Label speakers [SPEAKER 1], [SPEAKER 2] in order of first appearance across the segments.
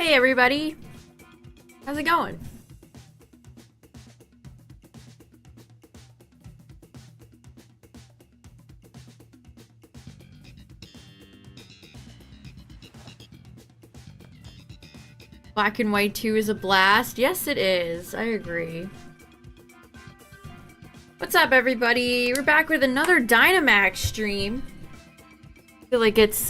[SPEAKER 1] Hey everybody! How's it going? Black and White 2 is a blast. Yes, it is. I agree. What's up, everybody? We're back with another Dynamax stream. I feel like it's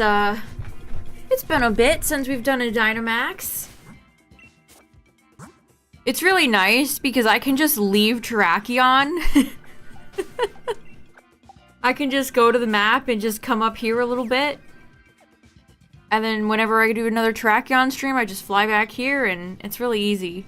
[SPEAKER 1] been a bit since we've done a Dynamax. It's really nice because I can just leave Terrakion. I can just go to the map and just come up here a little bit. And then whenever I do another Terrakion stream, I just fly back here and it's really easy.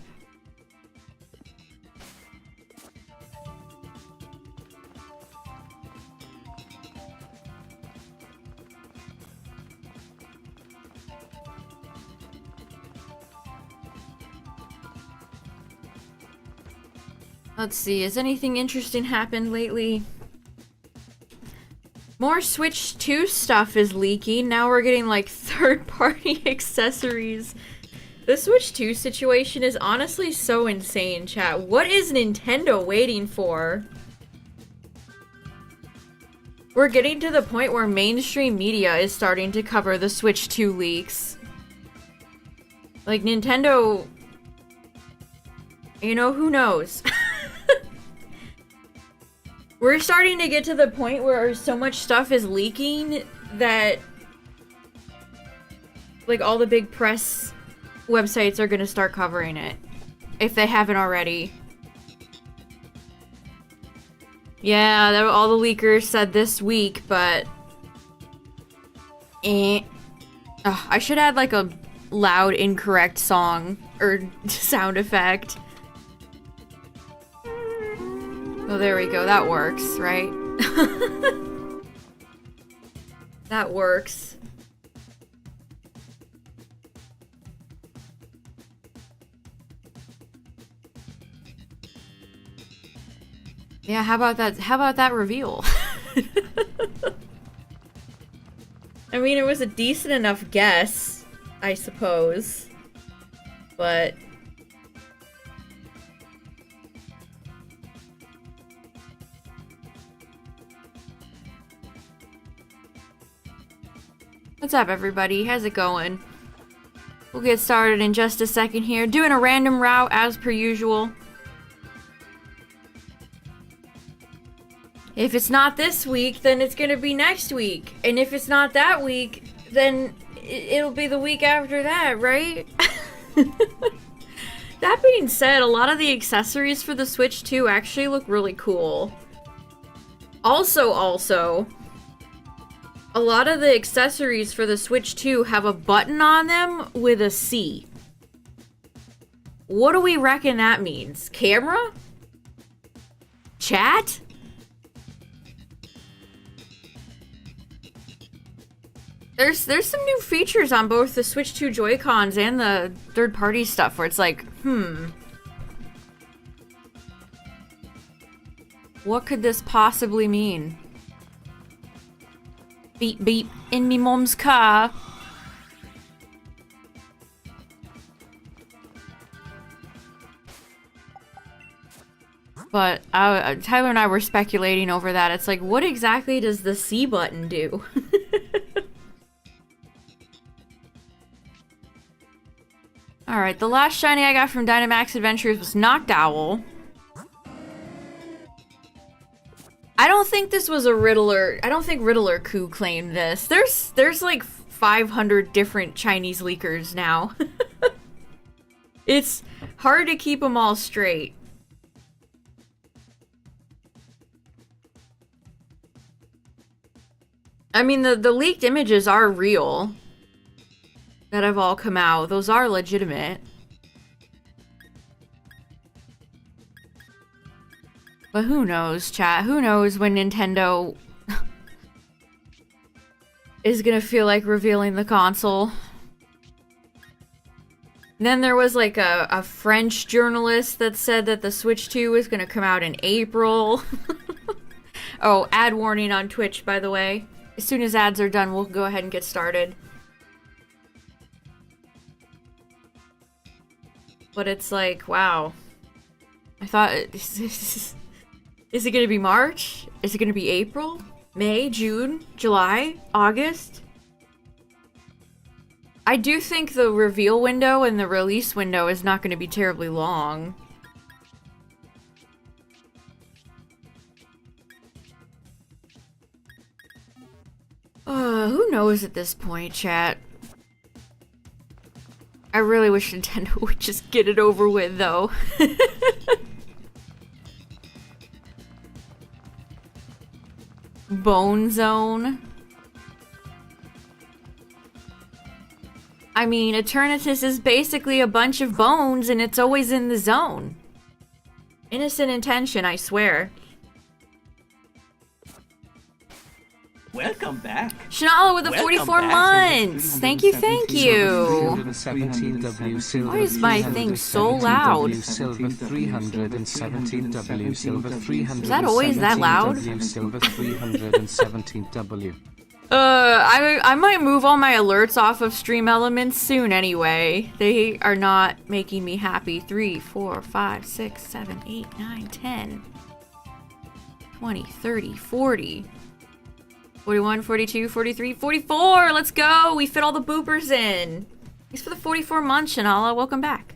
[SPEAKER 1] Let's see, has anything interesting happened lately? More Switch 2 stuff is leaking. Now we're getting like third-party accessories. The Switch 2 situation is honestly so insane, chat. What is Nintendo waiting for? We're getting to the point where mainstream media is starting to cover the Switch 2 leaks. Like, Nintendo... You know, who knows? We're starting to get to the point where so much stuff is leaking that like all the big press websites are gonna start covering it. If they haven't already. Yeah, all the leakers said this week, but... I should add like a loud incorrect song or sound effect. Oh, there we go. That works, right? That works. Yeah, how about that? How about that reveal? I mean, it was a decent enough guess, I suppose. But... What's up, everybody? How's it going? We'll get started in just a second here. Doing a random route, as per usual. If it's not this week, then it's gonna be next week. And if it's not that week, then it'll be the week after that, right? That being said, a lot of the accessories for the Switch 2 actually look really cool. Also... A lot of the accessories for the Switch 2 have a button on them with a C. What do we reckon that means? Camera? Chat? There's some new features on both the Switch 2 Joy-Cons and the third-party stuff where it's like, what could this possibly mean? Beep beep in me mom's car. But Tyler and I were speculating over that. It's like, what exactly does the C button do? Alright, the last shiny I got from Dynamax Adventures was Noctowl. I don't think this was a Riddler. I don't think Riddler Coup claimed this. There's like 500 different Chinese leakers now. It's hard to keep them all straight. I mean, the leaked images are real. That have all come out. Those are legitimate. But who knows, chat? Who knows when Nintendo is gonna feel like revealing the console? And then there was like a French journalist that said that the Switch 2 is gonna come out in April. Oh, ad warning on Twitch, by the way. As soon as ads are done, we'll go ahead and get started. But it's like, wow. I thought, is it gonna be March? Is it gonna be April? May? June? July? August? I do think the reveal window and the release window is not gonna be terribly long. Who knows at this point, chat? I really wish Nintendo would just get it over with, though. Bone Zone. I mean, Eternatus is basically a bunch of bones and it's always in the zone. Innocent intention, I swear.
[SPEAKER 2] Welcome back.
[SPEAKER 1] Shanala with the 44 months. Thank you, thank you. Why is my thing so loud? Is that always that loud? I might move all my alerts off of Stream Elements soon anyway. They are not making me happy. 3, 4, 5, 6, 7, 8, 9, 10, 20, 30, 40. 41, 42, 43, 44! Let's go! We fit all the boopers in! Thanks for the 44 months, Shanala. Welcome back.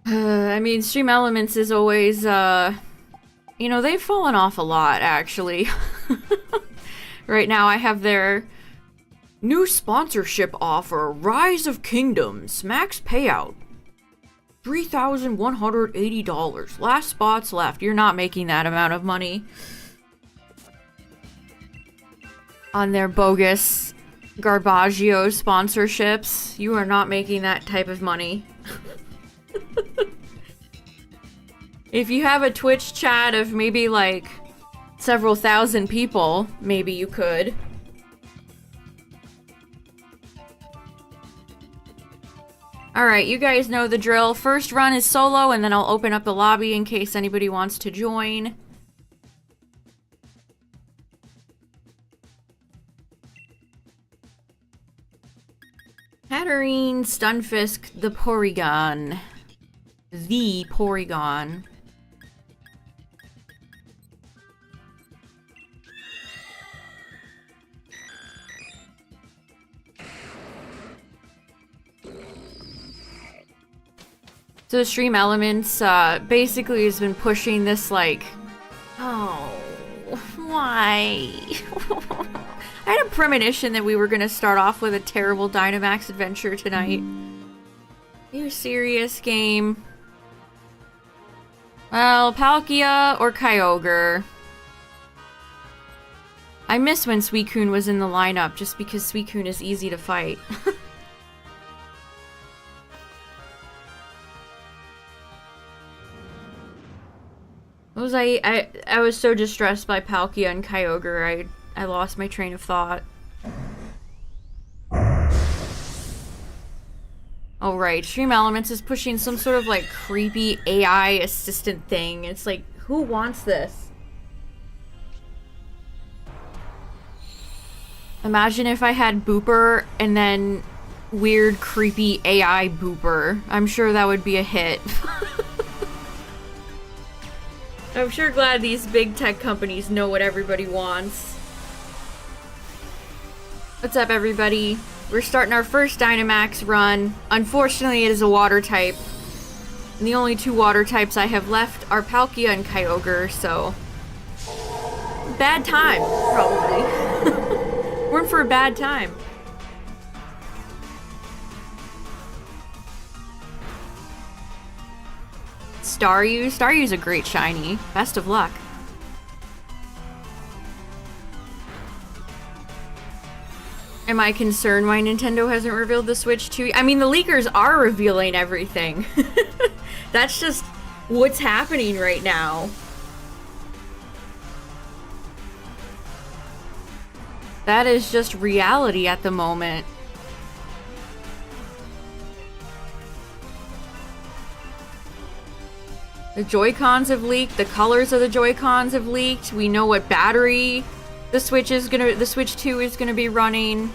[SPEAKER 1] I mean, Stream Elements is always, you know, they've fallen off a lot, actually. Right now, I have their new sponsorship offer, Rise of Kingdoms, max payout, $3,180. Last spots left. You're not making that amount of money on their bogus Garbaggio sponsorships. You are not making that type of money. If you have a Twitch chat of maybe like several thousand people, maybe you could. Alright, you guys know the drill. First run is solo, and then I'll open up the lobby in case anybody wants to join. Hatterene, Stunfisk, the Porygon. The Porygon. So Stream Elements basically has been pushing this like, oh, why? I had a premonition that we were gonna start off with a terrible Dynamax Adventure tonight. Are you serious, game? Well, Palkia or Kyogre. I miss when Suicune was in the lineup just because Suicune is easy to fight. I was so distressed by Palkia and Kyogre, I lost my train of thought. Oh right, Stream Elements is pushing some sort of like creepy AI assistant thing. It's like, who wants this? Imagine if I had Booper and then weird creepy AI Booper. I'm sure that would be a hit. I'm sure glad these big tech companies know what everybody wants. What's up, everybody? We're starting our first Dynamax run. Unfortunately, it is a water type. And the only two water types I have left are Palkia and Kyogre, so... bad time, probably. We're in for a bad time. Staryu? Staryu's a great shiny. Best of luck. Am I concerned why Nintendo hasn't revealed the Switch 2? I mean, the leakers are revealing everything. That's just what's happening right now. That is just reality at the moment. The Joy-Cons have leaked. The colors of the Joy-Cons have leaked. We know what battery the Switch 2 is gonna be running.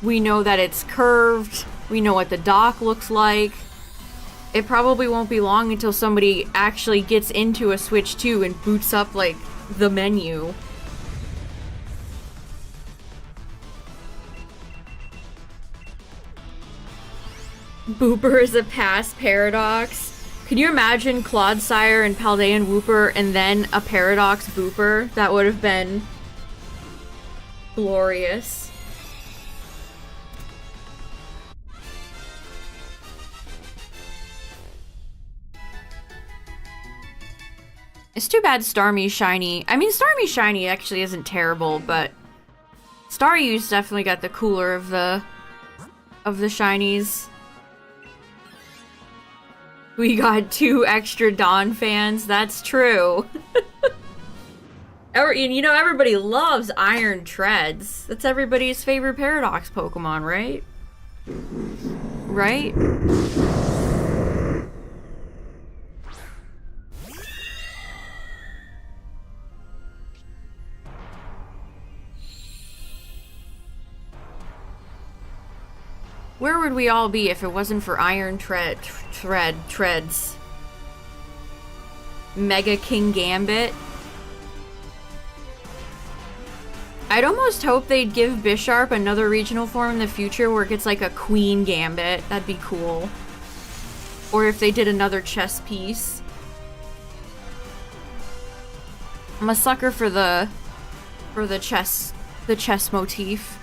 [SPEAKER 1] We know that it's curved. We know what the dock looks like. It probably won't be long until somebody actually gets into a Switch 2 and boots up, like, the menu. Booper is a past paradox. Can you imagine Clodsire and Paldean Wooper and then a Paradox Booper? That would have been glorious. It's too bad Starmie's shiny. I mean, Starmie's shiny actually isn't terrible, but Staryu's definitely got the cooler of the shinies. We got 2 extra Dawn fans. That's true. You know, everybody loves Iron Treads. That's everybody's favorite Paradox Pokemon, right? Right? Where would we all be if it wasn't for Iron Treads? Mega King Gambit. I'd almost hope they'd give Bisharp another regional form in the future where it gets like a Queen Gambit. That'd be cool. Or if they did another chess piece. I'm a sucker for the chess motif.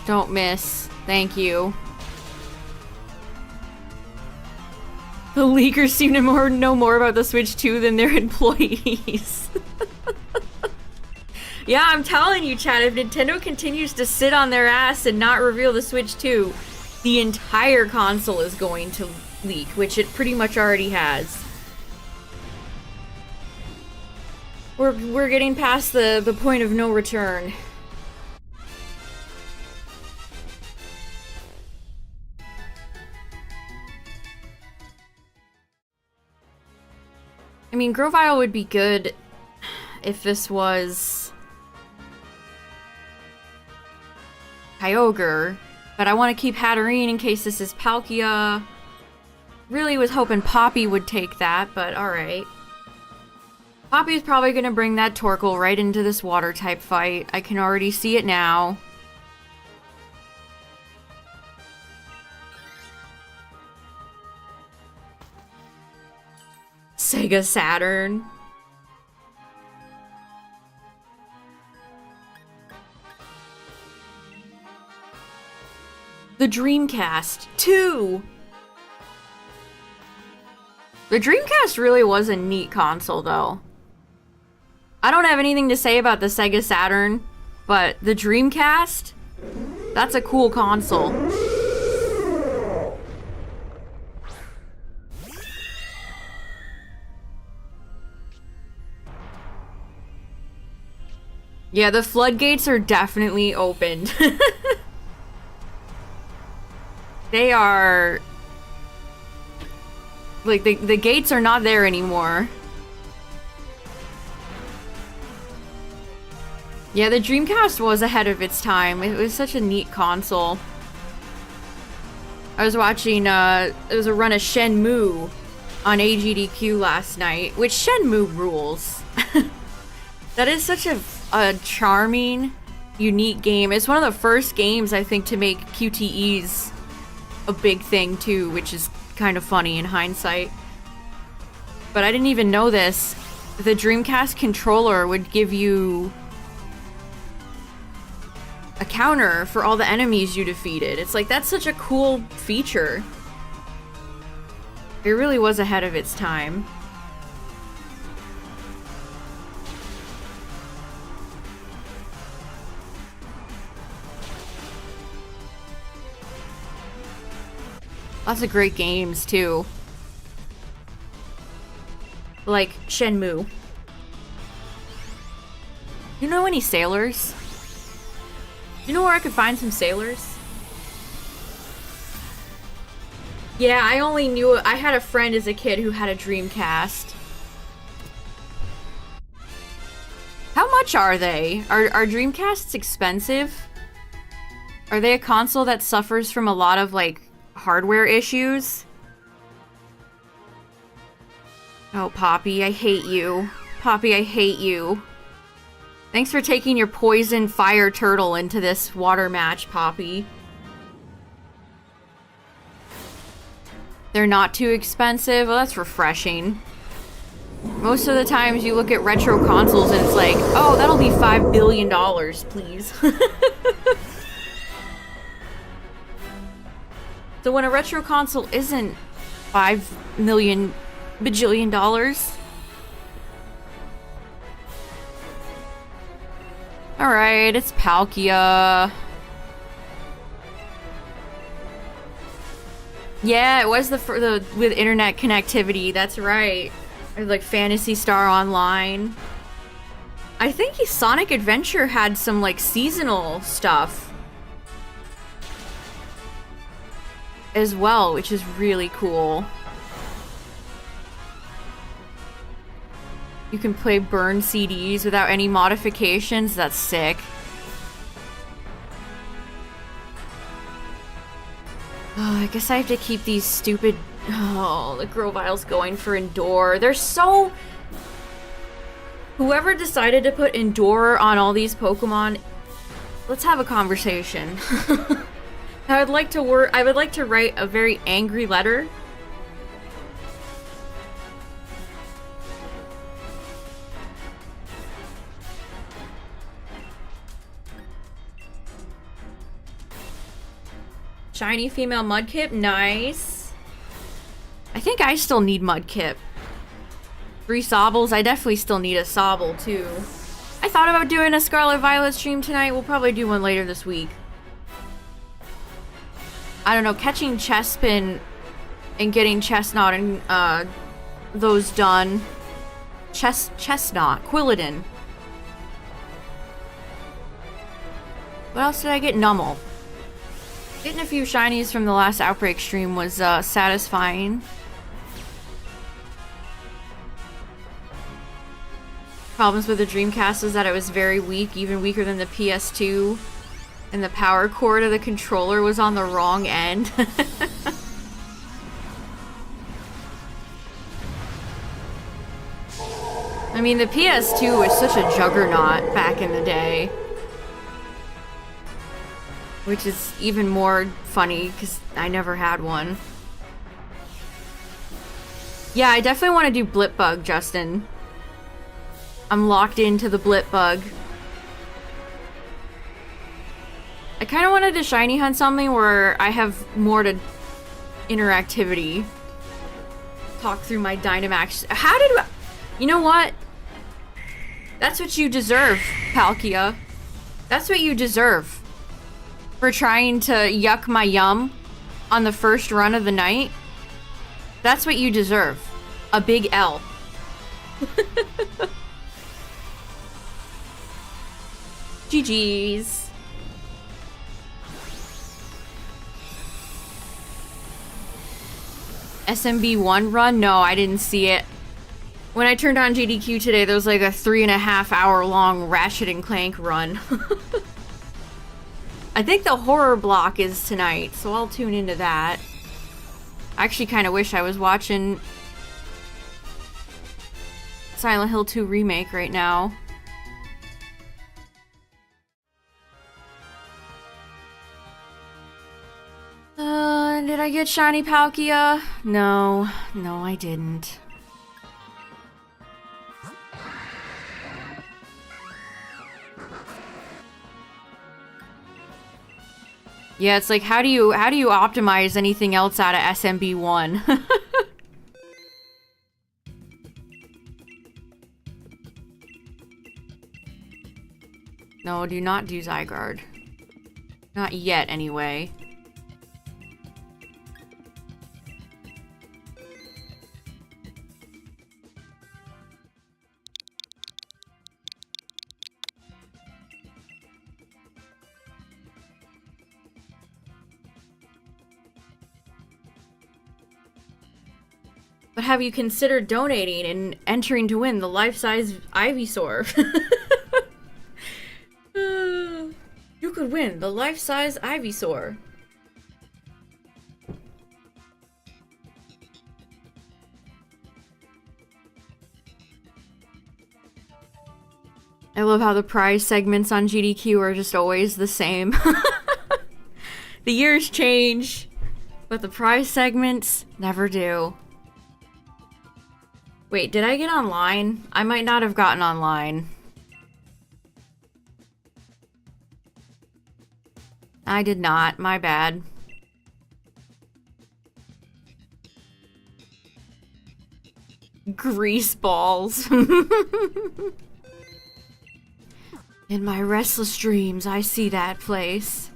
[SPEAKER 1] Don't miss. Thank you. The leakers seem to know more about the Switch 2 than their employees. Yeah, I'm telling you, chat, if Nintendo continues to sit on their ass and not reveal the Switch 2, the entire console is going to leak, which it pretty much already has. We're getting past the point of no return. I mean, Grovyle would be good if this was Kyogre, but I want to keep Hatterene in case this is Palkia. Really was hoping Poppy would take that, but alright. Poppy's probably going to bring that Torkoal right into this water-type fight. I can already see it now. Sega Saturn. The Dreamcast 2. The Dreamcast really was a neat console, though. I don't have anything to say about the Sega Saturn, but the Dreamcast, that's a cool console. Yeah, the floodgates are definitely opened. They are... like, the gates are not there anymore. Yeah, the Dreamcast was ahead of its time. It was such a neat console. I was watching, it was a run of Shenmue on AGDQ last night, which Shenmue rules. That is such a charming, unique game. It's one of the first games, I think, to make QTEs a big thing, too, which is kind of funny in hindsight. But I didn't even know this. The Dreamcast controller would give you a counter for all the enemies you defeated. It's like, that's such a cool feature. It really was ahead of its time. Lots of great games, too. Like Shenmue. You know any sailors? You know where I could find some sailors? Yeah, I only knew... I had a friend as a kid who had a Dreamcast. How much are they? Are Dreamcasts expensive? Are they a console that suffers from a lot of, like, hardware issues? Oh, Poppy, I hate you. Poppy, I hate you. Thanks for taking your poison fire turtle into this water match, Poppy. They're not too expensive? Well, that's refreshing. Most of the times you look at retro consoles and it's like, oh, that'll be $5 billion, please. So when a retro console isn't $5 million bajillion dollars. Alright, it's Palkia. Yeah, it was the with internet connectivity, that's right. Or like Phantasy Star Online. I think Sonic Adventure had some like seasonal stuff as well, which is really cool. You can play burn CDs without any modifications. That's sick. Oh, I guess I have to keep these stupid... Oh, the Groviles going for Endure. They're so... Whoever decided to put Endure on all these Pokemon, let's have a conversation. I would like to write a very angry letter. Shiny female Mudkip, nice. I think I still need Mudkip. 3 Sobbles, I definitely still need a Sobble too. I thought about doing a Scarlet Violet stream tonight. We'll probably do one later this week. I don't know, catching Chespin and getting Chestnut and those done. Chestnut, Quilladin. What else did I get? Nummel. Getting a few shinies from the last Outbreak stream was satisfying. Problems with the Dreamcast is that it was very weak, even weaker than the PS2. And the power cord of the controller was on the wrong end. I mean, the PS2 was such a juggernaut back in the day. Which is even more funny, because I never had one. Yeah, I definitely want to do Blipbug, Justin. I'm locked into the Blipbug. I kind of wanted to shiny hunt something where I have more to interactivity. Talk through my Dynamax. How did... You know what? That's what you deserve, Palkia. That's what you deserve. For trying to yuck my yum on the first run of the night. That's what you deserve. A big L. GG's. SMB1 run? No, I didn't see it. When I turned on GDQ today, there was like a 3.5 hour long Ratchet and Clank run. I think the horror block is tonight, so I'll tune into that. I actually kind of wish I was watching Silent Hill 2 Remake right now. Did I get shiny Palkia? No, I didn't. Yeah, it's like, how do you optimize anything else out of SMB1? No, do not do Zygarde. Not yet, anyway. But have you considered donating and entering to win the life-size Ivysaur? You could win the life-size Ivysaur. I love how the prize segments on GDQ are just always the same. The years change, but the prize segments never do. Wait, did I get online? I might not have gotten online. I did not. My bad. Grease balls. In my restless dreams, I see that place.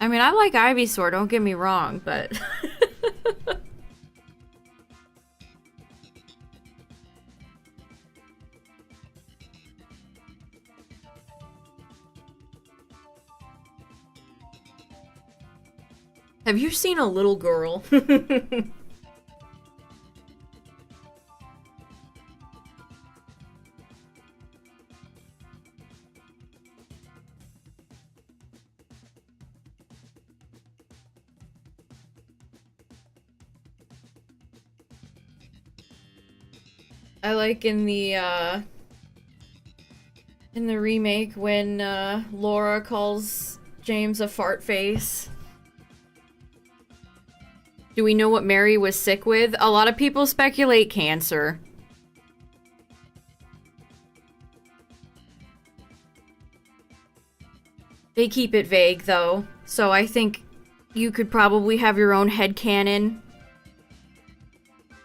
[SPEAKER 1] I mean, I like Ivysaur, don't get me wrong, but... Have you seen a little girl? I like in the remake when Laura calls James a fart face. Do we know what Mary was sick with? A lot of people speculate cancer. They keep it vague though, so I think you could probably have your own headcanon.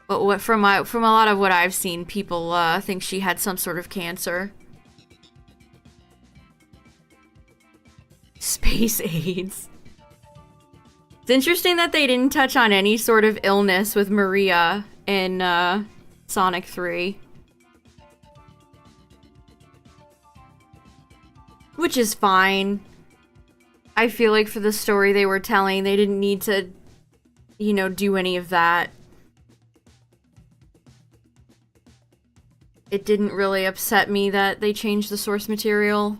[SPEAKER 1] But what from a lot of what I've seen, people think she had some sort of cancer. Space AIDS. It's interesting that they didn't touch on any sort of illness with Maria in Sonic 3. Which is fine. I feel like for the story they were telling, they didn't need to, you know, do any of that. It didn't really upset me that they changed the source material.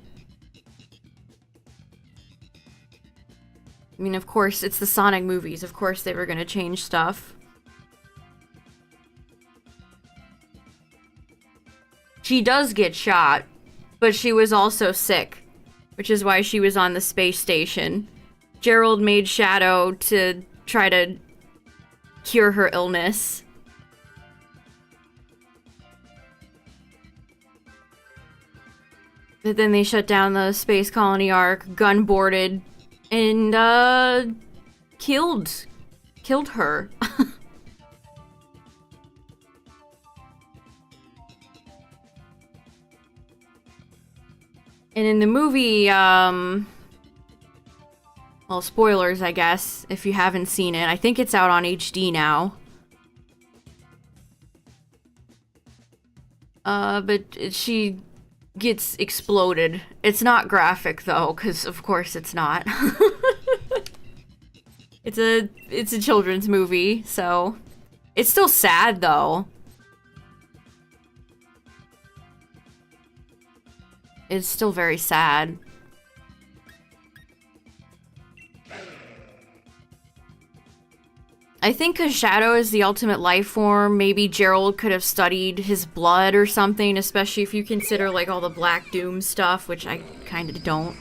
[SPEAKER 1] I mean, of course, it's the Sonic movies. Of course they were gonna change stuff. She does get shot, but she was also sick, which is why she was on the space station. Gerald made Shadow to try to cure her illness. But then they shut down the space colony arc, gun-boarded, and killed her. And in the movie, well, spoilers, I guess, if you haven't seen it. I think it's out on HD now. But she gets exploded. It's not graphic though, because of course it's not. It's a children's movie, so it's still sad though. It's still very sad. I think because Shadow is the ultimate life form, maybe Gerald could have studied his blood or something, especially if you consider, like, all the Black Doom stuff, which I kind of don't.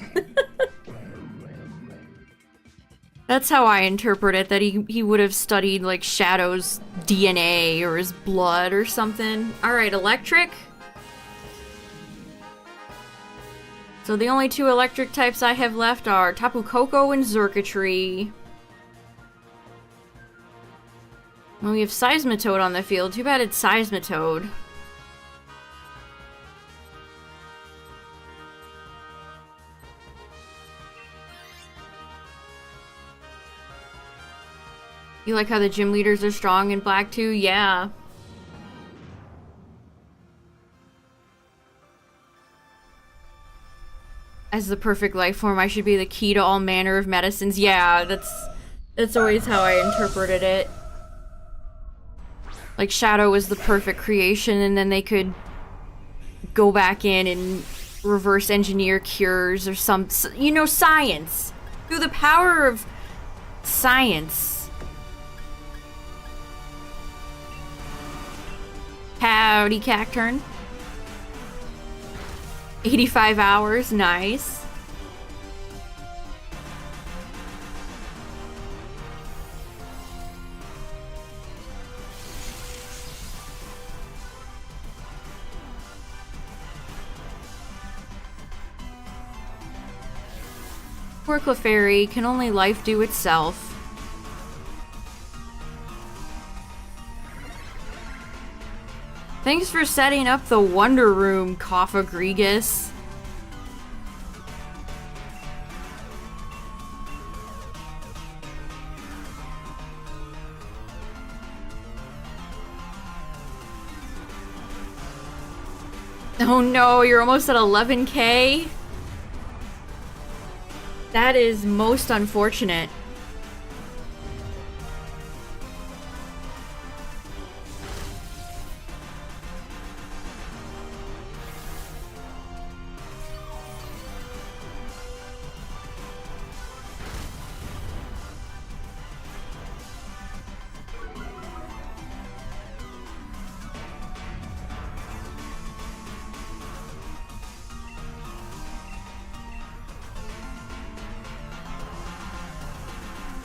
[SPEAKER 1] That's how I interpret it, that he would have studied, like, Shadow's DNA or his blood or something. Alright, electric? So the only two electric types I have left are Tapu Koko and Xurkitree. Well, we have Seismitoad on the field. Too bad it's Seismitoad. You like how the gym leaders are strong in black too? Yeah. As the perfect life form, I should be the key to all manner of medicines. Yeah, that's always how I interpreted it. Like Shadow was the perfect creation, and then they could go back in and reverse engineer cures or some, you know, science. Through the power of science. Howdy, Cacturn. 85 hours, nice. Poor Clefairy, can only life do itself? Thanks for setting up the Wonder Room, Coffagregus. Oh no, you're almost at 11K? That is most unfortunate.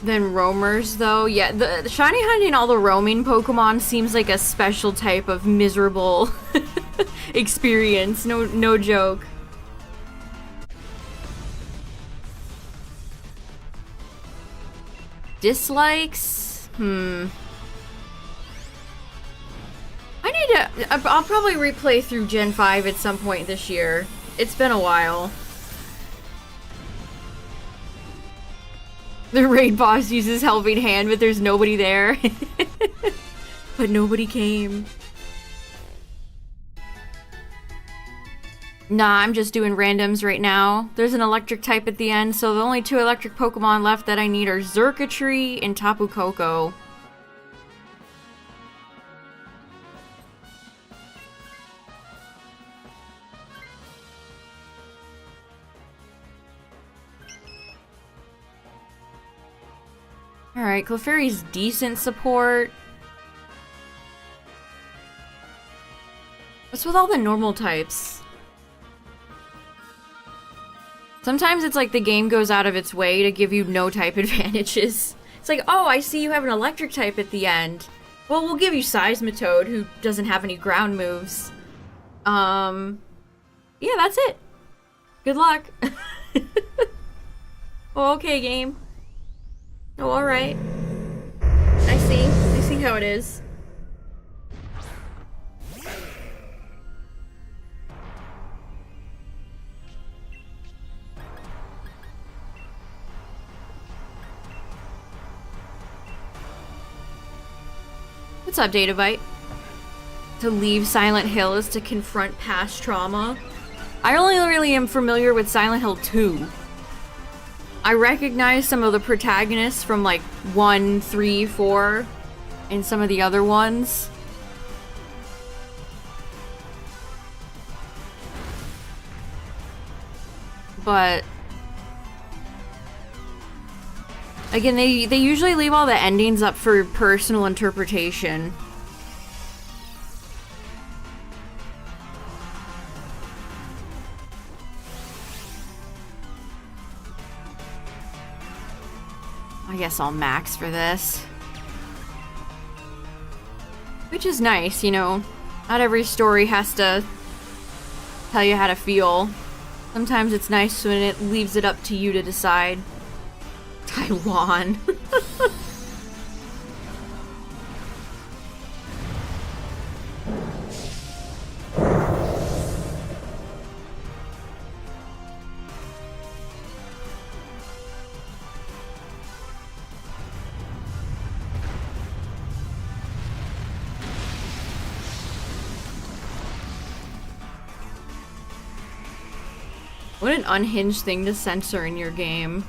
[SPEAKER 1] Then roamers, though, yeah, the shiny hunting all the roaming Pokemon seems like a special type of miserable experience. No joke. Dislikes? I need to. I'll probably replay through Gen 5 at some point this year. It's been a while. The raid boss uses Helping Hand, but there's nobody there. But nobody came. Nah, I'm just doing randoms right now. There's an electric type at the end, so the only 2 electric Pokemon left that I need are Xurkitree and Tapu Koko. Alright, Clefairy's decent support. What's with all the normal types? Sometimes it's like the game goes out of its way to give you no type advantages. It's like, oh, I see you have an electric type at the end. Well, we'll give you Seismitoad, who doesn't have any ground moves. Yeah, that's it. Good luck. Oh, okay, game. Oh, alright. I see how it is. What's up, Databyte? To leave Silent Hill is to confront past trauma. I only really am familiar with Silent Hill 2. I recognize some of the protagonists from like 1, 3, 4, and some of the other ones. But again, they usually leave all the endings up for personal interpretation. I guess I'll max for this. Which is nice, you know. Not every story has to tell you how to feel. Sometimes it's nice when it leaves it up to you to decide. Taiwan. What an unhinged thing to censor in your game.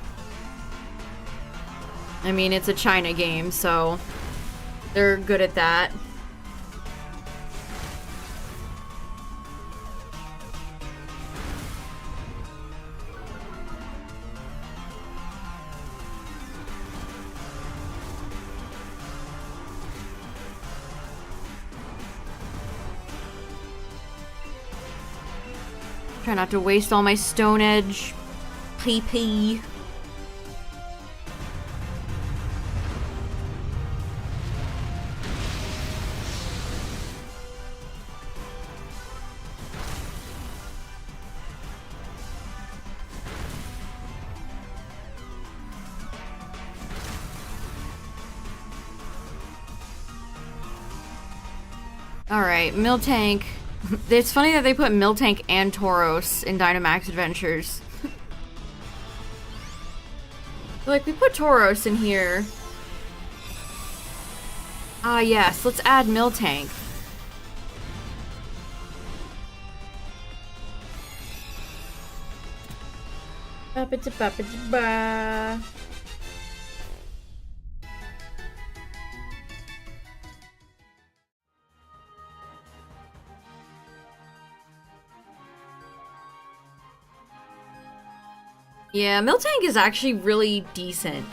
[SPEAKER 1] I mean, it's a China game, so they're good at that. Try not to waste all my Stone Edge PP. Alright, Miltank. It's funny that they put Miltank and Tauros in Dynamax Adventures. Like, we put Tauros in here. Ah, yes, let's add Miltank. Ba-ba-da-ba-ba-da-ba. Yeah, Miltank is actually really decent.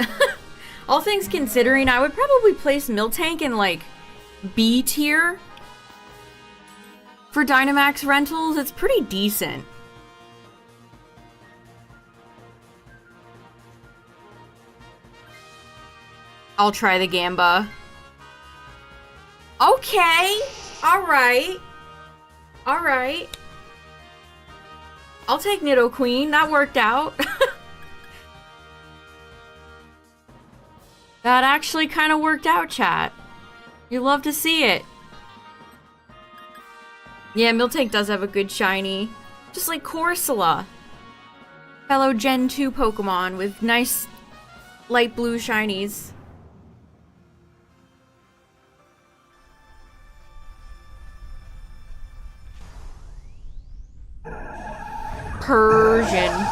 [SPEAKER 1] All things considering, I would probably place Miltank in, like, B tier for Dynamax rentals. It's pretty decent. I'll try the Gamba. Okay! Alright. Alright. I'll take Nidoqueen. That worked out. That actually kind of worked out, chat. You love to see it. Yeah, Miltank does have a good shiny. Just like Corsola. Fellow Gen 2 Pokemon with nice light blue shinies. Persian.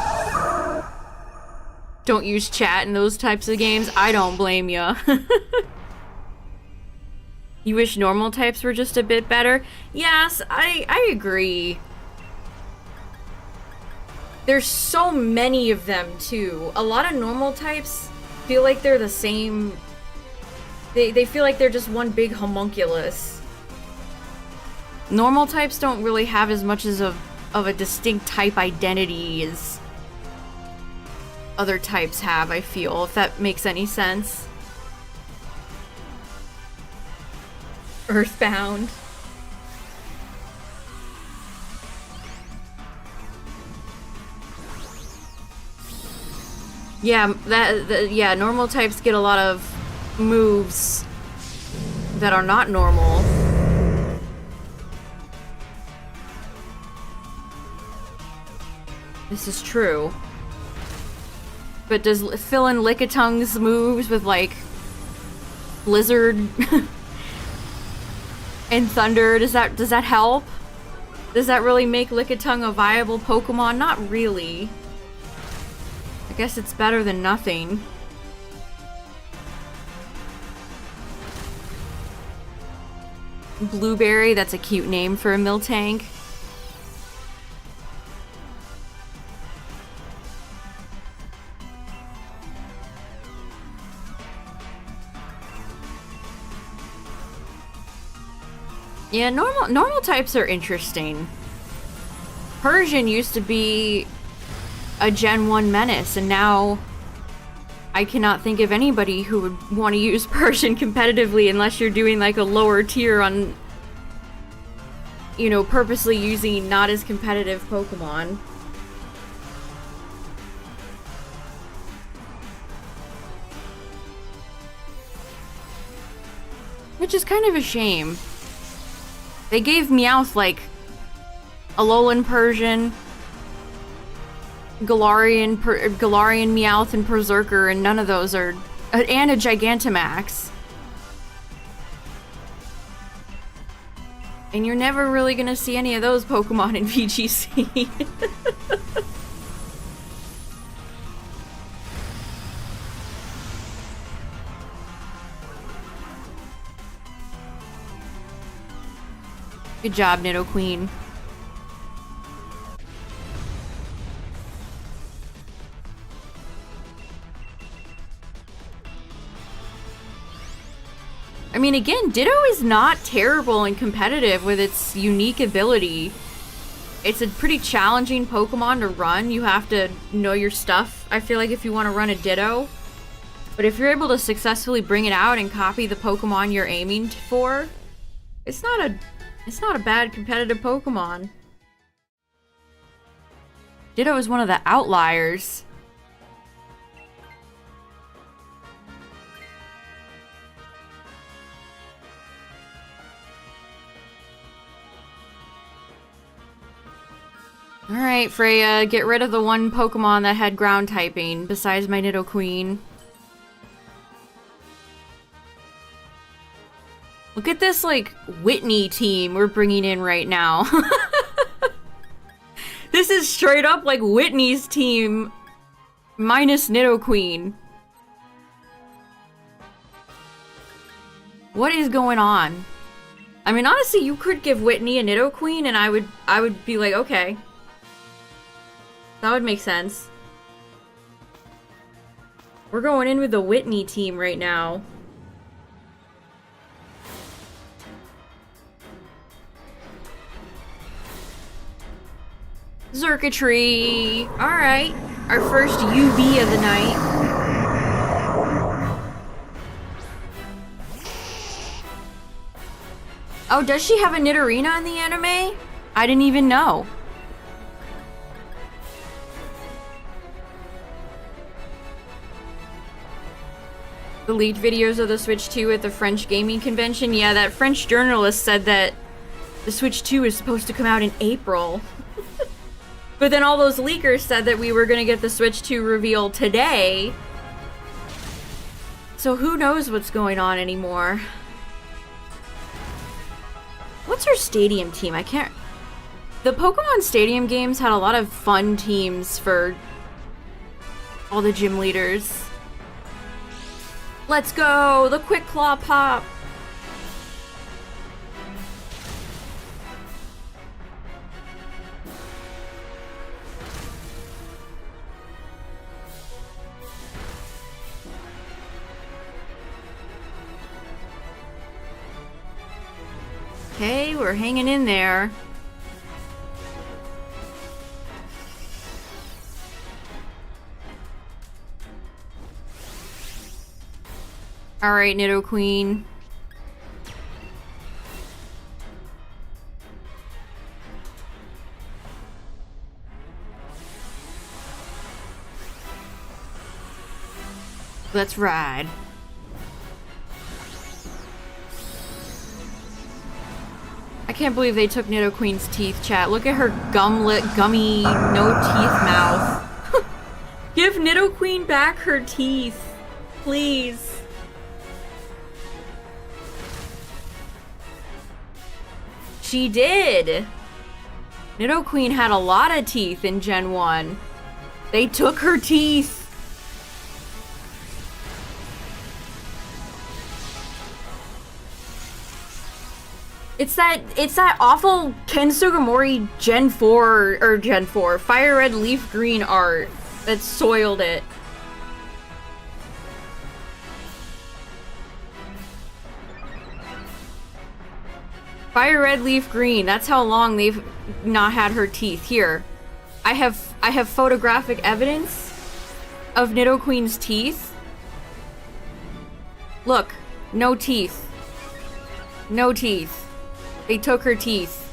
[SPEAKER 1] Don't use chat in those types of games. I don't blame ya. You wish normal types were just a bit better? Yes, I agree. There's so many of them, too. A lot of normal types feel like they're the same. They feel like they're just one big homunculus. Normal types don't really have as much as of a distinct type identity as other types have, I feel, if that makes any sense. Earthbound. Yeah, yeah, normal types get a lot of moves that are not normal. This is true. But does fill in Lickitung's moves with, like, Blizzard and Thunder, does that help? Does that really make Lickitung a viable Pokemon? Not really. I guess it's better than nothing. Blueberry, that's a cute name for a Miltank. Yeah, normal types are interesting. Persian used to be a Gen 1 menace, and now I cannot think of anybody who would want to use Persian competitively unless you're doing like a lower tier on, you know, purposely using not as competitive Pokemon. Which is kind of a shame. They gave Meowth, like, Alolan Persian, Galarian Meowth, and Berserker, and none of those are... and a Gigantamax. And you're never really gonna see any of those Pokemon in VGC. Good job, Nidoqueen. I mean, again, Ditto is not terrible and competitive with its unique ability. It's a pretty challenging Pokemon to run. You have to know your stuff, I feel like, if you want to run a Ditto. But if you're able to successfully bring it out and copy the Pokemon you're aiming for, it's not a bad competitive Pokemon. Ditto is one of the outliers. Alright, Freya, get rid of the one Pokemon that had ground typing, besides my Nidoqueen. Look at this, like, Whitney team we're bringing in right now. This is straight up like Whitney's team, minus Nidoqueen. What is going on? I mean, honestly, you could give Whitney a Nidoqueen and I would be like, okay. That would make sense. We're going in with the Whitney team right now. Circuitry! Alright. Our first UV of the night. Oh, does she have a Nidorina in the anime? I didn't even know. The leaked videos of the Switch 2 at the French gaming convention? Yeah, that French journalist said that the Switch 2 is supposed to come out in April. But then all those leakers said that we were gonna get the Switch 2 reveal today. So who knows what's going on anymore? What's our stadium team? I can't... The Pokemon Stadium games had a lot of fun teams for all the gym leaders. Let's go! The Quick Claw Pop! Okay, we're hanging in there. Alright, Nidoqueen. Let's ride. I can't believe they took Nidoqueen's teeth, chat. Look at her gummy, no-teeth mouth. Give Nidoqueen back her teeth. Please. She did! Nidoqueen had a lot of teeth in Gen 1. They took her teeth! It's that awful Ken Sugimori Gen 4 Fire Red Leaf Green art that soiled it. Fire Red Leaf Green, that's how long they've not had her teeth. Here. I have photographic evidence of Nidoqueen's teeth. Look, no teeth. No teeth. They took her teeth.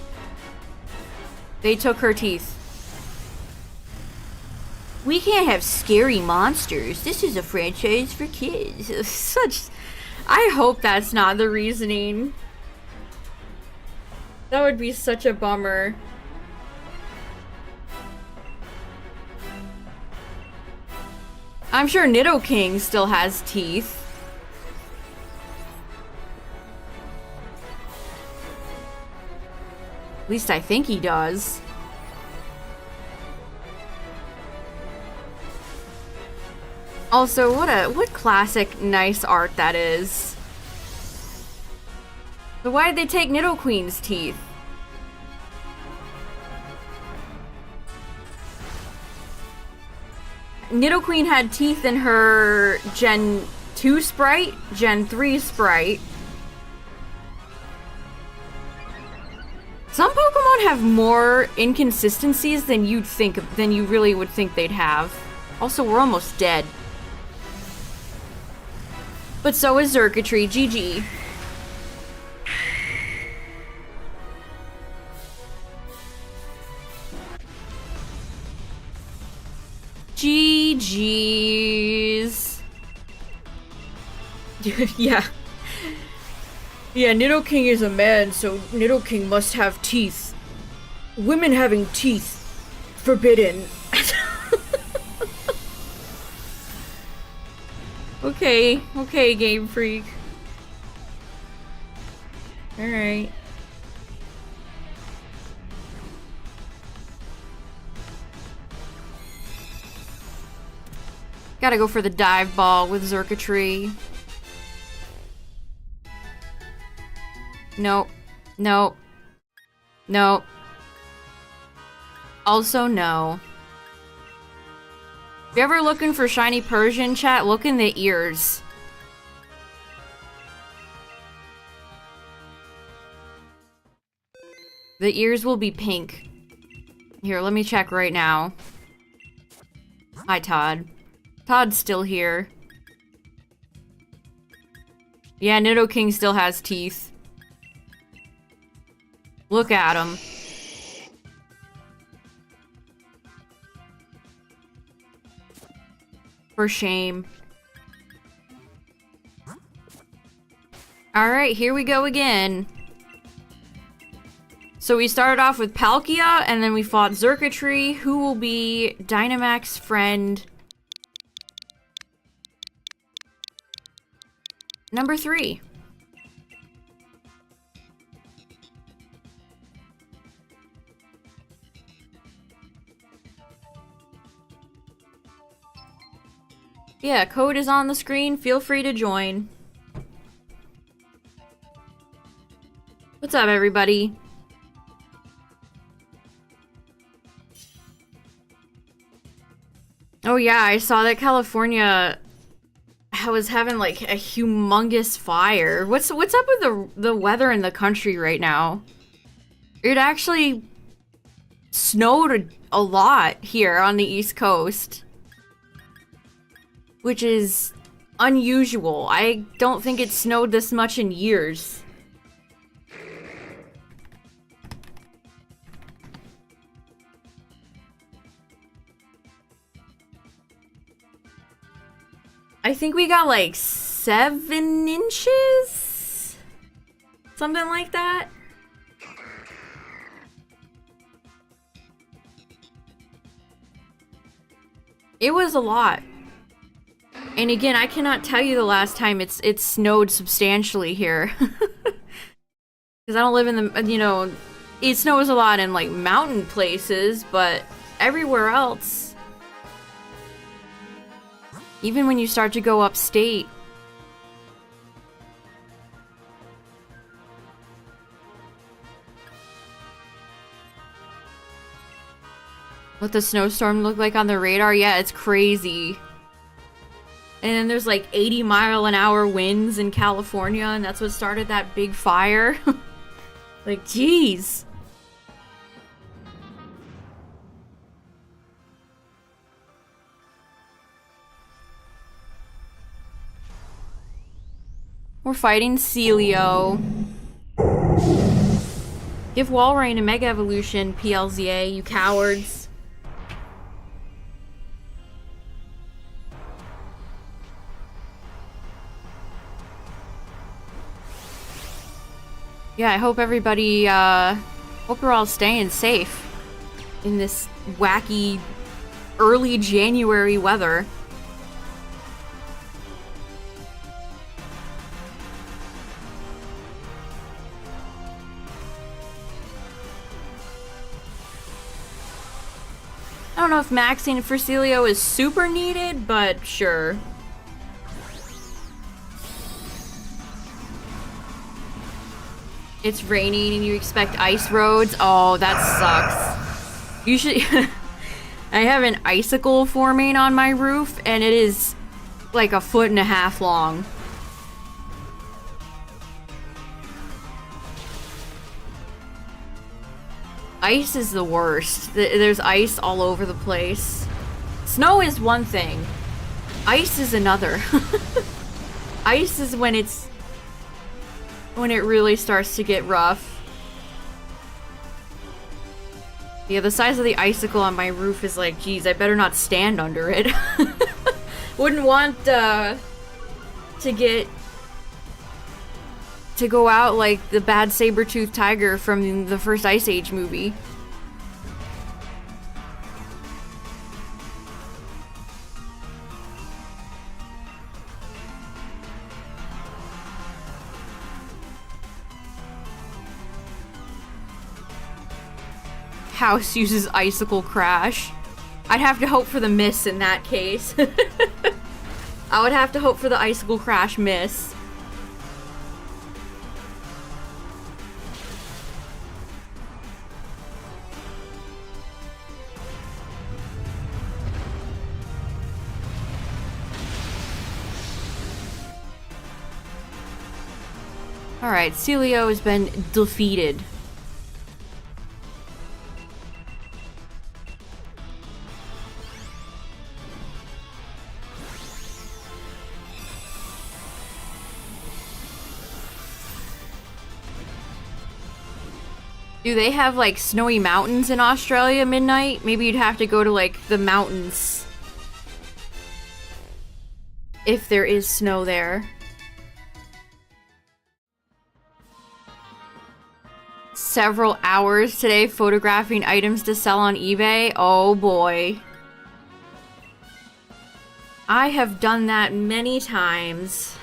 [SPEAKER 1] They took her teeth. We can't have scary monsters. This is a franchise for kids. Such... I hope that's not the reasoning. That would be such a bummer. I'm sure Nidoking still has teeth. At least I think he does. Also, what classic nice art that is. So why did they take Nidoqueen's teeth? Nidoqueen had teeth in her Gen 2 sprite, Gen 3 sprite. Some Pokemon have more inconsistencies than you really would think they'd have. Also, we're almost dead. But so is Xurkitree. GG. GG's. Yeah. Yeah, Nidoking is a man, so Nidoking must have teeth. Women having teeth. Forbidden. Okay, Game Freak. Alright. Gotta go for the dive ball with Xurkitree. Nope. Nope. Nope. Also, no. If you're ever looking for shiny Persian, chat, look in the ears. The ears will be pink. Here, let me check right now. Hi, Todd. Todd's still here. Yeah, Nidoking still has teeth. Look at him. For shame. Alright, here we go again. So we started off with Palkia, and then we fought Xurkitree, who will be Dynamax friend number 3. Yeah, code is on the screen. Feel free to join. What's up, everybody? Oh yeah, I saw that California was having like a humongous fire. What's up with the weather in the country right now? It actually snowed a lot here on the East Coast, which is unusual. I don't think it snowed this much in years. I think we got like 7 inches? Something like that. It was a lot. And again, I cannot tell you the last time it's snowed substantially here. Because I don't live in the, you know, it snows a lot in like mountain places, but everywhere else, even when you start to go upstate, what the snowstorm looked like on the radar? Yeah, it's crazy. And then there's like 80-mile-an-hour winds in California, and that's what started that big fire. Like, jeez. We're fighting Celio. Give Walrein a Mega Evolution, PLZA, you cowards. Yeah, I hope everybody, hope we're all staying safe in this wacky early January weather. I don't know if maxing for Celio is super needed, but sure. It's raining and you expect ice roads? Oh, that sucks. You should... I have an icicle forming on my roof, and it is like 1.5 feet long. Ice is the worst. There's ice all over the place. Snow is one thing. Ice is another. Ice is when it really starts to get rough. Yeah, the size of the icicle on my roof is like, geez, I better not stand under it. Wouldn't want to go out like the bad saber-toothed tiger from the first Ice Age movie. House uses icicle crash. I'd have to hope for the miss in that case. I would have to hope for the icicle crash miss. Alright, Celio has been defeated. Do they have, like, snowy mountains in Australia, Midnight? Maybe you'd have to go to, like, the mountains. If there is snow there. Several hours today photographing items to sell on eBay. Oh boy. I have done that many times.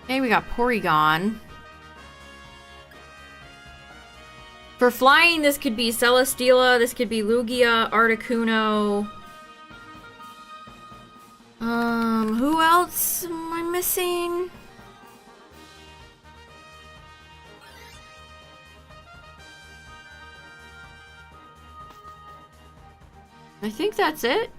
[SPEAKER 1] Okay, we got Porygon. For flying, this could be Celesteela, this could be Lugia, Articuno. Who else am I missing? I think that's it.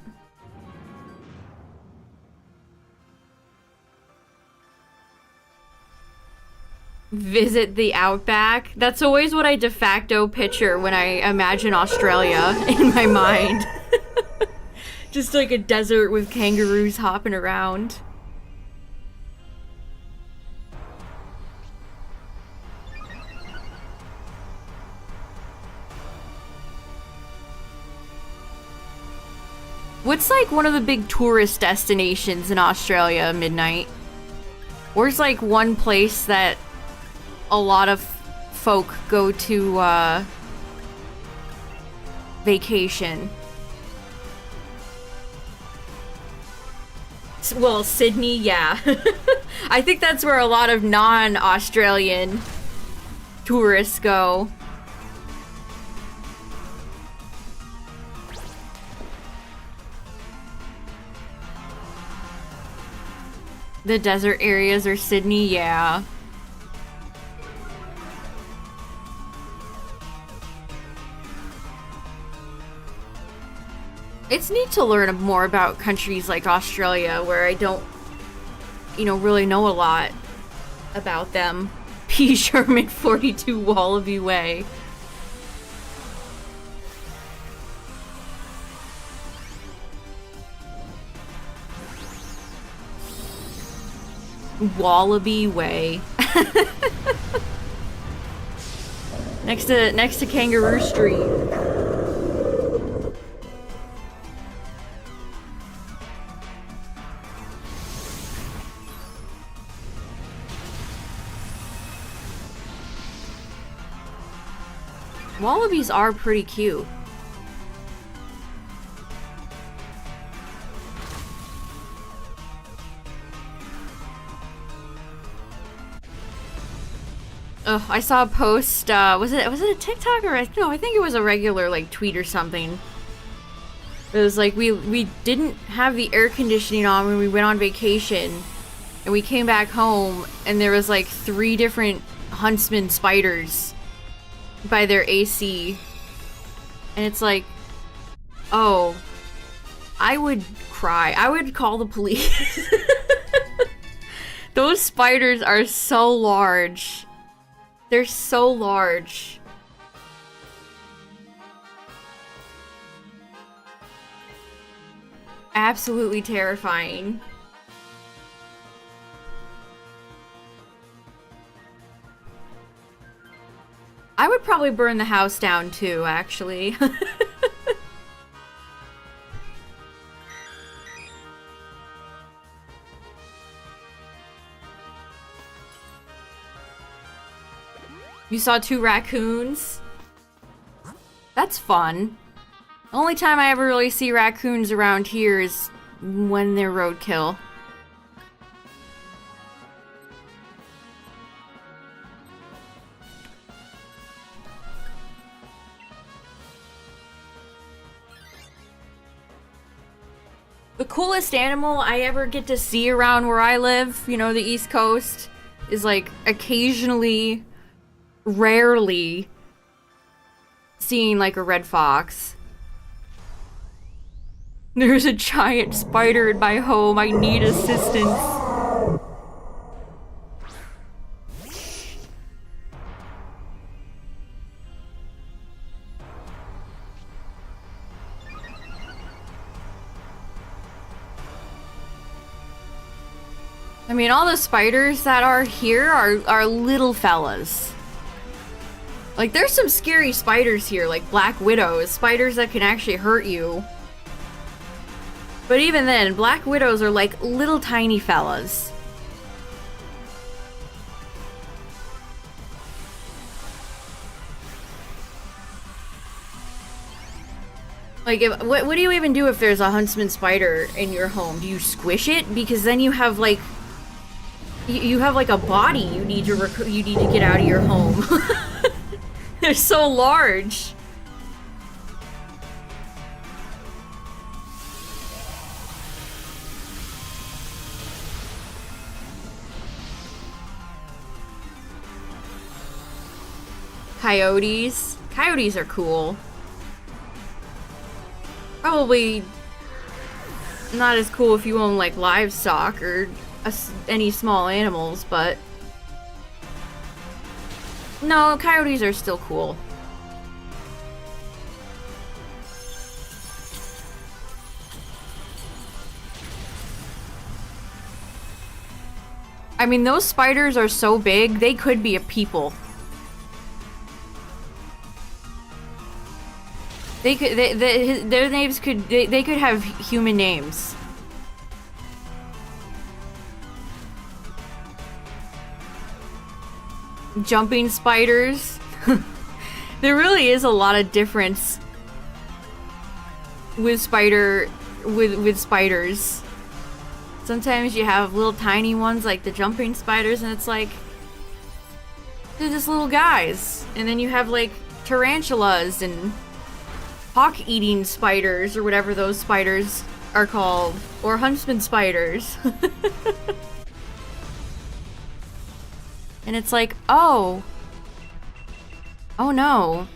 [SPEAKER 1] Visit the outback. That's always what I de facto picture when I imagine Australia in my mind. Just like a desert with kangaroos hopping around. What's like one of the big tourist destinations in Australia, Midnight? Where's like one place that a lot of folk go to vacation? Well, Sydney, yeah. I think that's where a lot of non-Australian tourists go. The desert areas are Sydney, yeah. It's neat to learn more about countries like Australia, where I don't, really know a lot about them. P. Sherman 42 Wallaby Way. Wallaby Way. next to Kangaroo Street. Wallabies are pretty cute. Oh, I saw a post, was it a TikTok or no, I think it was a regular like tweet or something. It was like we didn't have the air conditioning on when we went on vacation, and we came back home and there was like 3 different huntsman spiders by their AC. And it's like, oh, I would cry. I would call the police. Those spiders are so large. They're so large. Absolutely terrifying. I would probably burn the house down too, actually. You saw 2 raccoons? That's fun. The only time I ever really see raccoons around here is when they're roadkill. The coolest animal I ever get to see around where I live, you know, the East Coast, is like occasionally, rarely, seeing like a red fox. There's a giant spider in my home. I need assistance. I mean, all the spiders that are here are little fellas. Like, there's some scary spiders here, like black widows, spiders that can actually hurt you. But even then, black widows are like little tiny fellas. Like, what do you even do if there's a huntsman spider in your home? Do you squish it? Because then you have like... You have like a body you need to get out of your home. They're so large. Coyotes. Coyotes are cool. Probably not as cool if you own like livestock or any small animals, but no, coyotes are still cool. I mean, those spiders are so big, they could be a people. They could, their names could, they could have human names. Jumping spiders. There really is a lot of difference with spiders. Sometimes you have little tiny ones like the jumping spiders and it's like they're just little guys. And then you have like tarantulas and hawk-eating spiders or whatever those spiders are called, or huntsman spiders. And it's like, oh no.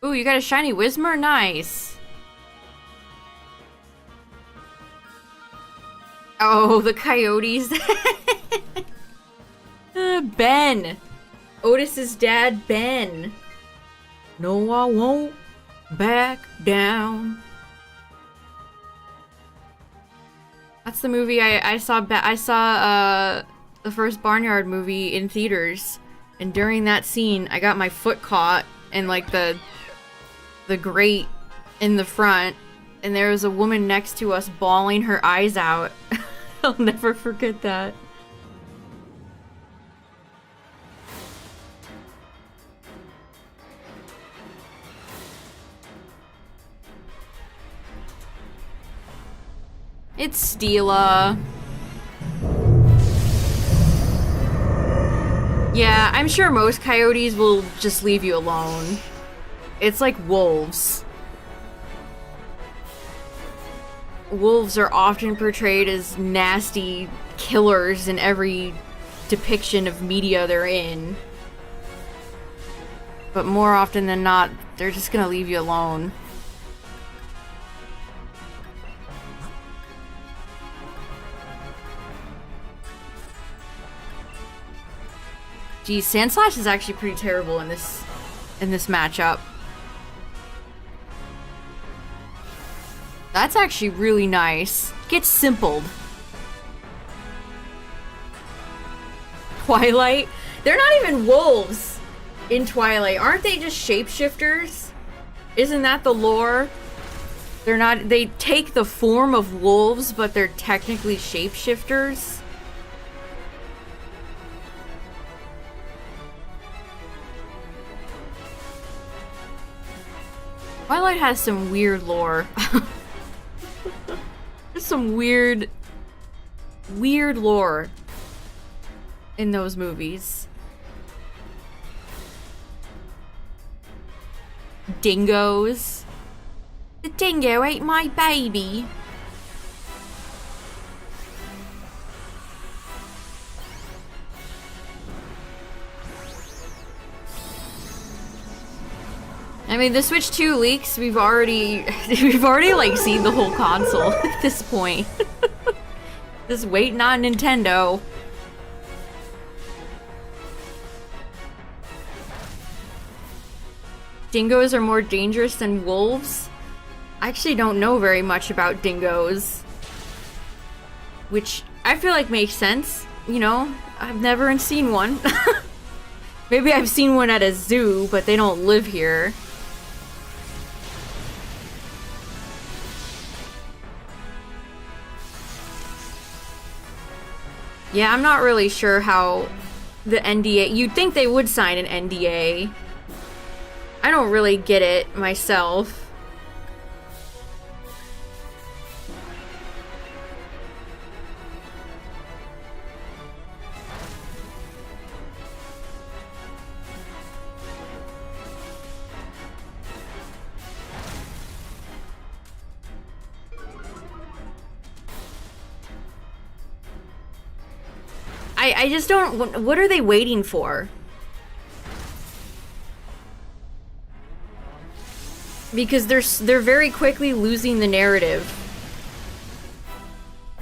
[SPEAKER 1] Ooh, you got a shiny Whismur? Nice. Oh, the coyotes. Ben. Otis's dad, Ben. No, I won't back down. That's the movie I saw. I saw the first Barnyard movie in theaters, and during that scene, I got my foot caught in like the grate in the front, and there was a woman next to us bawling her eyes out. I'll never forget that. It's Stila. Yeah, I'm sure most coyotes will just leave you alone. It's like wolves. Wolves are often portrayed as nasty killers in every depiction of media they're in. But more often than not, they're just gonna leave you alone. Geez, Sandslash is actually pretty terrible in this matchup. That's actually really nice. Gets simpled. Twilight? They're not even wolves in Twilight. Aren't they just shapeshifters? Isn't that the lore? They're not- they take the form of wolves, but they're technically shapeshifters? Twilight has some weird lore. There's some weird lore in those movies. Dingoes. The dingo ate my baby. I mean, the Switch 2 leaks, we've already like seen the whole console at this point. Just waiting on Nintendo. Dingoes are more dangerous than wolves? I actually don't know very much about dingoes. Which I feel like makes sense, you know? I've never seen one. Maybe I've seen one at a zoo, but they don't live here. Yeah, I'm not really sure how the NDA... You'd think they would sign an NDA. I don't really get it myself. I just don't... What are they waiting for? Because they're very quickly losing the narrative.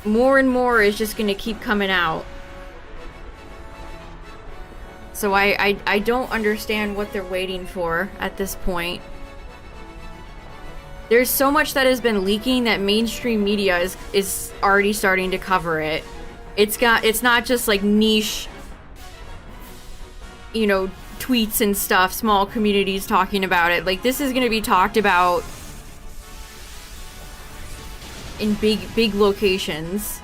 [SPEAKER 1] More and more is just gonna keep coming out. So I don't understand what they're waiting for at this point. There's so much that has been leaking that mainstream media is already starting to cover it. It's not just like niche, you know, tweets and stuff, small communities talking about it. Like, this is gonna be talked about in big locations.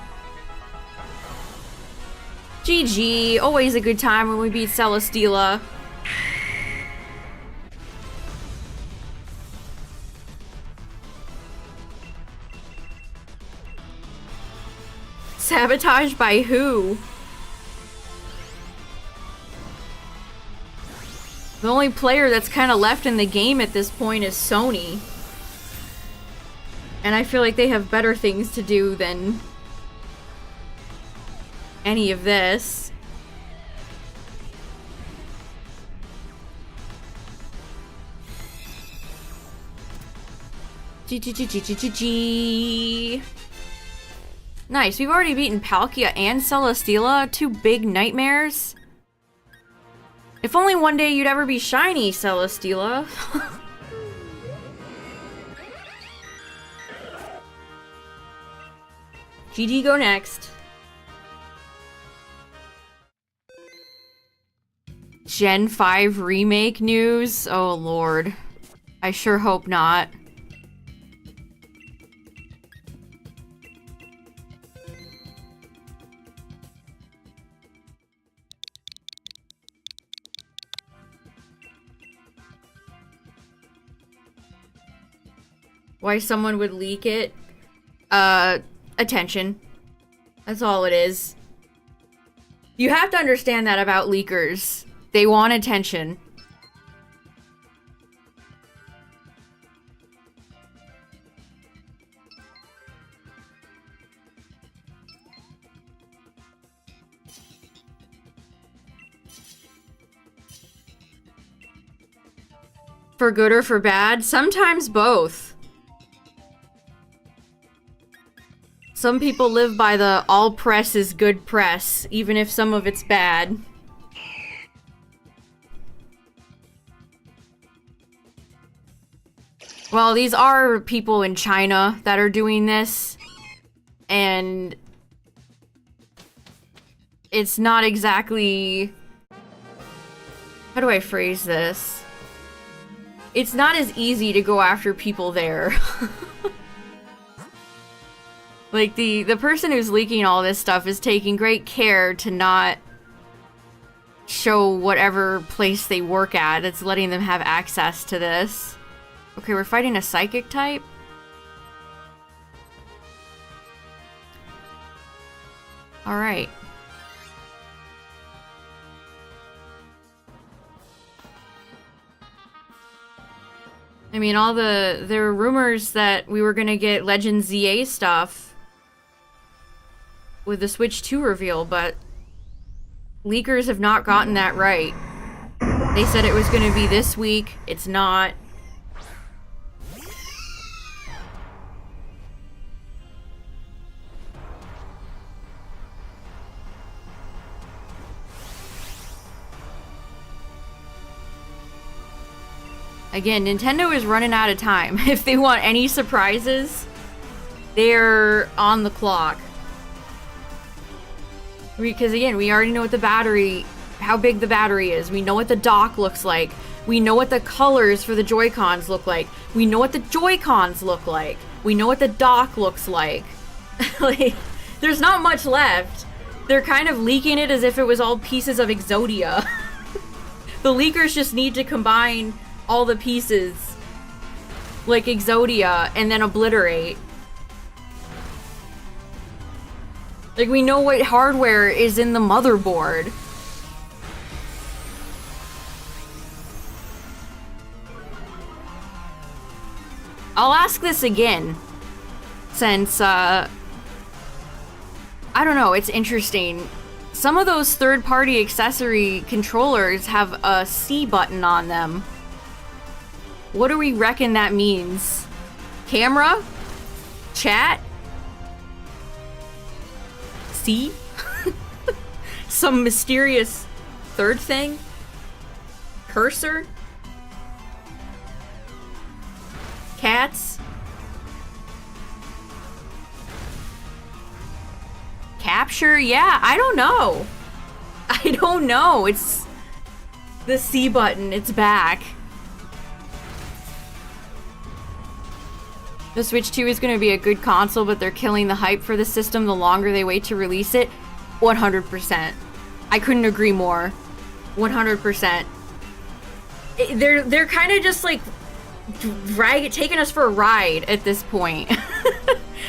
[SPEAKER 1] GG, always a good time when we beat Celesteela. Sabotage by who? The only player that's kind of left in the game at this point is Sony. And I feel like they have better things to do than any of this. G. Nice, we've already beaten Palkia and Celesteela, two big nightmares. If only one day you'd ever be shiny, Celesteela. GG, go next. Gen 5 remake news? Oh lord. I sure hope not. Why someone would leak it? attention. That's all it is. You have to understand that about leakers. They want attention. For good or for bad? Sometimes both. Some people live by the all press is good press, even if some of it's bad. Well, these are people in China that are doing this, and it's not exactly... How do I phrase this? It's not as easy to go after people there. Like, the person who's leaking all this stuff is taking great care to not show whatever place they work at that's letting them have access to this. Okay, we're fighting a psychic type? Alright. I mean, there were rumors that we were gonna get Legend ZA stuff with the Switch 2 reveal, but leakers have not gotten that right. They said it was gonna be this week. It's not. Again, Nintendo is running out of time. If they want any surprises, they're on the clock. Because again, we already know what the battery, how big the battery is. We know what the dock looks like. We know what the colors for the Joy-Cons look like. We know what the Joy-Cons look like. We know what the dock looks like. Like, there's not much left. They're kind of leaking it as if it was all pieces of Exodia. The leakers just need to combine all the pieces like Exodia and then obliterate. Like, we know what hardware is in the motherboard. I'll ask this again, since, I don't know, it's interesting. Some of those third-party accessory controllers have a C button on them. What do we reckon that means? Camera? Chat? C? Some mysterious third thing? Cursor? Cats? Capture? Yeah, I don't know. I don't know. It's the C button. It's back. The Switch 2 is going to be a good console, but they're killing the hype for the system the longer they wait to release it. 100%. I couldn't agree more. 100%. They're kind of just like taking us for a ride at this point.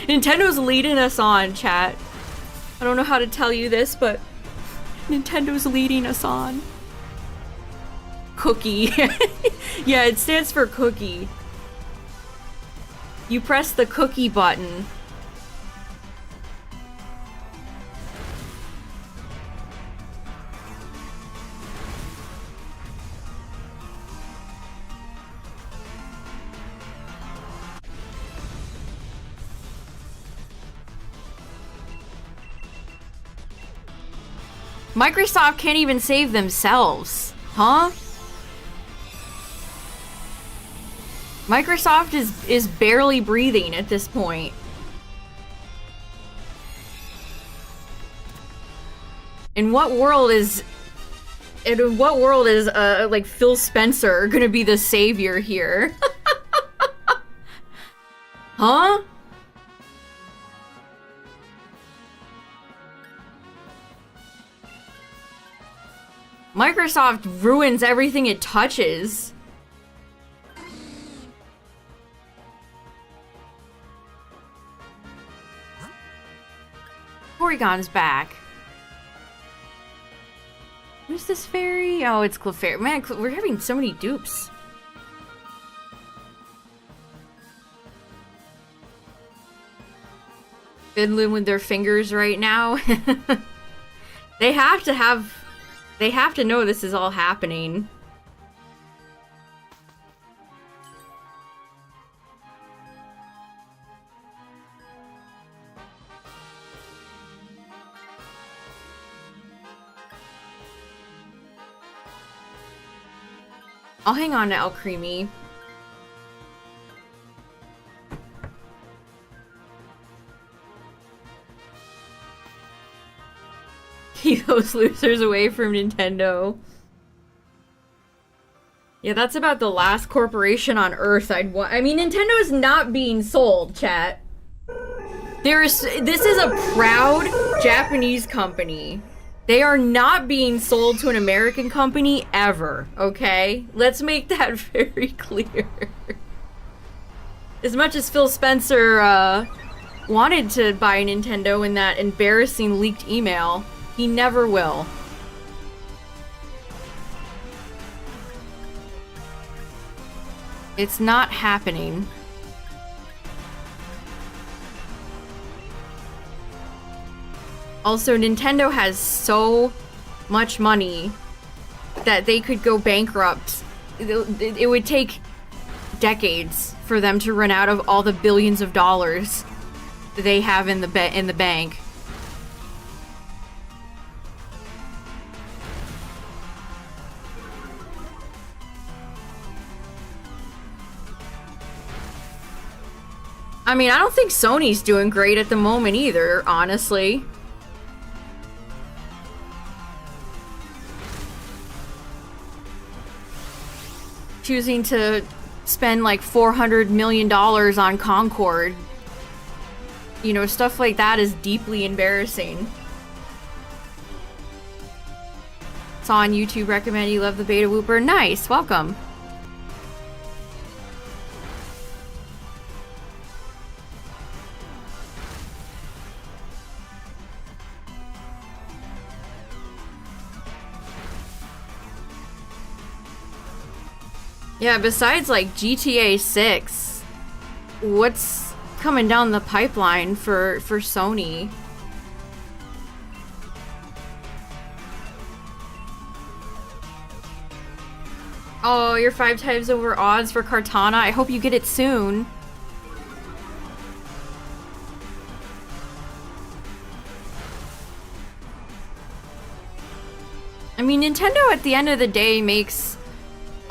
[SPEAKER 1] Nintendo leading us on, chat. I don't know how to tell you this, but Nintendo's leading us on. Cookie. Yeah, it stands for cookie. You press the cookie button. Microsoft can't even save themselves. Huh? Microsoft is barely breathing at this point. In what world is like Phil Spencer gonna be the savior here? Huh? Microsoft ruins everything it touches. Porygon's back. Who's this fairy? Oh, it's Clefairy. Man, we're having so many dupes. Fiddling with their fingers right now. They have to know this is all happening. I'll hang on to Alcremie. Keep those losers away from Nintendo. Yeah, that's about the last corporation on Earth I'd want. I mean, Nintendo's not being sold, chat. This is a proud Japanese company. They are not being sold to an American company ever, okay? Let's make that very clear. As much as Phil Spencer wanted to buy Nintendo in that embarrassing leaked email, he never will. It's not happening. Also, Nintendo has so much money that they could go bankrupt. It would take decades for them to run out of all the billions of dollars they have in the bank. I mean, I don't think Sony's doing great at the moment either, honestly. Choosing to spend like $400 million on Concord. You know, stuff like that is deeply embarrassing. Saw on YouTube recommend you love the beta whooper. Nice, welcome. Yeah, besides like GTA 6, what's coming down the pipeline for Sony? Oh, you're 5 times over odds for Kartana. I hope you get it soon. I mean, Nintendo at the end of the day makes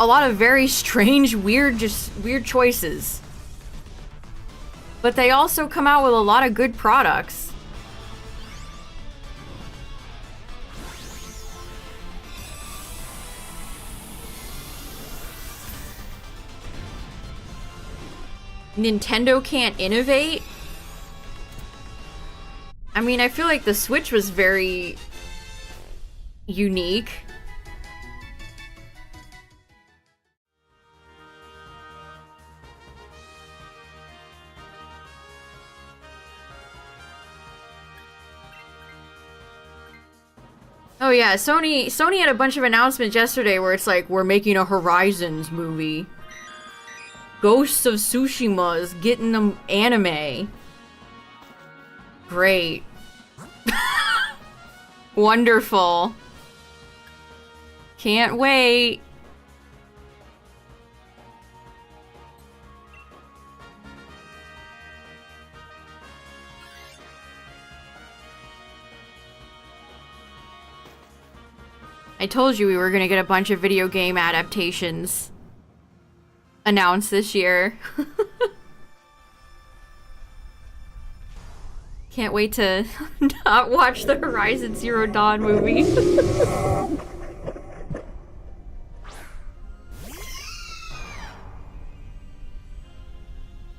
[SPEAKER 1] a lot of very strange, weird choices. But they also come out with a lot of good products. Nintendo can't innovate? I mean, I feel like the Switch was very unique. Oh yeah, Sony had a bunch of announcements yesterday where it's like, we're making a Horizons movie. Ghosts of Tsushima is getting an anime. Great. Wonderful. Can't wait. I told you we were gonna get a bunch of video game adaptations announced this year. Can't wait to not watch the Horizon Zero Dawn movie.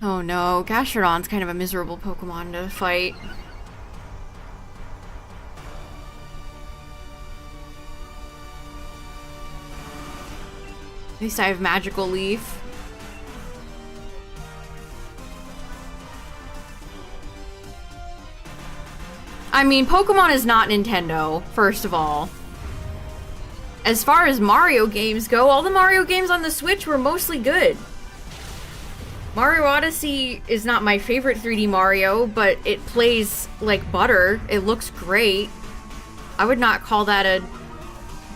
[SPEAKER 1] Oh no, Gastrodon's kind of a miserable Pokemon to fight. At least I have Magical Leaf. I mean, Pokemon is not Nintendo, first of all. As far as Mario games go, all the Mario games on the Switch were mostly good. Mario Odyssey is not my favorite 3D Mario, but it plays like butter. It looks great. I would not call that a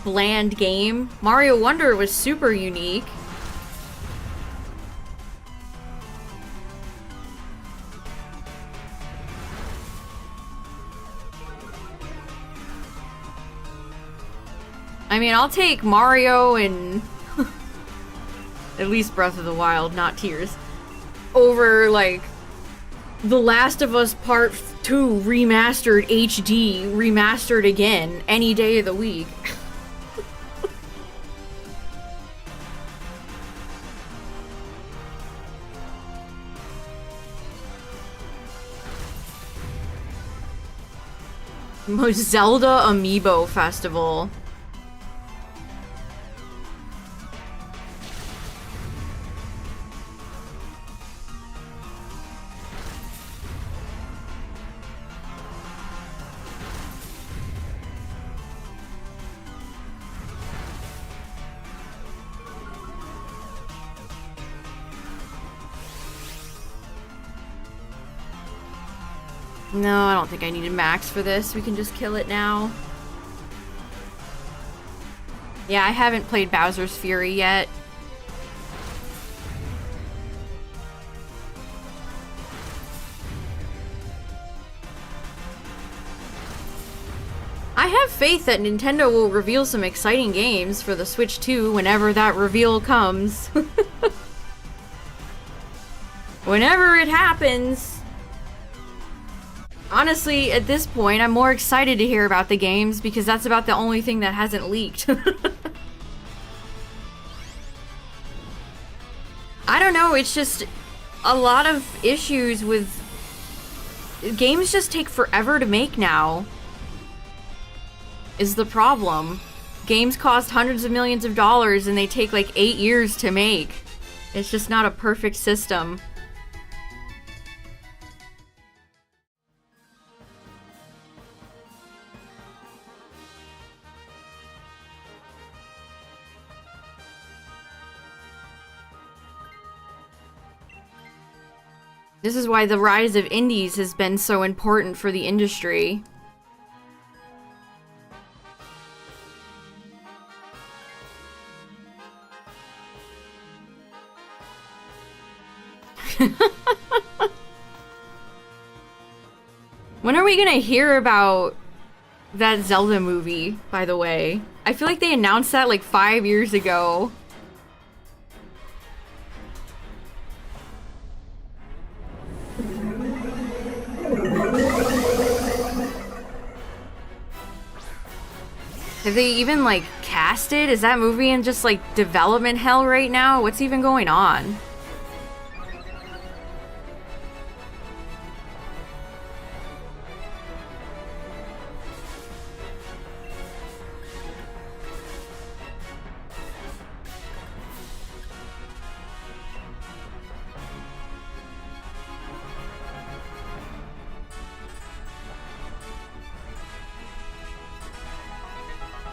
[SPEAKER 1] bland game. Mario Wonder was super unique. I mean, I'll take Mario and at least Breath of the Wild, not Tears, over like The Last of Us Part 2 remastered HD, remastered again, any day of the week. Zelda Amiibo Festival. No, I don't think I needed Max for this. We can just kill it now. Yeah, I haven't played Bowser's Fury yet. I have faith that Nintendo will reveal some exciting games for the Switch 2 whenever that reveal comes. Whenever it happens. Honestly, at this point, I'm more excited to hear about the games because that's about the only thing that hasn't leaked. I don't know, it's just a lot of issues with... Games just take forever to make now. Is the problem. Games cost hundreds of millions of dollars and they take like 8 years to make. It's just not a perfect system. This is why the rise of indies has been so important for the industry. When are we gonna hear about that Zelda movie, by the way? I feel like they announced that like 5 years ago. Have they even, like, cast it? Is that movie in just, like, development hell right now? What's even going on?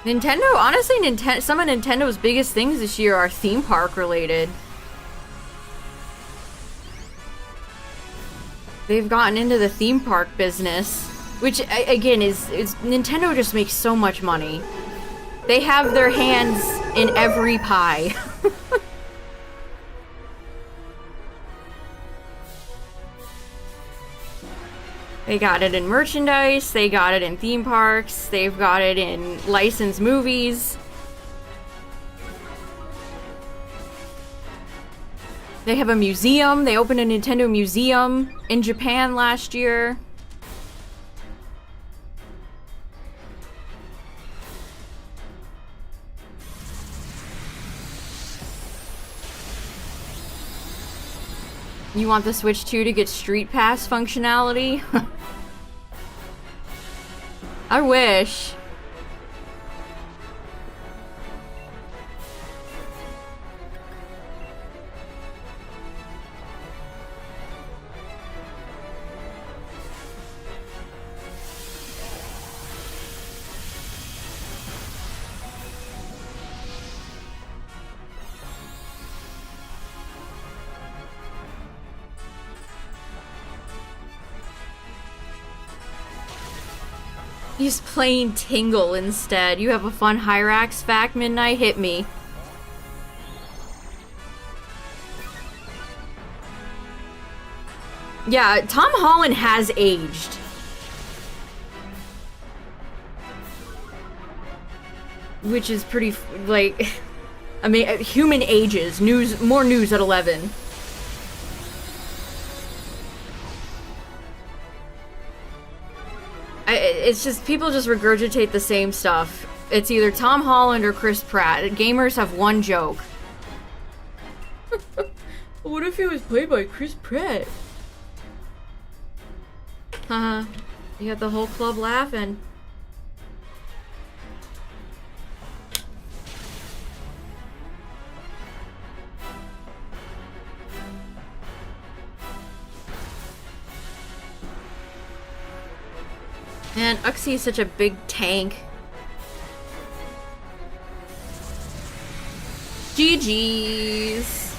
[SPEAKER 1] Nintendo, honestly, some of Nintendo's biggest things this year are theme park related. They've gotten into the theme park business, which again is Nintendo just makes so much money. They have their hands in every pie. They got it in merchandise, they got it in theme parks, they've got it in licensed movies. They have a museum, they opened a Nintendo museum in Japan last year. You want the Switch 2 to get Street Pass functionality? I wish. He's playing Tingle instead. You have a fun Hyrax fact, Midnight? Hit me. Yeah, Tom Holland has aged. Which is pretty, like... I mean, human ages. More news at 11. It's just, people just regurgitate the same stuff. It's either Tom Holland or Chris Pratt. Gamers have one joke. What if it was played by Chris Pratt? Haha. You got the whole club laughing. Man, Uxie is such a big tank. GG's.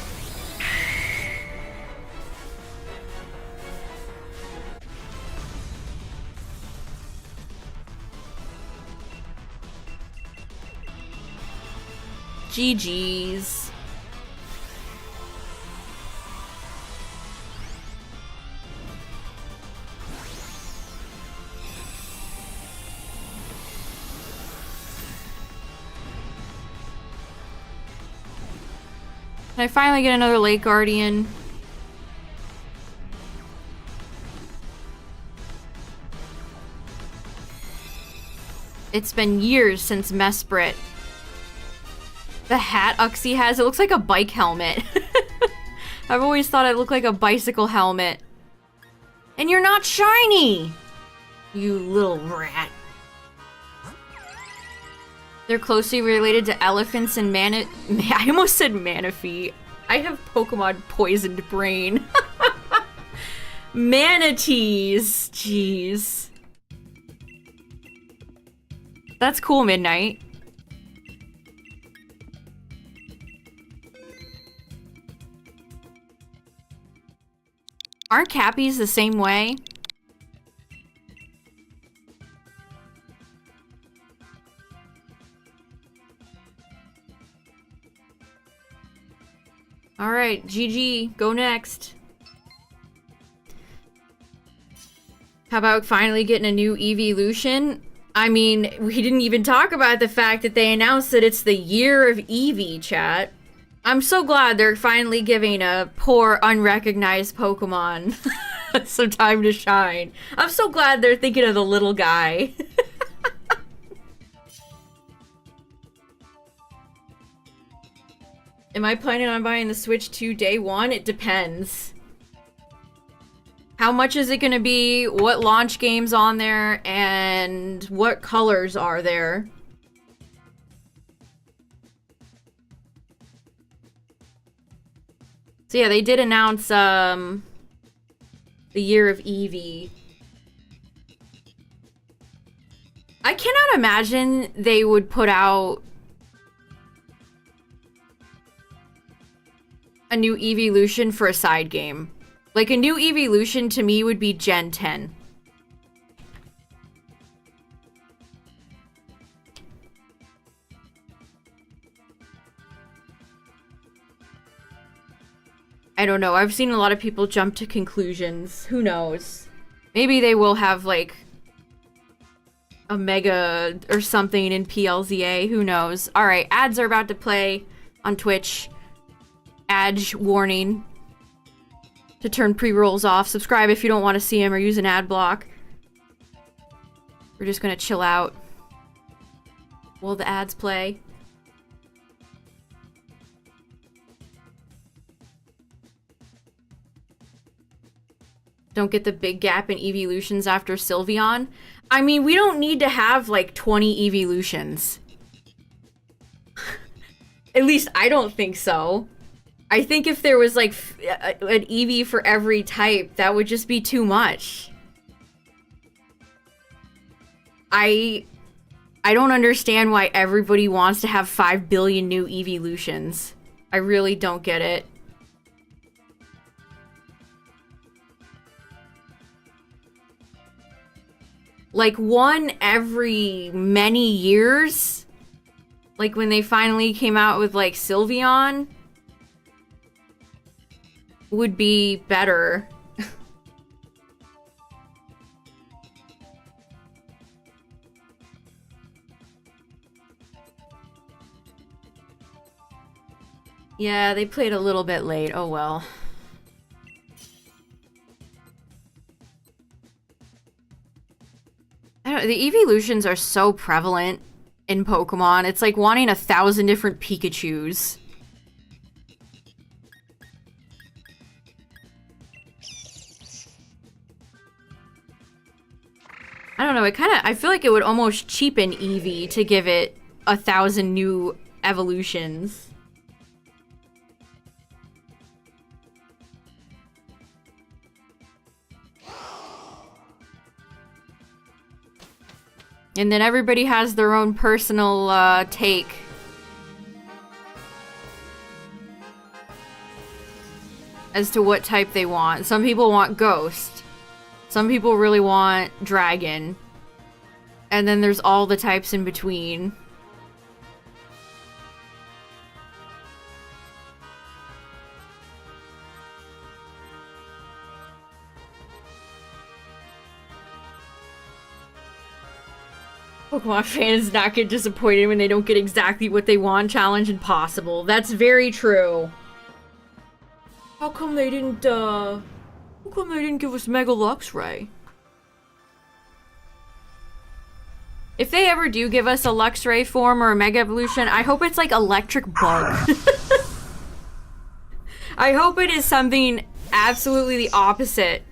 [SPEAKER 1] GG's. Can I finally get another Lake Guardian? It's been years since Mesprit. The hat Uxie has, it looks like a bike helmet. I've always thought it looked like a bicycle helmet. And you're not shiny! You little rat. They're closely related to elephants and I almost said Manaphy. I have Pokemon poisoned brain. Manatees. Jeez. That's cool, Midnight. Aren't Cappies the same way? Alright, GG. Go next. How about finally getting a new Eeveelution? I mean, we didn't even talk about the fact that they announced that it's the year of Eevee, chat. I'm so glad they're finally giving a poor, unrecognized Pokemon some time to shine. I'm so glad they're thinking of the little guy. Am I planning on buying the Switch 2 day one? It depends. How much is it gonna be? What launch game's on there? And what colors are there? So yeah, they did announce, the year of Eevee. I cannot imagine they would put out a new Eeveelution for a side game. Like, a new Eeveelution to me would be Gen 10. I don't know. I've seen a lot of people jump to conclusions. Who knows? Maybe they will have, like, a mega or something in PLZA. Who knows? Alright, ads are about to play on Twitch. Ad warning. To turn pre-rolls off. Subscribe if you don't want to see them or use an ad block. We're just gonna chill out while the ads play. Don't get the big gap in Eeveelutions after Sylveon. I mean, we don't need to have like 20 Eeveelutions. At least I don't think so. I think if there was like an Eevee for every type, that would just be too much. I don't understand why everybody wants to have 5 billion new Eeveelutions. I really don't get it. Like one every many years. Like when they finally came out with like Sylveon would be better. Yeah, they played a little bit late. Oh well. I don't know, the evolutions are so prevalent in Pokemon. It's like wanting 1,000 different Pikachus. I don't know, I feel like it would almost cheapen Eevee to give it 1,000 new evolutions. And then everybody has their own personal take. As to what type they want. Some people want Ghost. Some people really want Dragon. And then there's all the types in between. Pokemon fans not get disappointed when they don't get exactly what they want. Challenge impossible. That's very true. How come they didn't give us Mega Luxray? If they ever do give us a Luxray form or a Mega Evolution, I hope it's like Electric Bug. I hope it is something absolutely the opposite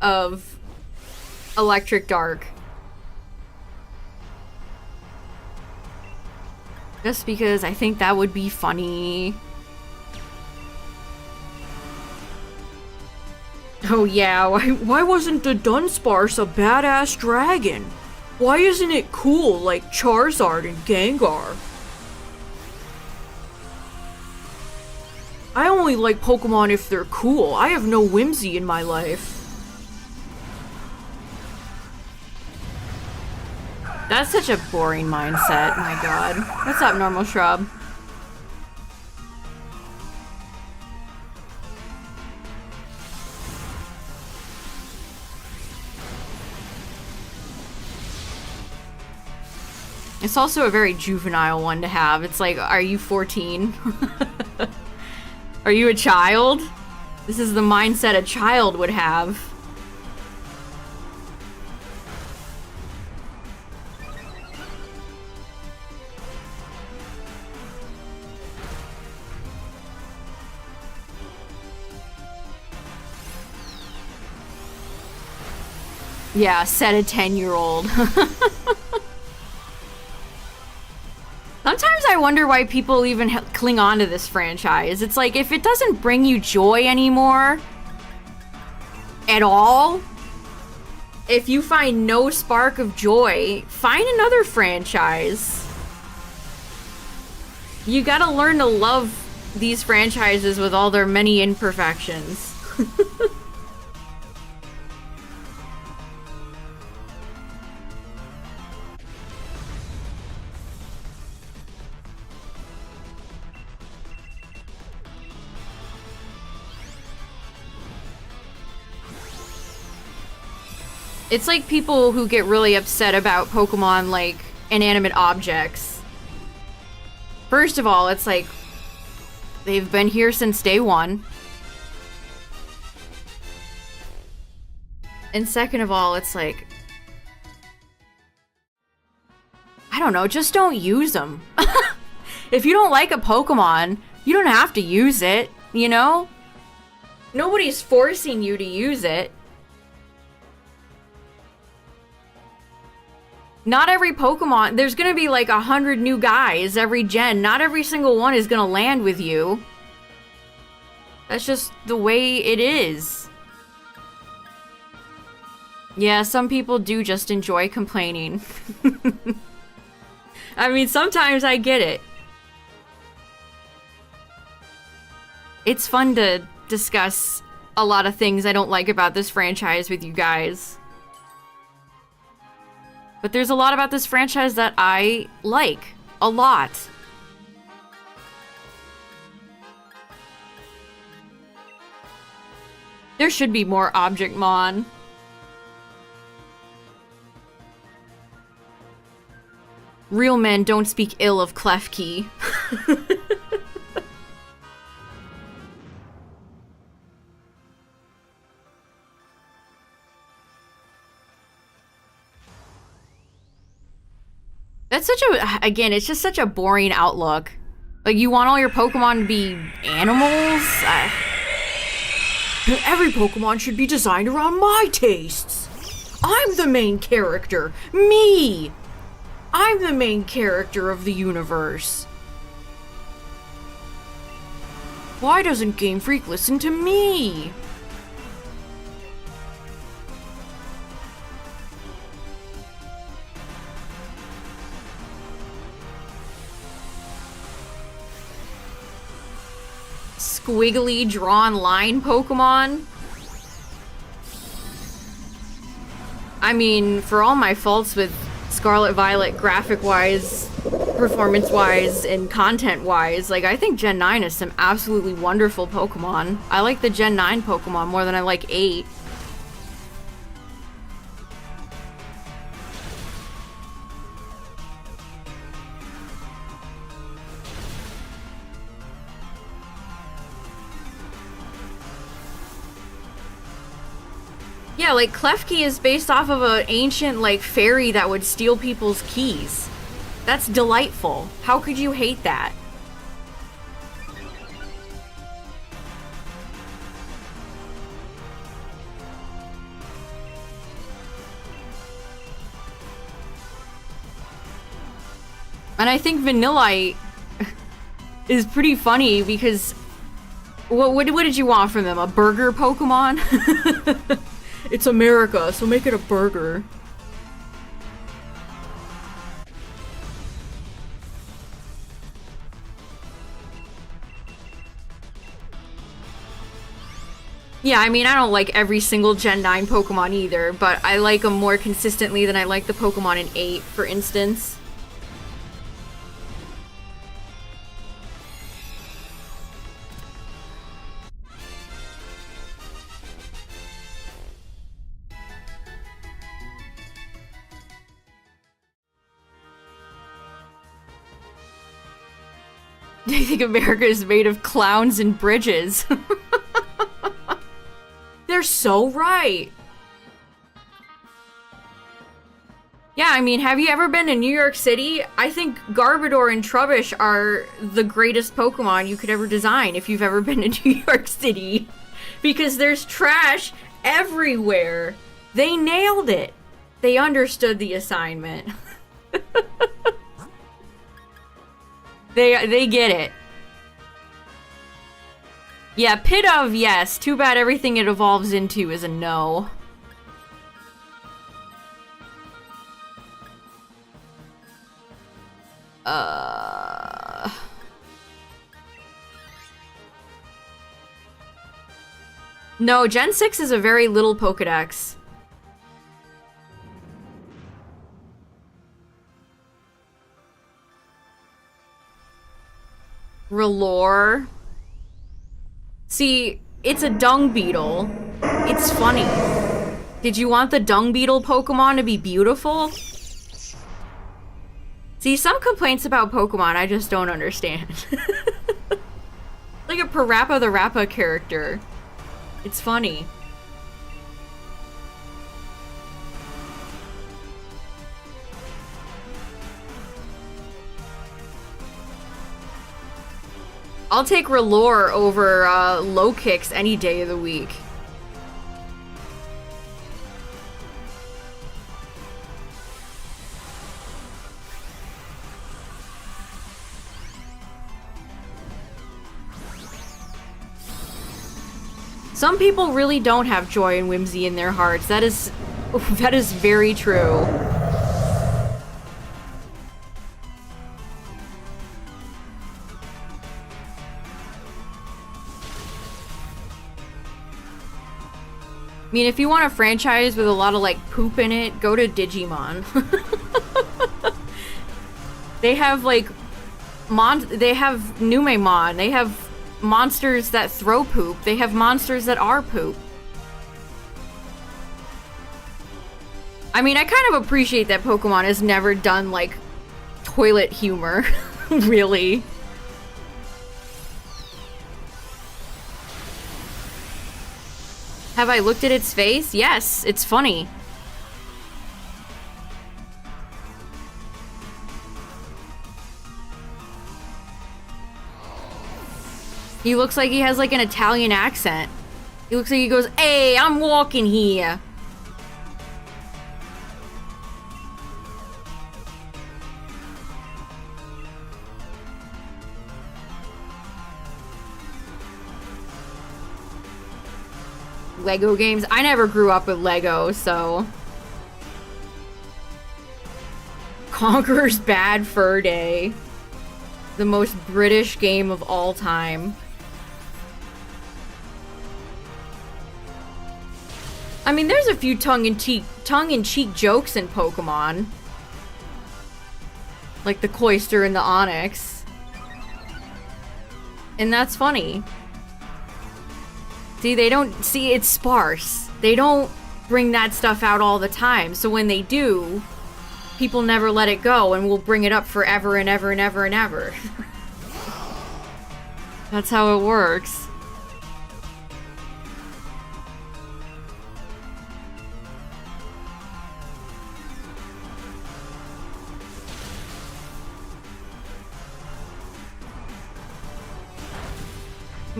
[SPEAKER 1] of Electric Dark. Just because I think that would be funny. Oh yeah, why wasn't the Dunsparce a badass dragon? Why isn't it cool like Charizard and Gengar? I only like Pokemon if they're cool. I have no whimsy in my life. That's such a boring mindset, my god. What's up, Normal Shrub? It's also a very juvenile one to have. It's like, are you 14? Are you a child? This is the mindset a child would have. Yeah, set a 10-year-old. Sometimes I wonder why people even cling on to this franchise. It's like, if it doesn't bring you joy anymore, at all, if you find no spark of joy, find another franchise. You gotta learn to love these franchises with all their many imperfections. It's like people who get really upset about Pokemon, like, inanimate objects. First of all, it's like, they've been here since day one. And second of all, it's like, I don't know, just don't use them. If you don't like a Pokemon, you don't have to use it, you know? Nobody's forcing you to use it. Not every Pokemon, there's gonna be like 100 new guys every gen. Not every single one is gonna land with you. That's just the way it is. Yeah, some people do just enjoy complaining. I mean, sometimes I get it. It's fun to discuss a lot of things I don't like about this franchise with you guys. But there's a lot about this franchise that I like. A lot. There should be more Objectmon. Real men don't speak ill of Klefki. That's such a, again, it's just such a boring outlook. Like, you want all your Pokemon to be animals? Every Pokemon should be designed around my tastes. I'm the main character. Me! I'm the main character of the universe. Why doesn't Game Freak listen to me? Squiggly drawn line Pokemon? I mean, for all my faults with Scarlet Violet graphic-wise, performance-wise, and content-wise, like, I think Gen 9 is some absolutely wonderful Pokemon. I like the Gen 9 Pokemon more than I like 8. Yeah, like, Klefki is based off of an ancient, like, fairy that would steal people's keys. That's delightful. How could you hate that? And I think Vanillite is pretty funny because... What did you want from them? A burger Pokemon? It's America, so make it a burger. Yeah, I mean, I don't like every single Gen 9 Pokemon either, but I like them more consistently than I like the Pokemon in 8, for instance. I think America is made of clowns and bridges. They're so right. Yeah, I mean, have you ever been to New York City? I think Garbodor and Trubbish are the greatest Pokemon you could ever design if you've ever been to New York City. Because there's trash everywhere. They nailed it. They understood the assignment. They get it. Yeah, Pit of, yes. Too bad everything it evolves into is a no. No, Gen 6 is a very little Pokedex. Relore. See, it's a dung beetle. It's funny. Did you want the dung beetle Pokemon to be beautiful? See, some complaints about Pokemon I just don't understand. Like a Parappa the Rappa character. It's funny. I'll take Relore over low kicks any day of the week. Some people really don't have joy and whimsy in their hearts. That is very true. mean, if you want a franchise with a lot of, like, poop in it, go to Digimon. They have, like, they have Numemon. They have monsters that throw poop. They have monsters that are poop. I mean, I kind of appreciate that Pokemon has never done, like, toilet humor. Really. Have I looked at its face? Yes, it's funny. He looks like he has, like, an Italian accent. He looks like he goes, "Hey, I'm walking here." Lego games? I never grew up with Lego, so... Conqueror's Bad Fur Day. The most British game of all time. I mean, there's a few tongue-in-cheek jokes in Pokemon. Like the Cloyster and the Onyx. And that's funny. See, it's sparse. They don't bring that stuff out all the time. So when they do, people never let it go and will bring it up forever and ever and ever and ever. That's how it works.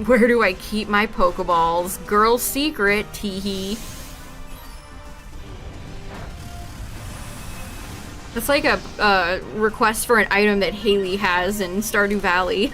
[SPEAKER 1] Where do I keep my Pokeballs? Girl's secret, teehee. That's like a request for an item that Haley has in Stardew Valley.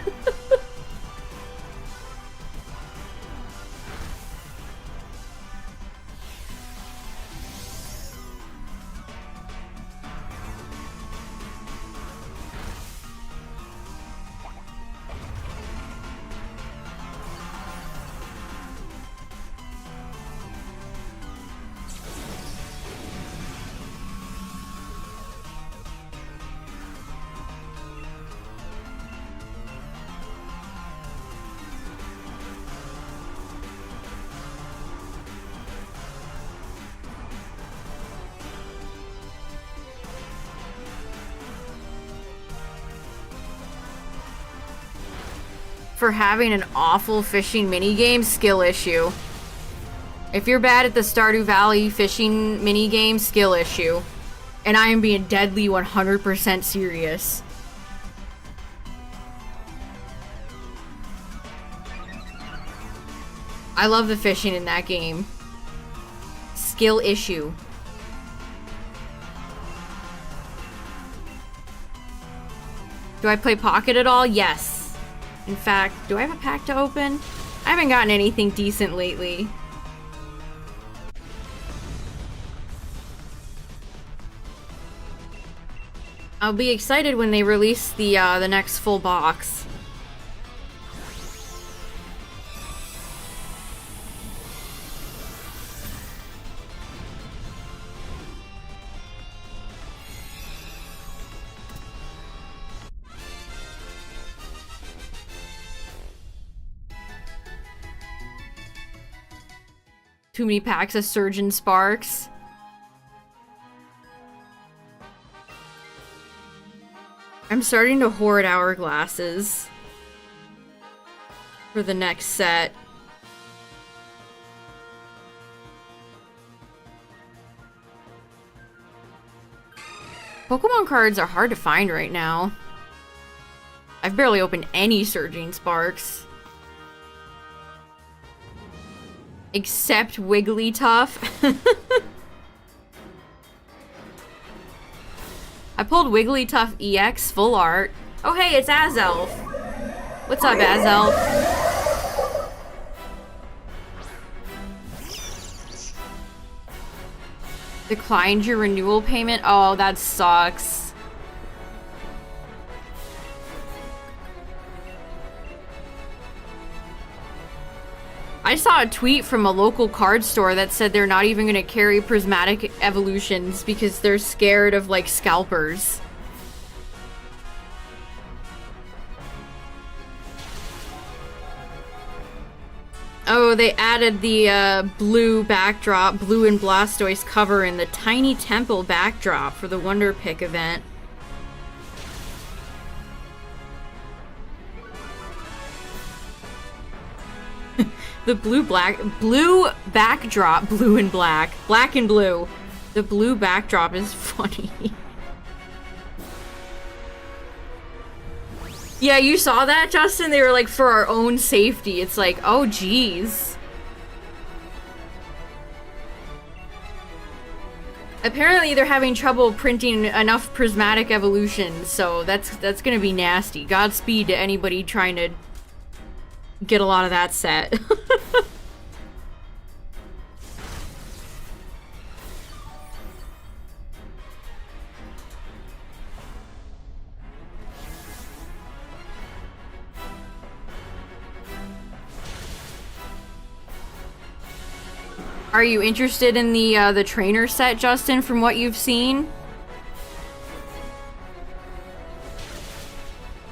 [SPEAKER 1] For having an awful fishing minigame, skill issue. If you're bad at the Stardew Valley fishing minigame, skill issue. And I am being deadly 100% serious. I love the fishing in that game. Skill issue. Do I play Pocket at all? Yes. In fact, do I have a pack to open? I haven't gotten anything decent lately. I'll be excited when they release the next full box. Too many packs of Surgeon Sparks. I'm starting to hoard hourglasses for the next set. Pokemon cards are hard to find right now. I've barely opened any Surging Sparks. Except Wigglytuff. I pulled Wigglytuff EX full art. Oh hey, it's Azelf. What's up, Azelf? Declined your renewal payment? Oh, that sucks. I saw a tweet from a local card store that said they're not even gonna carry prismatic evolutions because they're scared of, like, scalpers. Oh, they added the blue backdrop, blue and Blastoise cover in the Tiny Temple backdrop for the Wonder Pick event. The blue backdrop, blue and black and blue. The blue backdrop is funny. Yeah, you saw that, Justin? They were like, for our own safety. It's like, oh, geez. Apparently, they're having trouble printing enough prismatic evolutions, so that's gonna be nasty. Godspeed to anybody trying to get a lot of that set. Are you interested in the trainer set, Justin, from what you've seen?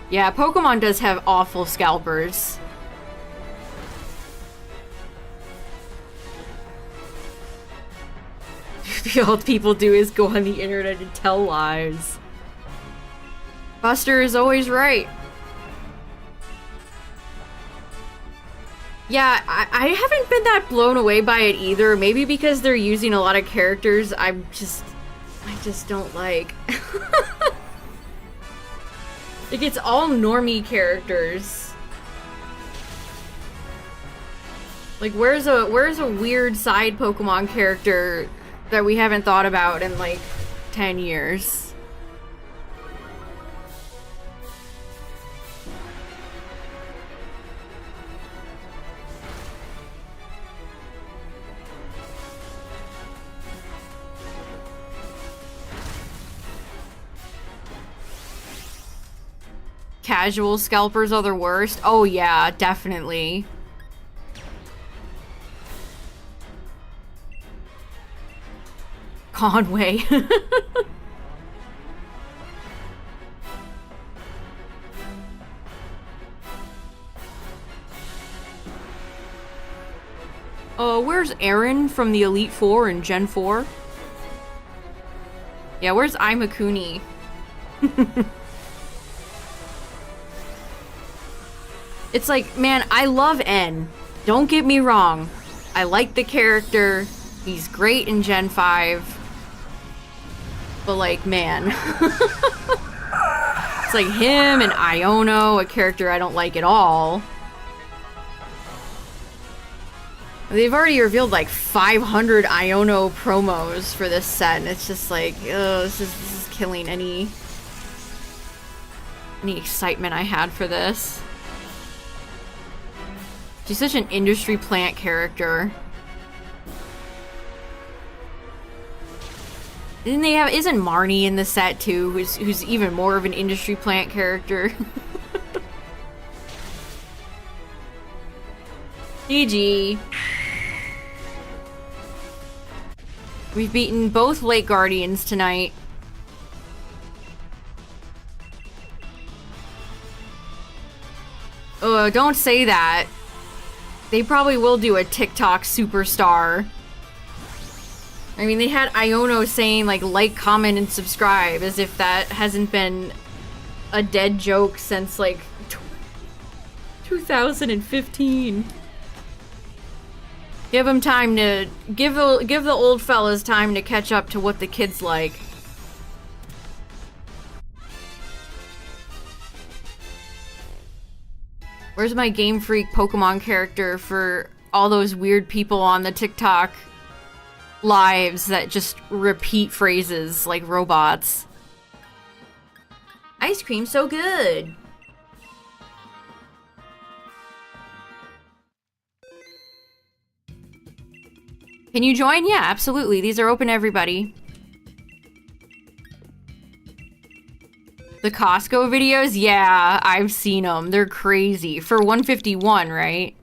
[SPEAKER 1] Yeah, Pokemon does have awful scalpers. All people do is go on the internet and tell lies. Buster is always right. Yeah, I haven't been that blown away by it either. Maybe because they're using a lot of characters I just don't like. Like, it's all normie characters. Like, where's a weird side Pokemon character that we haven't thought about in like 10 years? Casual scalpers are the worst. Oh yeah, definitely. Conway. Where's Aaron from the Elite Four and Gen 4? Yeah, where's Imakuni? It's like, man, I love N. Don't get me wrong. I like the character. He's great in Gen 5. But like, man. It's like him and Iono, a character I don't like at all. They've already revealed like 500 Iono promos for this set, and it's just like, ugh, this is killing any excitement I had for this. She's such an industry plant character. Isn't Marnie in the set too, who's even more of an industry plant character? GG. We've beaten both Lake Guardians tonight. Oh, don't say that. They probably will do a TikTok superstar. I mean, they had Iono saying, like, comment, and subscribe, as if that hasn't been a dead joke since, like, 2015. Give him time to... Give the old fellas time to catch up to what the kids like. Where's my Game Freak Pokemon character for all those weird people on the TikTok lives that just repeat phrases like robots? Ice cream so good! Can you join? Yeah, absolutely. These are open to everybody. The Costco videos? Yeah, I've seen them. They're crazy. For 151, right?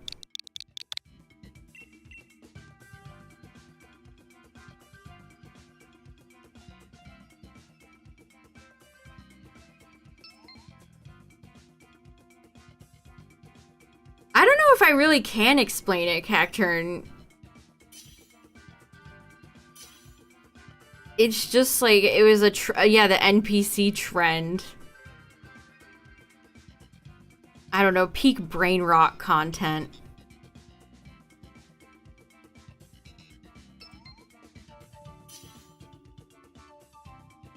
[SPEAKER 1] I don't know if I really can explain it, Cacturn. It's just like, it was yeah, the NPC trend. I don't know, peak brain rot content.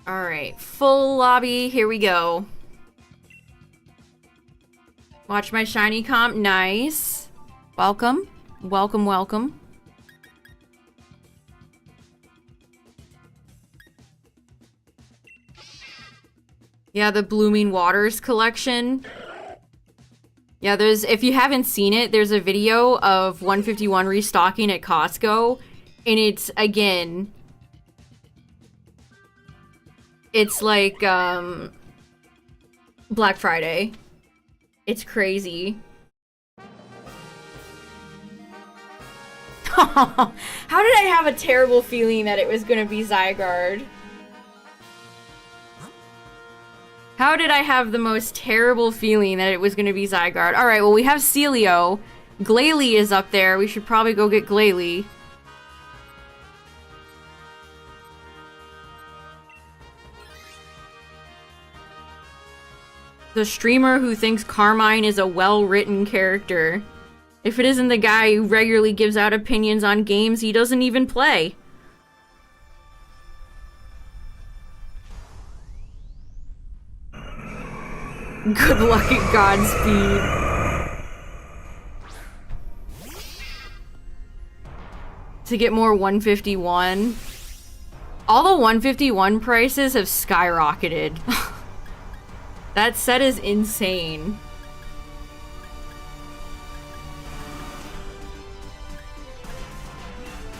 [SPEAKER 1] Alright, full lobby, here we go. Watch my shiny comp, nice. Welcome, welcome, welcome. Yeah, the Blooming Waters collection. Yeah, if you haven't seen it, there's a video of 151 restocking at Costco, and it's, again, it's like, Black Friday. It's crazy. How did I have a terrible feeling that it was gonna be Zygarde? How did I have the most terrible feeling that it was gonna be Zygarde? Alright, well we have Celio. Glalie is up there. We should probably go get Glalie. The streamer who thinks Carmine is a well-written character. If it isn't the guy who regularly gives out opinions on games he doesn't even play. Good luck at Godspeed. To get more 151. All the 151 prices have skyrocketed. That set is insane.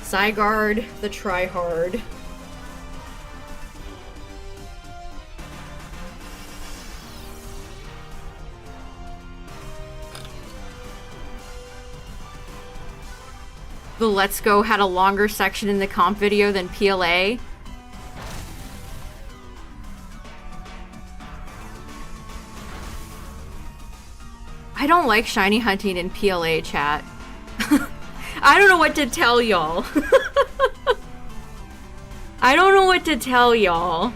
[SPEAKER 1] Zygarde, the tryhard. The Let's Go had a longer section in the comp video than PLA. I don't like shiny hunting in PLA, chat. I don't know what to tell y'all. I don't know what to tell y'all.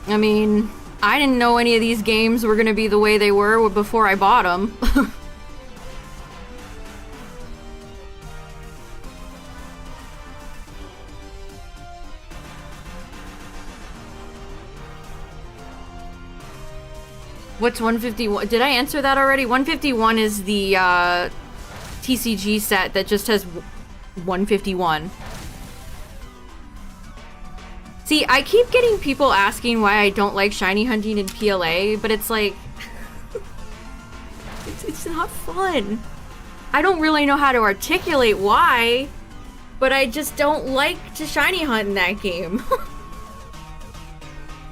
[SPEAKER 1] I mean, I didn't know any of these games were gonna be the way they were before I bought them. What's 151? Did I answer that already? 151 is the TCG set that just has 151. See, I keep getting people asking why I don't like shiny hunting in PLA, but it's like... it's not fun. I don't really know how to articulate why, but I just don't like to shiny hunt in that game.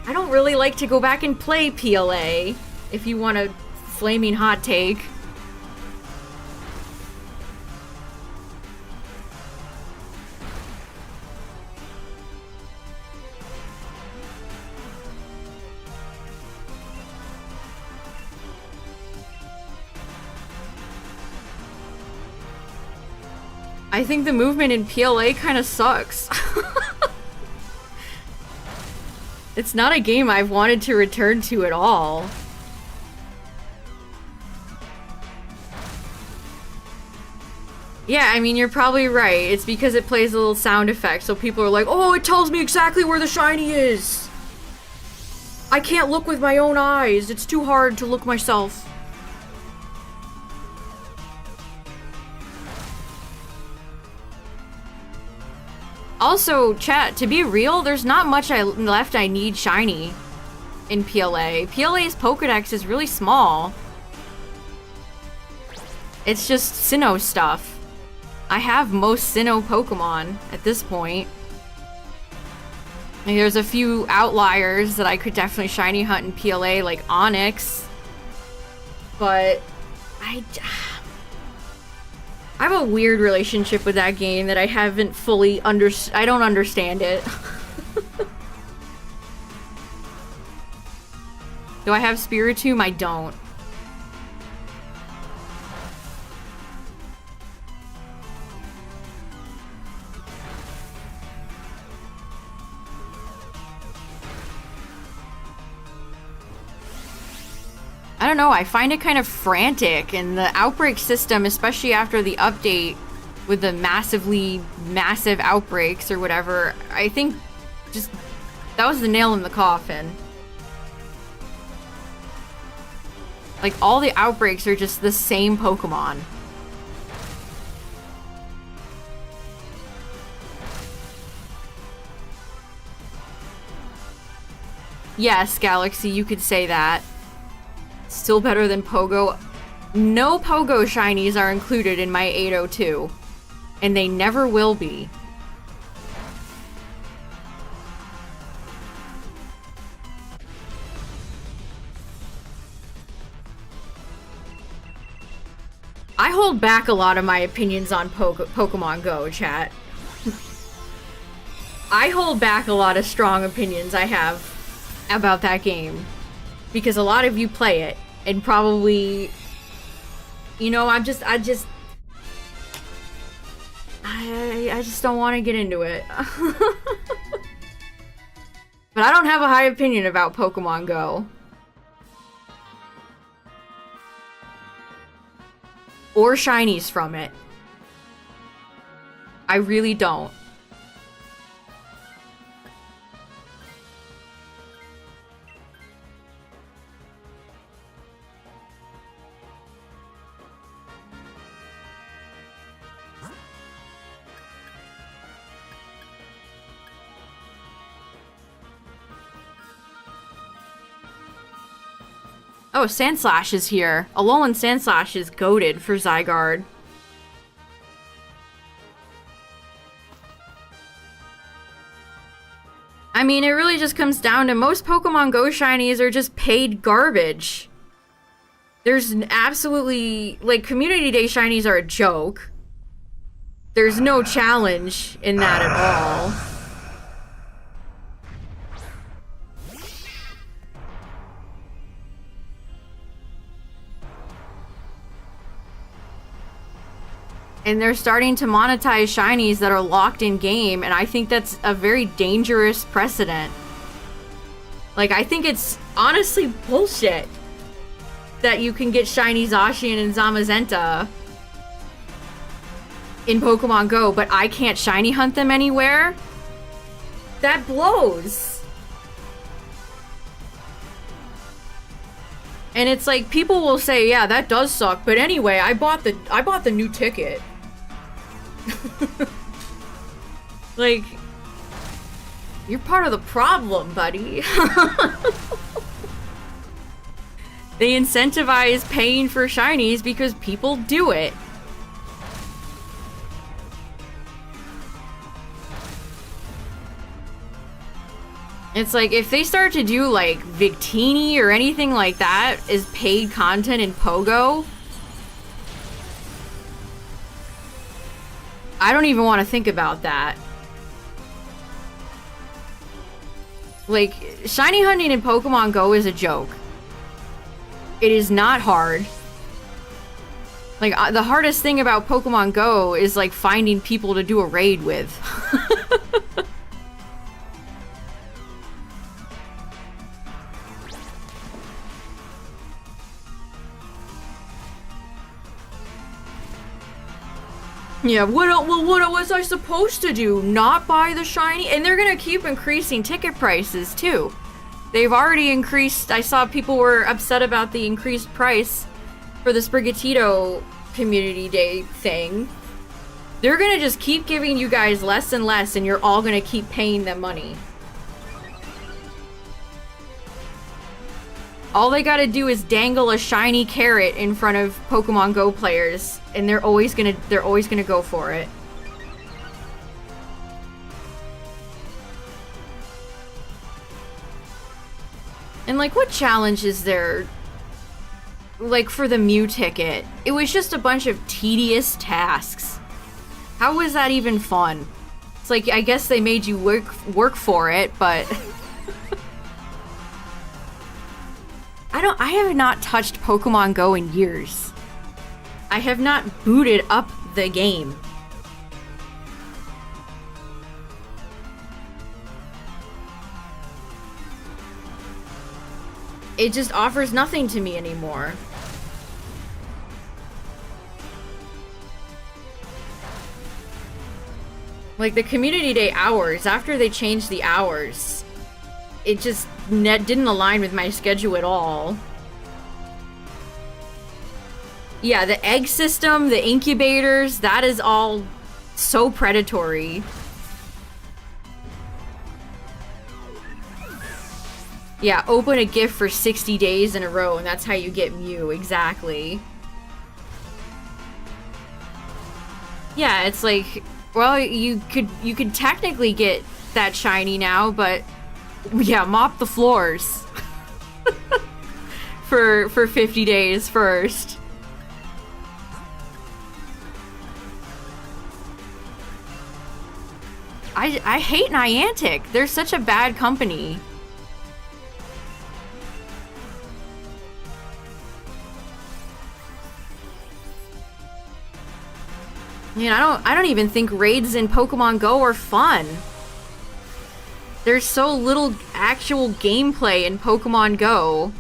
[SPEAKER 1] I don't really like to go back and play PLA, if you want a flaming hot take. I think the movement in PLA kind of sucks. It's not a game I've wanted to return to at all. Yeah, I mean, you're probably right. It's because it plays a little sound effect, so people are like, oh, it tells me exactly where the shiny is! I can't look with my own eyes. It's too hard to look myself. Also, chat, to be real, there's not much left I need shiny in PLA. PLA's Pokedex is really small. It's just Sinnoh stuff. I have most Sinnoh Pokemon at this point. And there's a few outliers that I could definitely shiny hunt in PLA, like Onyx. But I have a weird relationship with that game that I haven't fully I don't understand it. Do I have Spiritomb? I don't. I don't know, I find it kind of frantic, and the outbreak system, especially after the update with the massive outbreaks or whatever, I think just that was the nail in the coffin. Like, all the outbreaks are just the same Pokemon. Yes, Galaxy, you could say that. Still better than Pogo. No Pogo shinies are included in my 802. And they never will be. I hold back a lot of my opinions on Pokemon Go, chat. I hold back a lot of strong opinions I have about that game. Because a lot of you play it, and probably, you know, I just don't want to get into it. But I don't have a high opinion about Pokemon Go. Or shinies from it. I really don't. Oh, Sandslash is here. Alolan Sandslash is goated for Zygarde. I mean, it really just comes down to most Pokemon Go shinies are just paid garbage. There's absolutely, like, Community Day shinies are a joke. There's no challenge in that at all. And they're starting to monetize shinies that are locked in game, and I think that's a very dangerous precedent. Like, I think it's honestly bullshit that you can get shiny Zacian and Zamazenta in Pokemon Go, but I can't shiny hunt them anywhere. That blows. And it's like, people will say, yeah, that does suck, but anyway, I bought the new ticket. Like, you're part of the problem, buddy. They incentivize paying for shinies because people do it. It's like, if they start to do, like, Victini or anything like that as paid content in Pogo, I don't even want to think about that. Like, shiny hunting in Pokemon Go is a joke. It is not hard. Like, the hardest thing about Pokemon Go is, like, finding people to do a raid with. Yeah, what was I supposed to do? Not buy the shiny? And they're gonna keep increasing ticket prices, too. They've already increased. I saw people were upset about the increased price for the Sprigatito Community Day thing. They're gonna just keep giving you guys less and less, and you're all gonna keep paying them money. All they gotta do is dangle a shiny carrot in front of Pokemon Go players, and they're always gonna go for it. And like, what challenge is there like for the Mew ticket. It was just a bunch of tedious tasks. How was that even fun? It's like, I guess they made you work for it, but I have not touched Pokemon Go in years. I have not booted up the game. It just offers nothing to me anymore. Like the community day hours, after they changed the hours, it just didn't align with my schedule at all. Yeah, the egg system, the incubators, that is all so predatory. Yeah, open a gift for 60 days in a row, and that's how you get Mew, exactly. Yeah, it's like, well, you could technically get that shiny now, but yeah, mop the floors for 50 days first. I hate Niantic. They're such a bad company. Man, I don't even think raids in Pokemon Go are fun. There's so little actual gameplay in Pokemon Go.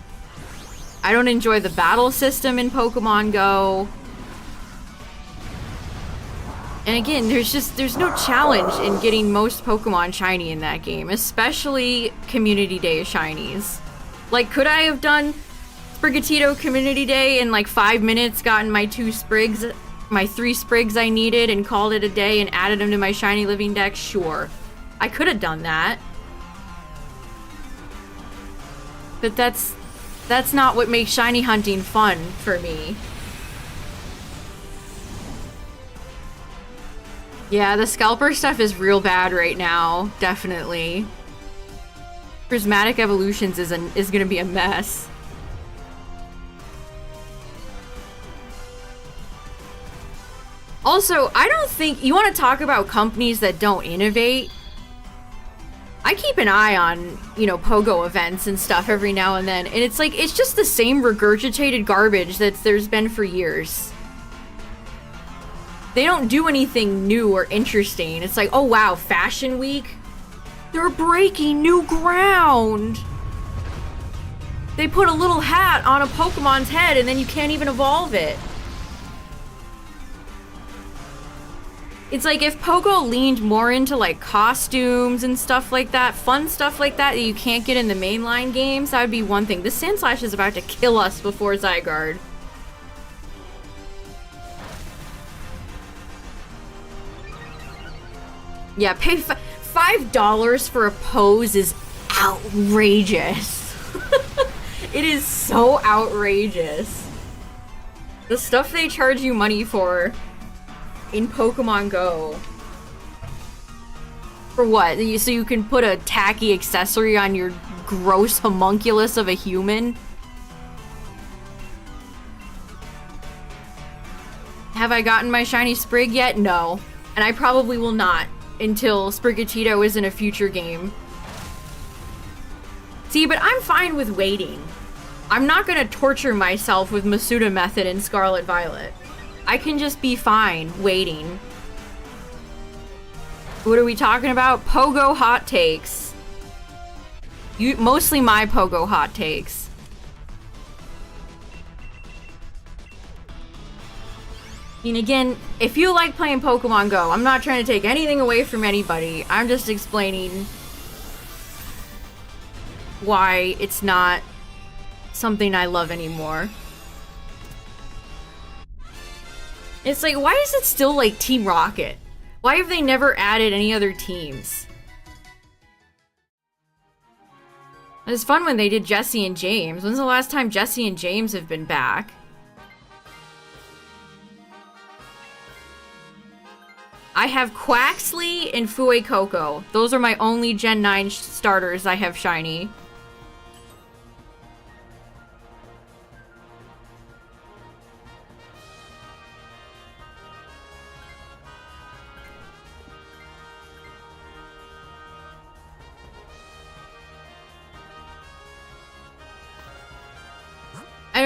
[SPEAKER 1] I don't enjoy the battle system in Pokemon Go. And again, there's no challenge in getting most Pokemon shiny in that game, especially Community Day shinies. Like, could I have done Sprigatito Community Day in like 5 minutes, gotten my 3 sprigs I needed and called it a day and added them to my shiny living deck? Sure. I could have done that. But that's not what makes shiny hunting fun for me. Yeah, the scalper stuff is real bad right now, definitely. Prismatic Evolutions is gonna be a mess. Also, I don't think you want to talk about companies that don't innovate. I keep an eye on, you know, Pogo events and stuff every now and then, and it's like, it's just the same regurgitated garbage that there's been for years. They don't do anything new or interesting. It's like, oh wow, Fashion Week? They're breaking new ground! They put a little hat on a Pokemon's head and then you can't even evolve it. It's like if Pogo leaned more into like costumes and stuff like that, fun stuff like that you can't get in the mainline games, that would be one thing. This Sandslash is about to kill us before Zygarde. Yeah, pay $5 for a pose is outrageous. It is so outrageous. The stuff they charge you money for in Pokemon Go. For what? So you can put a tacky accessory on your gross homunculus of a human? Have I gotten my shiny Sprig yet? No. And I probably will not until Sprigatito is in a future game. See, but I'm fine with waiting. I'm not gonna torture myself with Masuda Method and Scarlet Violet. I can just be fine waiting. What are we talking about? Pogo hot takes. Mostly my Pogo hot takes. And again, if you like playing Pokemon Go, I'm not trying to take anything away from anybody. I'm just explaining why it's not something I love anymore. It's like, why is it still like Team Rocket? Why have they never added any other teams? It was fun when they did Jesse and James. When's the last time Jesse and James have been back? I have Quaxley and Fuecoco. Those are my only Gen 9 starters I have shiny.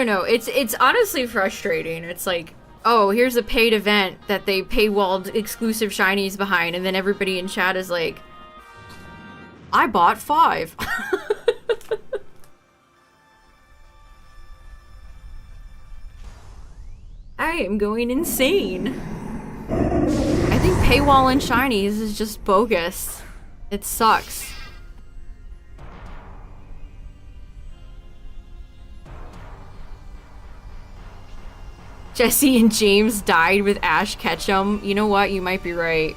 [SPEAKER 1] don't know. It's honestly frustrating. It's like, oh, here's a paid event that they paywalled exclusive shinies behind, and then everybody in chat is like, I bought 5. I am going insane. I think paywall and shinies is just bogus. It sucks. Jesse and James died with Ash Ketchum. You know what? You might be right.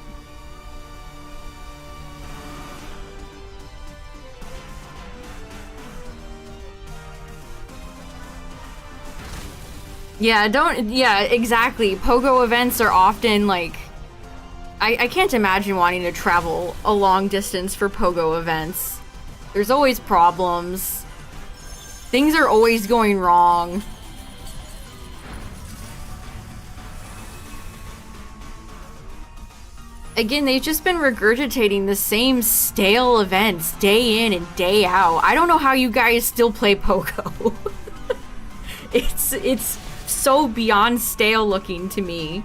[SPEAKER 1] Yeah, exactly. Pogo events are often like... I can't imagine wanting to travel a long distance for Pogo events. There's always problems. Things are always going wrong. Again, they've just been regurgitating the same stale events day in and day out. I don't know how you guys still play Pogo. It's so beyond stale looking to me.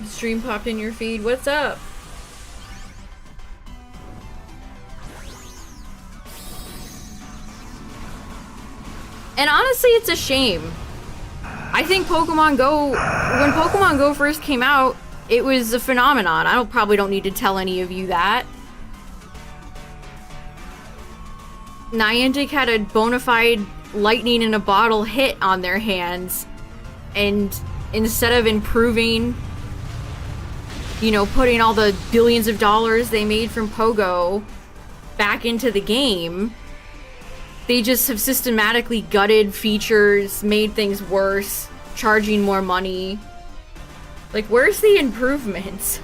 [SPEAKER 1] Stream popped in your feed. What's up? And honestly, it's a shame. I think Pokemon Go, when Pokemon Go first came out, it was a phenomenon. I probably don't need to tell any of you that. Niantic had a bona fide lightning in a bottle hit on their hands, and instead of improving, you know, putting all the billions of dollars they made from Pogo back into the game, they just have systematically gutted features, made things worse, charging more money. Like, where's the improvements?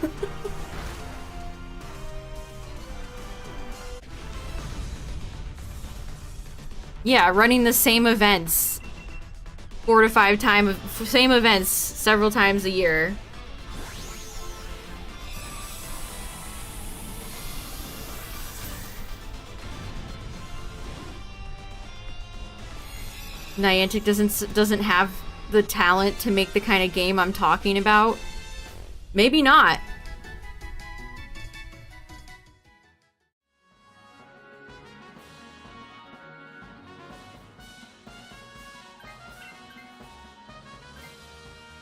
[SPEAKER 1] Yeah, running the same events 4 to 5 times, same events several times a year. Niantic doesn't have the talent to make the kind of game I'm talking about. Maybe not.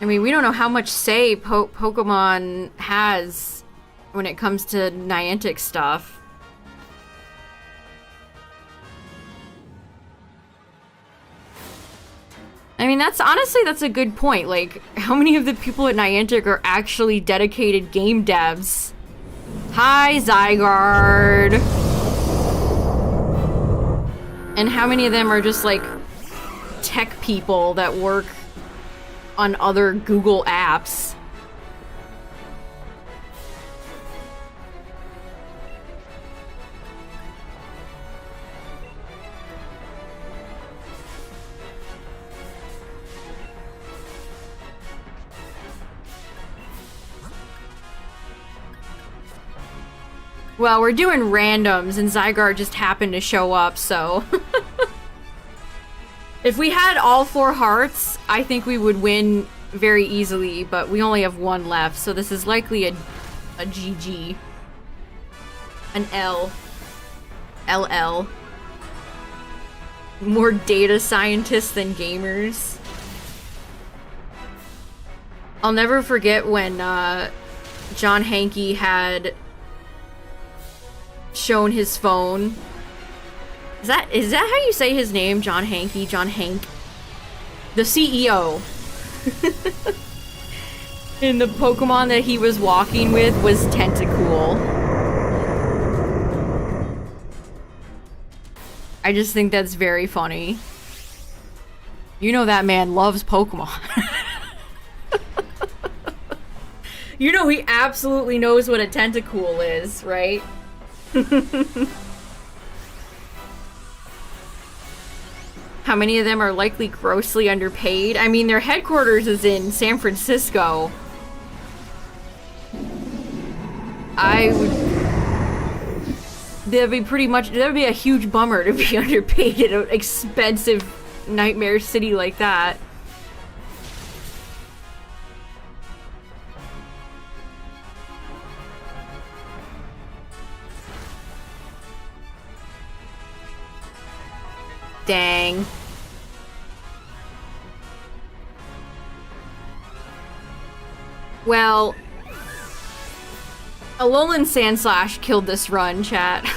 [SPEAKER 1] I mean, we don't know how much say Pokemon has when it comes to Niantic stuff. I mean, that's a good point. Like, how many of the people at Niantic are actually dedicated game devs? Hi, Zygarde! And how many of them are just, like, tech people that work on other Google apps? Well, we're doing randoms, and Zygarde just happened to show up, so... If we had all 4 hearts, I think we would win very easily, but we only have 1 left, so this is likely a GG. An L. LL. More data scientists than gamers. I'll never forget when John Hankey had shown his phone. Is that how you say his name? John Hankey? John Hank? The CEO. And the Pokemon that he was walking with was Tentacool. I just think that's very funny. You know that man loves Pokemon. You know he absolutely knows what a Tentacool is, right? How many of them are likely grossly underpaid? I mean, their headquarters is in San Francisco. That'd be a huge bummer to be underpaid at an expensive nightmare city like that. Dang. Well, Alolan Sandslash killed this run, chat.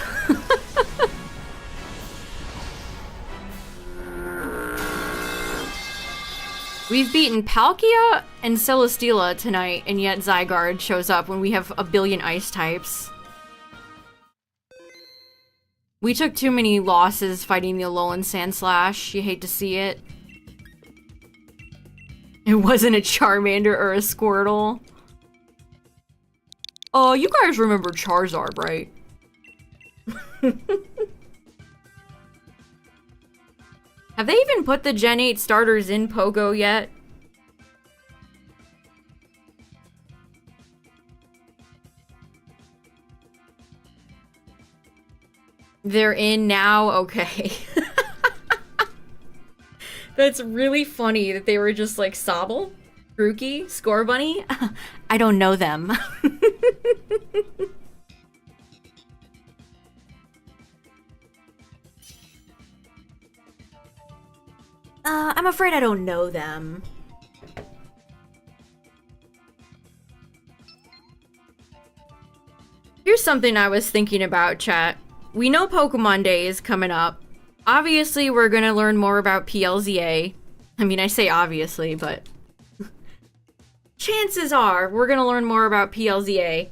[SPEAKER 1] We've beaten Palkia and Celesteela tonight, and yet Zygarde shows up when we have a billion ice types. We took too many losses fighting the Alolan Sandslash. You hate to see it. It wasn't a Charmander or a Squirtle. Oh, you guys remember Charizard, right? Have they even put the Gen 8 starters in Pogo yet? They're in now? Okay. That's really funny that they were just like, Sobble? Grookey? Scorbunny? I don't know them. I'm afraid I don't know them. Here's something I was thinking about, chat. We know Pokemon Day is coming up. Obviously, we're gonna learn more about PLZA. I mean, I say obviously, but... chances are, we're gonna learn more about PLZA.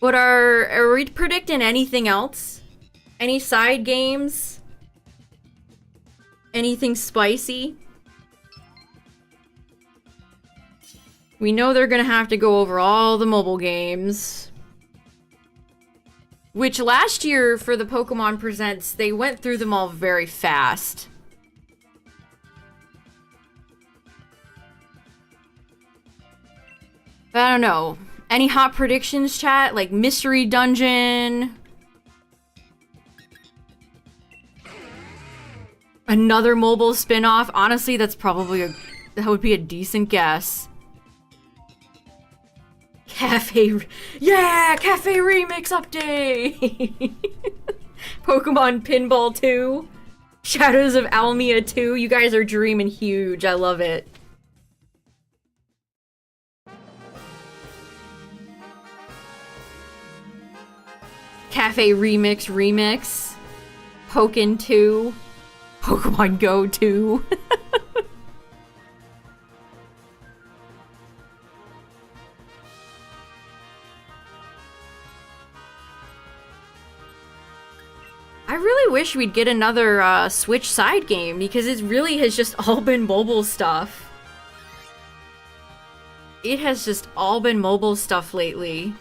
[SPEAKER 1] But are we predicting anything else? Any side games? Anything spicy? We know they're gonna have to go over all the mobile games. Which last year for the Pokemon Presents, they went through them all very fast. But I don't know. Any hot predictions, chat? Like Mystery Dungeon? Another mobile spin-off? Honestly, that's probably that would be a decent guess. Yeah! Cafe Remix update! Pokemon Pinball 2. Shadows of Almia 2. You guys are dreaming huge. I love it. Cafe Remix. Pokken 2. Pokemon Go 2. I really wish we'd get another Switch side game, because it really has just all been mobile stuff. It has just all been mobile stuff lately.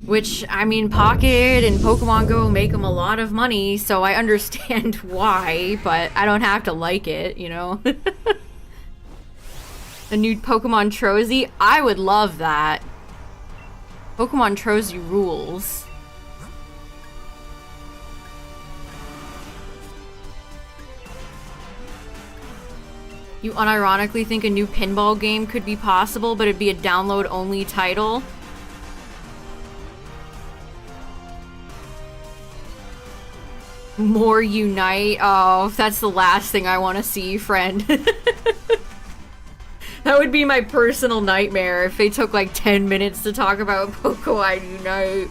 [SPEAKER 1] Which, I mean, Pocket and Pokemon Go make them a lot of money, so I understand why, but I don't have to like it, you know? A new Pokemon Trozy? I would love that. Pokemon Trozy rules. You unironically think a new pinball game could be possible, but it'd be a download-only title? More Unite? Oh, that's the last thing I want to see, friend. That would be my personal nightmare if they took like 10 minutes to talk about Pokemon Unite.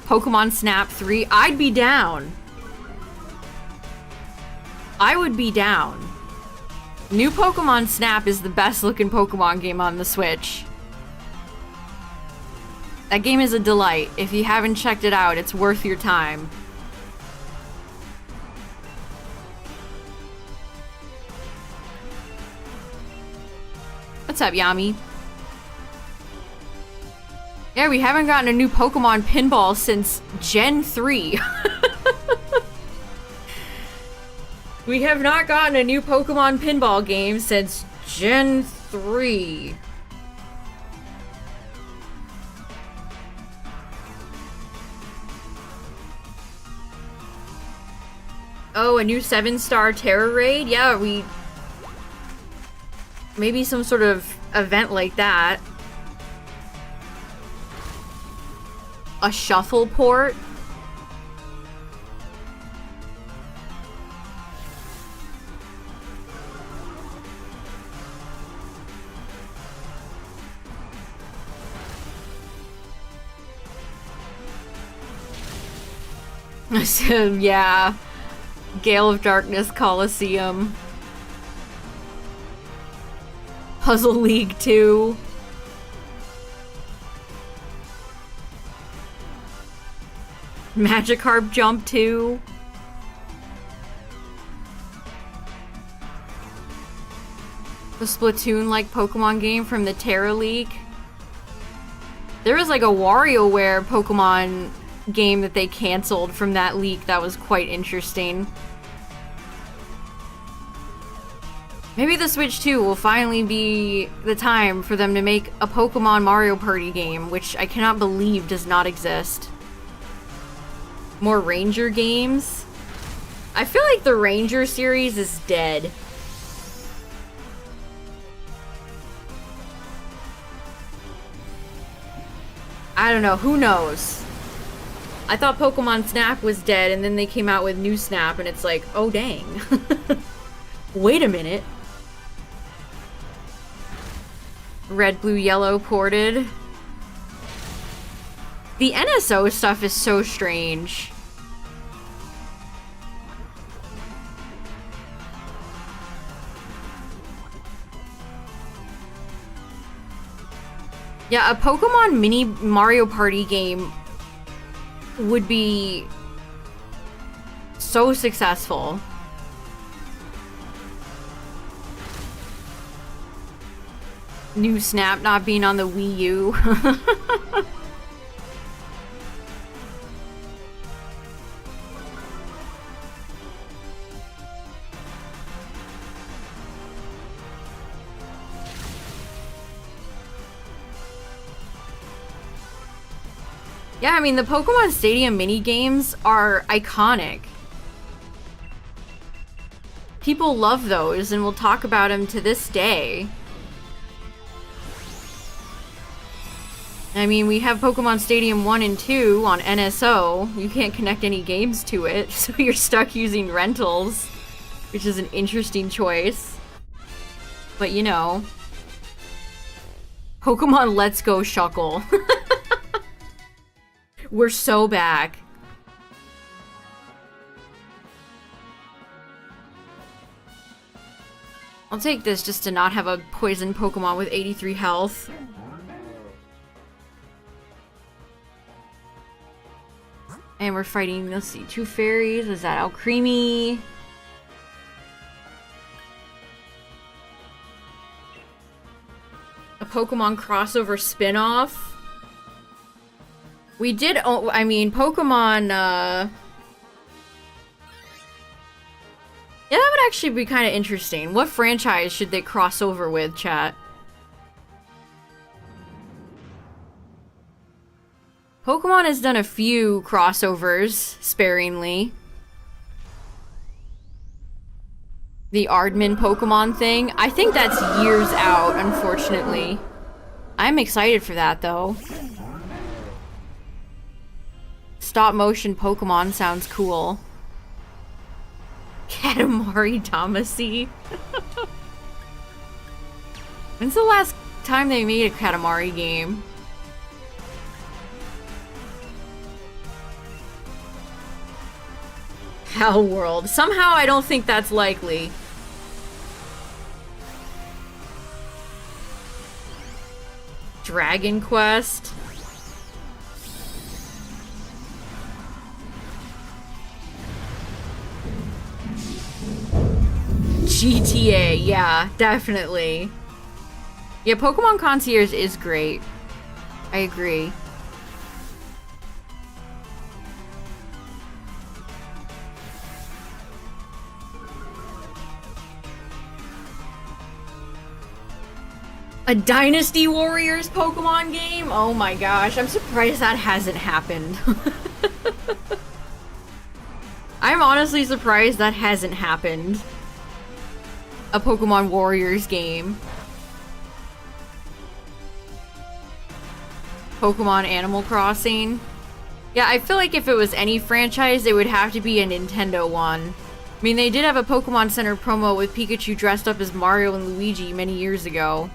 [SPEAKER 1] Pokemon Snap 3, I'd be down. I would be down. New Pokemon Snap is the best looking Pokemon game on the Switch. That game is a delight. If you haven't checked it out, it's worth your time. What's up, Yami? Yeah, we haven't gotten a new Pokemon Pinball since Gen 3. We have not gotten a new Pokemon Pinball game since Gen 3. Oh, a new 7-star Terror Raid? Yeah, maybe some sort of event like that. A shuffle port? Yeah. Gale of Darkness Coliseum. Puzzle League 2. Magikarp Jump 2. The Splatoon-like Pokemon game from the Terra League. There was like a WarioWare Pokemon game that they canceled from that leak that was quite interesting. Maybe the Switch 2 will finally be the time for them to make a Pokemon Mario Party game, which I cannot believe does not exist. More Ranger games? I feel like the Ranger series is dead. I don't know, who knows? I thought Pokemon Snap was dead, and then they came out with new Snap, and it's like, oh dang. Wait a minute. Red, blue, yellow ported. The NSO stuff is so strange. Yeah, a Pokemon mini Mario Party game would be so successful. New Snap not being on the Wii U. Yeah, I mean, the Pokemon Stadium mini-games are iconic. People love those, and we'll talk about them to this day. I mean, we have Pokemon Stadium 1 and 2 on NSO. You can't connect any games to it, so you're stuck using rentals, which is an interesting choice. But, you know. Pokemon Let's Go Shuckle. We're so back. I'll take this just to not have a poison Pokemon with 83 health. And we're fighting, let's see, 2 fairies. Is that Alcremie? A Pokemon crossover spin-off? We did, I mean, Pokemon, yeah, that would actually be kind of interesting. What franchise should they cross over with, chat? Pokemon has done a few crossovers, sparingly. The Aardman Pokemon thing. I think that's years out, unfortunately. I'm excited for that, though. Stop motion Pokemon sounds cool. Katamari Damacy. When's the last time they made a Katamari game? Pal World. Somehow I don't think that's likely. Dragon Quest. GTA, yeah, definitely. Yeah, Pokemon Concierge is great. I agree. A Dynasty Warriors Pokemon game? Oh my gosh, I'm surprised that hasn't happened. I'm honestly surprised that hasn't happened. A Pokemon Warriors game. Pokemon Animal Crossing. Yeah, I feel like if it was any franchise, it would have to be a Nintendo one. I mean, they did have a Pokemon Center promo with Pikachu dressed up as Mario and Luigi many years ago.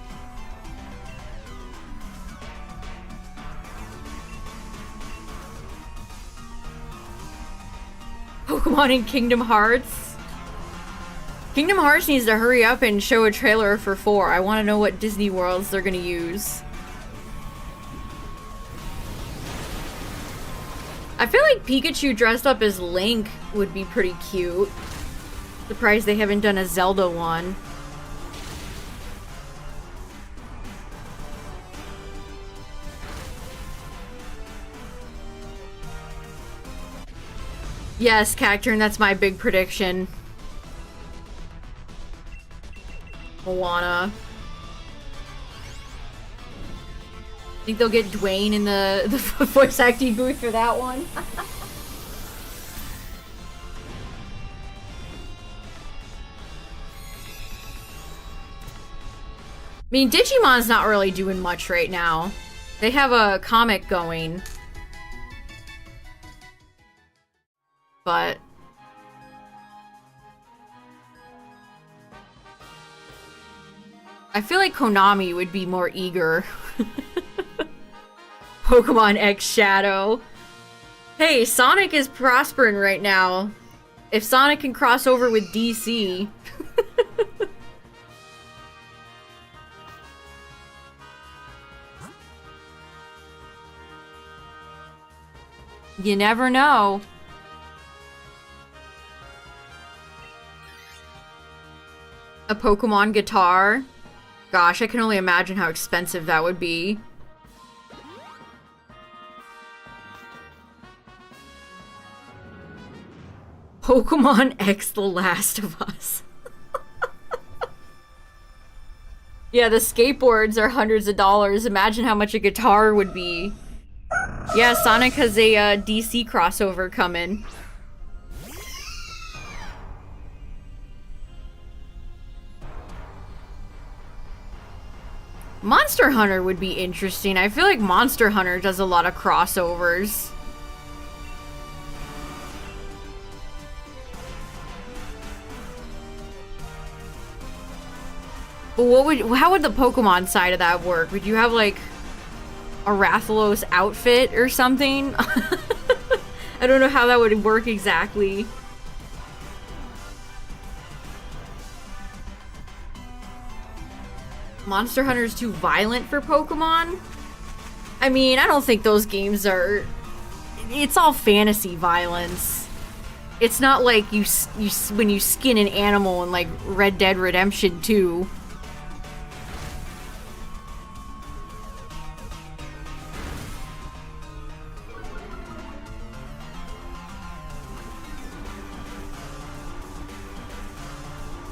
[SPEAKER 1] Pokemon in Kingdom Hearts. Kingdom Hearts needs to hurry up and show a trailer for 4. I want to know what Disney Worlds they're gonna use. I feel like Pikachu dressed up as Link would be pretty cute. Surprised they haven't done a Zelda one. Yes, Cacturn, that's my big prediction. Moana. Think they'll get Dwayne in the voice acting booth for that one? I mean, Digimon's not really doing much right now. They have a comic going. But I feel like Konami would be more eager. Pokemon X Shadow. Hey, Sonic is prospering right now. If Sonic can cross over with DC. You never know. A Pokemon guitar? Gosh, I can only imagine how expensive that would be. Pokemon X The Last of Us. Yeah, the skateboards are hundreds of dollars. Imagine how much a guitar would be. Yeah, Sonic has a DC crossover coming. Monster Hunter would be interesting. I feel like Monster Hunter does a lot of crossovers. But how would the Pokemon side of that work? Would you have like a Rathalos outfit or something? I don't know how that would work exactly. Monster Hunter's too violent for Pokemon? I mean, I don't think those games are... It's all fantasy violence. It's not like when you skin an animal in like Red Dead Redemption 2.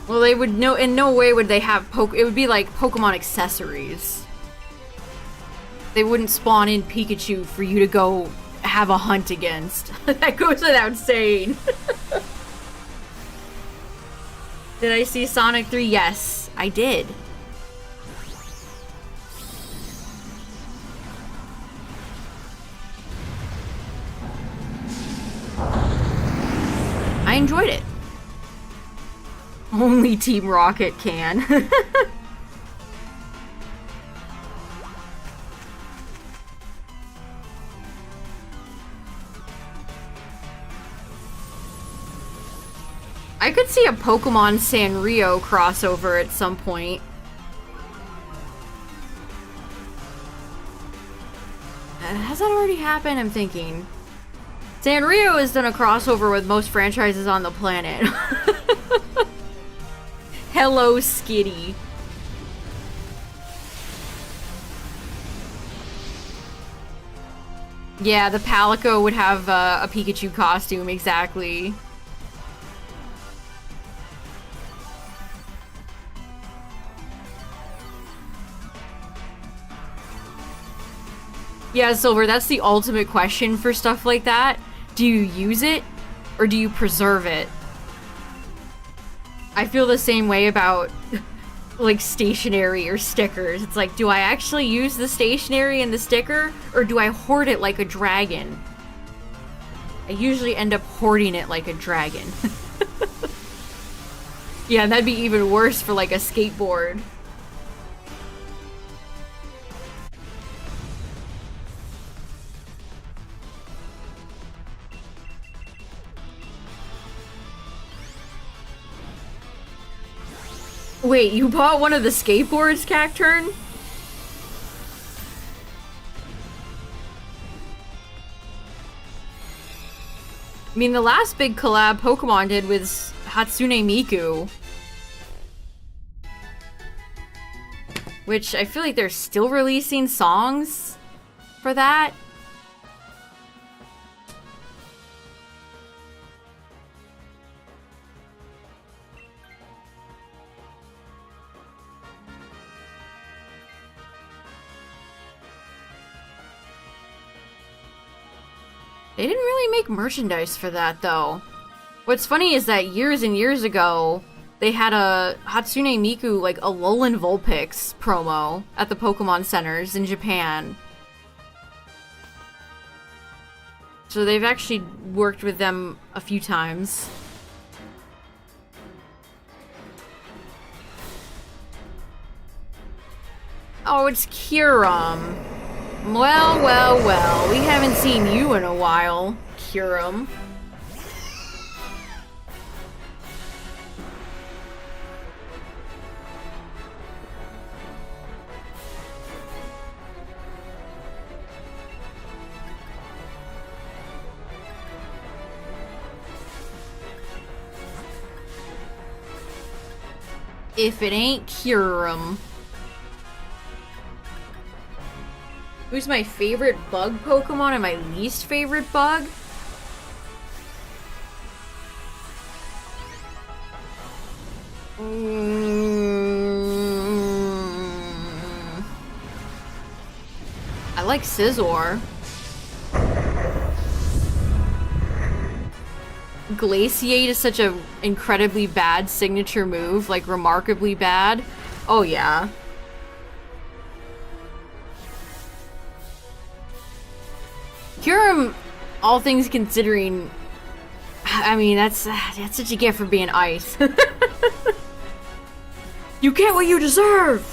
[SPEAKER 1] Well, they would no in no way would they have it would be like Pokemon accessories. They wouldn't spawn in Pikachu for you to go have a hunt against. That goes without saying. Did I see Sonic 3? Yes, I did. I enjoyed it. Only Team Rocket can. I could see a Pokemon Sanrio crossover at some point. Has that already happened? I'm thinking. Sanrio has done a crossover with most franchises on the planet. Hello, Skitty. Yeah, the Palico would have a Pikachu costume, exactly. Yeah, Silver, that's the ultimate question for stuff like that. Do you use it, or do you preserve it? I feel the same way about, like, stationery or stickers. It's like, do I actually use the stationery and the sticker, or do I hoard it like a dragon? I usually end up hoarding it like a dragon. Yeah, and that'd be even worse for, like, a skateboard. Wait, you bought one of the skateboards, Cacturn? I mean, the last big collab Pokemon did was Hatsune Miku. Which I feel like they're still releasing songs for that. They didn't really make merchandise for that, though. What's funny is that years and years ago, they had a Hatsune Miku, like, Alolan Vulpix promo at the Pokemon Centers in Japan. So they've actually worked with them a few times. Oh, it's Kyurem. Well, well, well. We haven't seen you in a while, Kyurem. If it ain't Kyurem. Who's my favorite bug Pokemon and my least favorite bug? I like Scizor. Glaciate is such an incredibly bad signature move, like remarkably bad. Oh yeah. Kyurem, all things considering, I mean, that's what you get for being ice. You get what you deserve!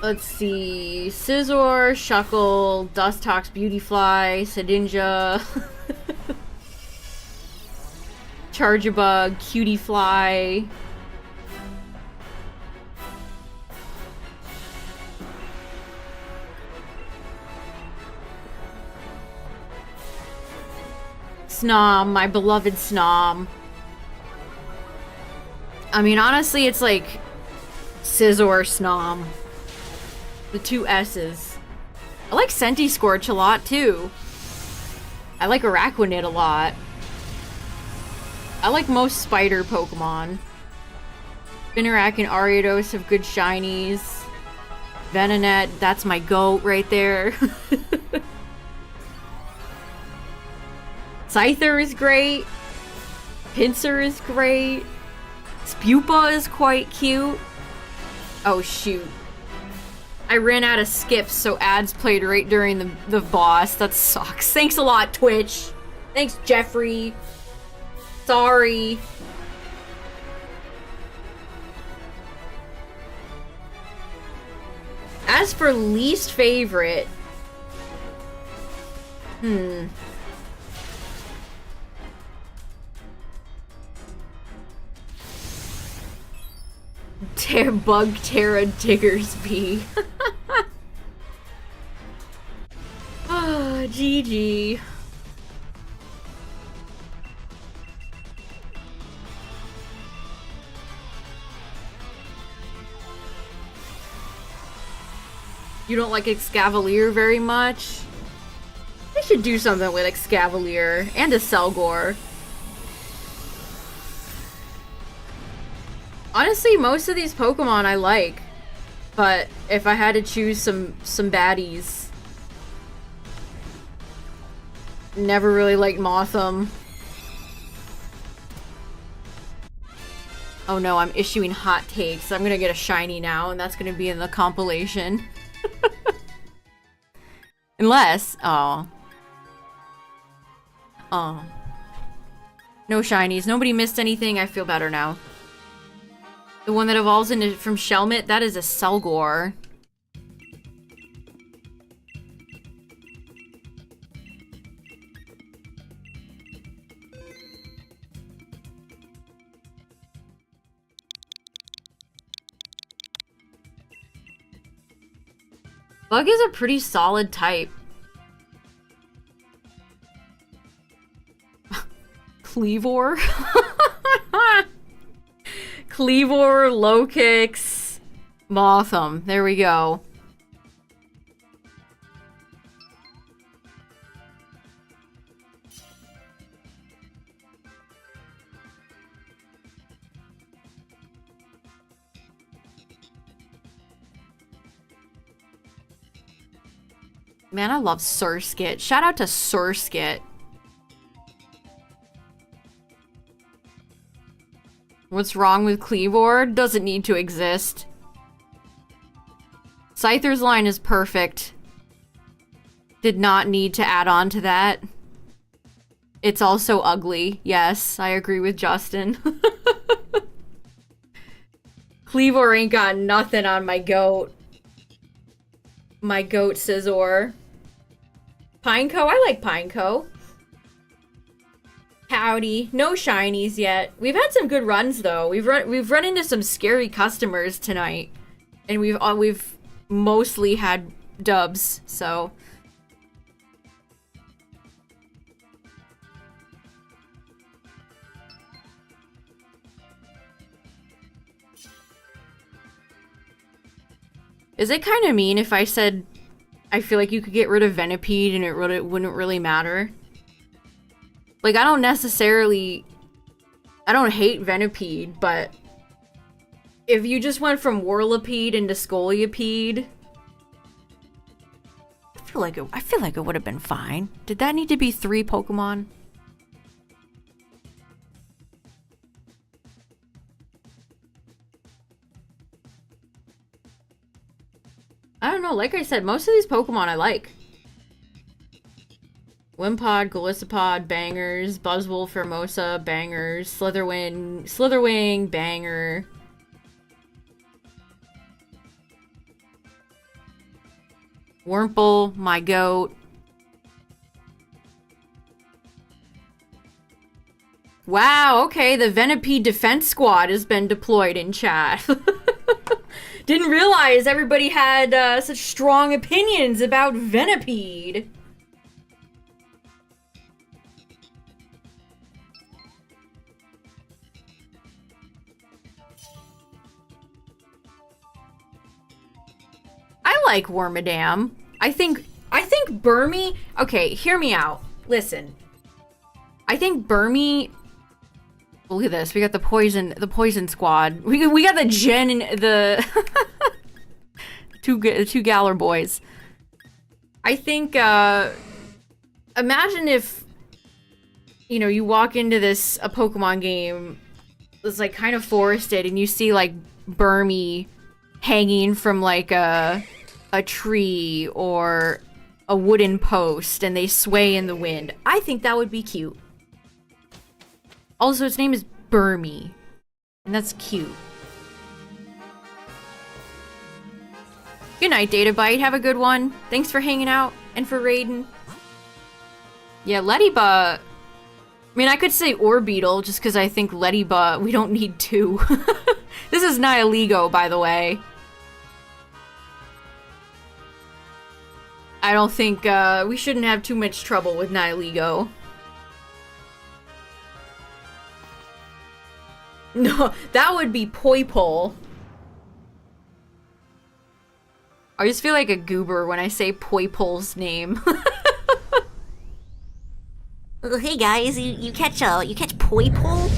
[SPEAKER 1] Let's see. Scizor, Shuckle, Dustox, Beautyfly, Sedinja, Charjabug, Cutiefly. Snom, my beloved Snom. I mean, honestly, it's like Scizor, Snom. The two S's. I like Centiskorch a lot, too. I like Araquanid a lot. I like most spider Pokemon. Spinarak and Ariados have good shinies. Venonat, that's my goat right there. Scyther is great. Pinsir is great. Spupa is quite cute. Oh, shoot. I ran out of skips, so ads played right during the boss. That sucks. Thanks a lot, Twitch. Thanks, Jeffrey. Sorry. As for least favorite, Hmm. Bug Terra Diggersby. Ah, GG. You don't like Excavalier very much? They should do something with Excavalier and a Selgor. Honestly, most of these Pokemon I like, but if I had to choose some baddies, never really liked Mothim. Oh no, I'm issuing hot takes. I'm gonna get a shiny now, and that's gonna be in the compilation. Unless, oh. Oh. No shinies. Nobody missed anything. I feel better now. The one that evolves into from Shelmet, that is a Selgor. Bug is a pretty solid type. Cleavor? Cleavor, Lokix, Mothim. There we go. Man, I love Surskit. Shout out to Surskit. What's wrong with Cleavor? Doesn't need to exist. Scyther's line is perfect. Did not need to add on to that. It's also ugly. Yes, I agree with Justin. Cleavor ain't got nothing on my goat. My goat Scizor. Pineco? I like Pineco. Howdy. No shinies yet. We've had some good runs though. We've run into some scary customers tonight, and we've mostly had dubs. So is it kind of mean if I said I feel like you could get rid of Venipede and it wouldn't really matter? Like, I don't hate Venipede, but if you just went from Whirlipede into Scolipede, I feel like it would have been fine. Did that need to be 3 Pokemon? I don't know. Like I said, most of these Pokemon I like. Wimpod, Golisopod, bangers. Buzzwole, Formosa, bangers. Slitherwing, banger. Wurmple, my goat. Wow, okay, the Venipede Defense Squad has been deployed in chat. Didn't realize everybody had such strong opinions about Venipede. I like Wormadam. I think Burmy... Okay, hear me out. Listen. I think Burmy... Look at this. We got the poison squad. We got the Gen and the... two Galar boys. I think, imagine if, you know, you walk into a Pokemon game that's, like, kind of forested, and you see, like, Burmy hanging from, like, a tree or a wooden post, and they sway in the wind. I think that would be cute. Also, its name is Burmy, and that's cute. Good night, Databite. Have a good one. Thanks for hanging out and for raiding. Yeah, Ladybug. I mean, I could say Orbeetle just because I think Ladybug, we don't need two. This is Nihilego, by the way. I don't think, we shouldn't have too much trouble with Nihilego. No, that would be Poipole. I just feel like a goober when I say Poipole's name.
[SPEAKER 2] Oh, hey guys, you catch Poipole?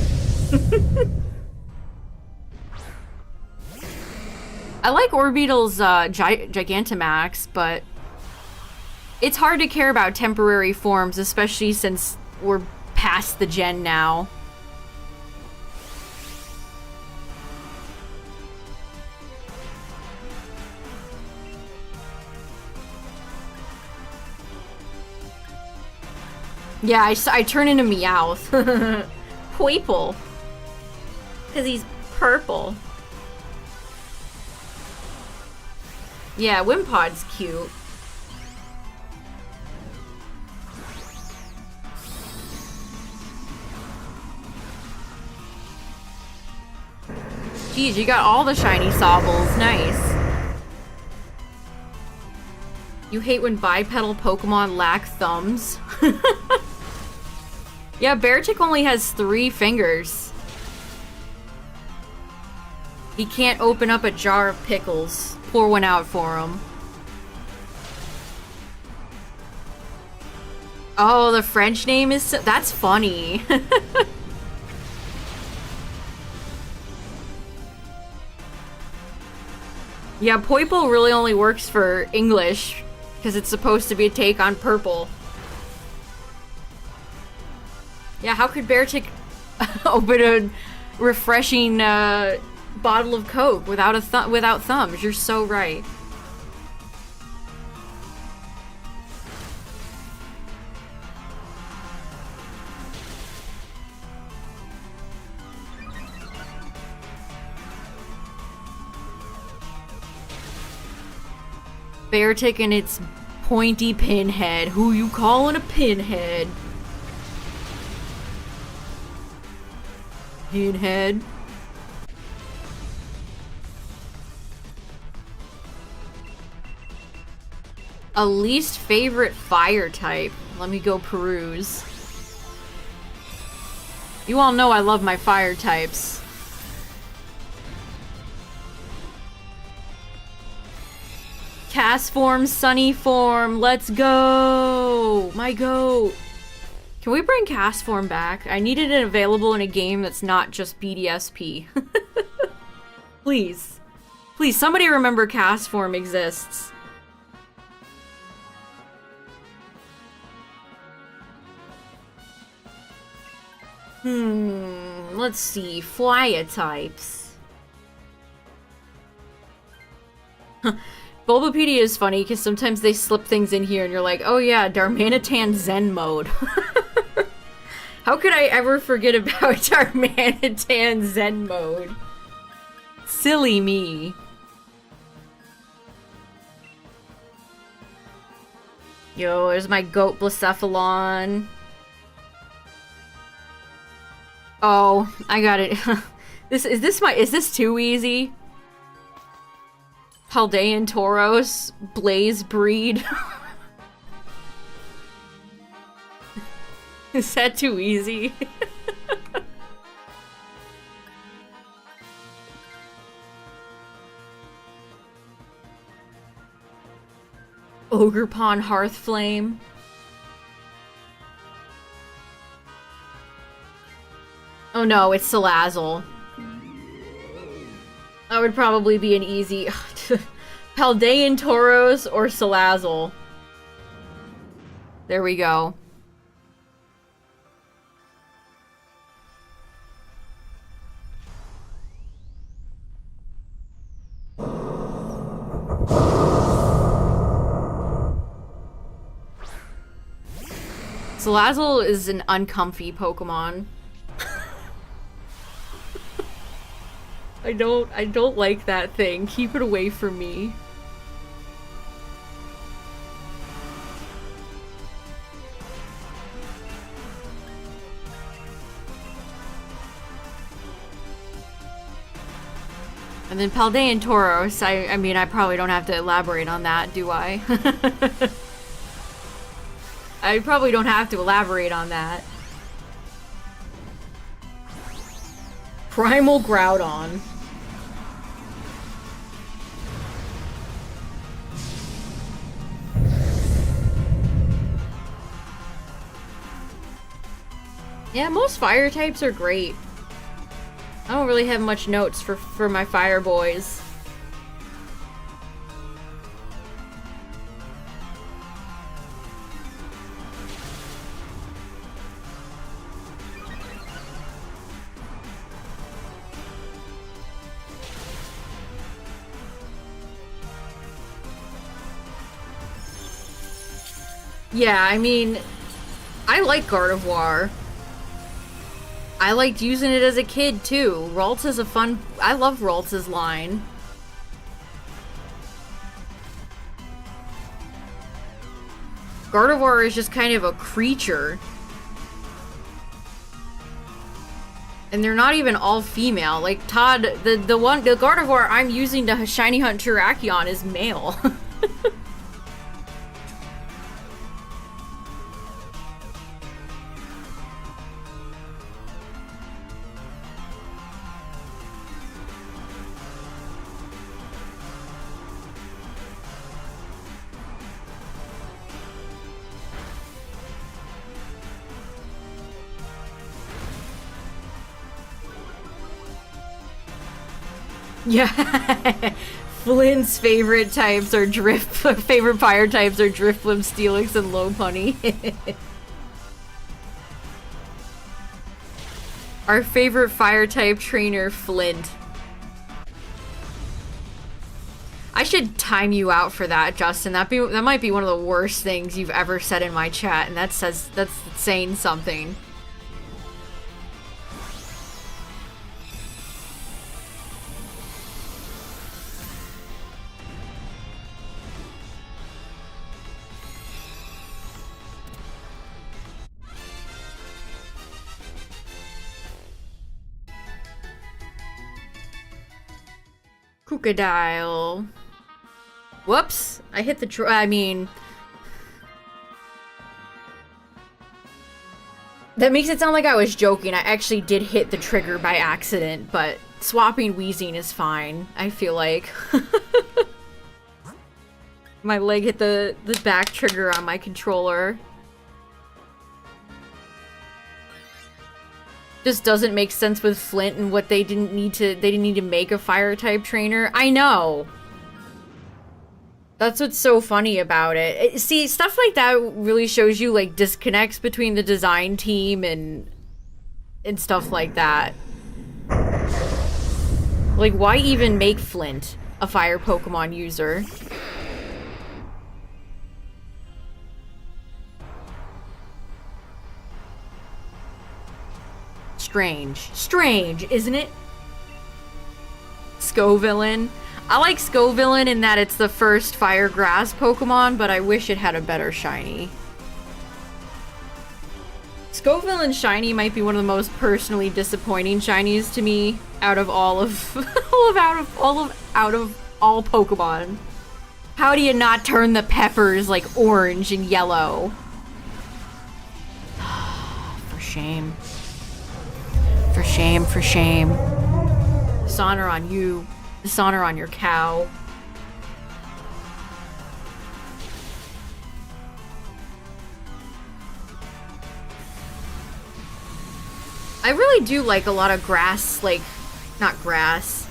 [SPEAKER 1] I like Orbeetle's Gigantamax, but it's hard to care about temporary forms, especially since we're past the gen now. Yeah, I turn into Meowth. Poipole. Because he's purple. Yeah, Wimpod's cute. Geez, you got all the shiny Sobbles. Nice. You hate when bipedal Pokemon lack thumbs? Yeah, Beartick only has 3 fingers. He can't open up a jar of pickles. Pour one out for him. Oh, the French name is so— that's funny. Yeah, Poipole really only works for English because it's supposed to be a take on purple. Yeah, how could Beartick open a refreshing bottle of Coke without thumbs? You're so right. Beartick and its pointy pinhead. Who you calling a pinhead? Pinhead. A least favorite fire type. Let me go peruse. You all know I love my fire types. Cast form, sunny form, let's go! My goat! Can we bring cast form back? I needed it available in a game that's not just BDSP. Please. Please, somebody remember cast form exists. Let's see. Flya types. Bulbapedia is funny because sometimes they slip things in here and you're like, oh yeah, Darmanitan Zen mode. How could I ever forget about Darmanitan Zen mode? Silly me. Yo, there's my goat Blacephalon. Oh, I got it. Is this too easy? Paldean Tauros, Blaze Breed. Is that too easy? Ogerpon Hearthflame. Oh no, it's Salazzle. That would probably be an easy... Paldean Tauros or Salazzle. There we go. Salazzle is an uncomfy Pokemon. I don't like that thing. Keep it away from me. And then Paldean Tauros, I mean, I probably don't have to elaborate on that, do I? I probably don't have to elaborate on that. Primal Groudon. Yeah, most fire types are great. I don't really have much notes for my fire boys. Yeah, I mean, I like Gardevoir. I liked using it as a kid, too. Ralts is a fun... I love Ralts' line. Gardevoir is just kind of a creature. And they're not even all female. Like, Todd, the Gardevoir I'm using to shiny hunt Terrakion is male. Yeah. Flynn's favorite types are favorite fire types are Drifblim, Steelix, and Lopunny. Our favorite fire type trainer, Flint. I should time you out for that, Justin. That might be one of the worst things you've ever said in my chat, and that's saying something. Crocodile. Whoops! I hit the I mean... That makes it sound like I was joking. I actually did hit the trigger by accident, but swapping Wheezing is fine, I feel like. My leg hit the back trigger on my controller. Just doesn't make sense with Flint and what they didn't need to make a fire type trainer. I know. That's what's so funny about it. See, stuff like that really shows you like disconnects between the design team and stuff like that. Like, why even make Flint a fire Pokemon user? Strange, isn't it? Scovillain. I like Scovillain in that it's the first fire grass Pokemon, but I wish it had a better shiny. Scovillain shiny might be one of the most personally disappointing shinies to me out of all of all Pokemon. How do you not turn the peppers like orange and yellow? For shame. For shame, for shame. Dishonor on you. Dishonor on your cow. I really do like a lot of grass, like, not grass,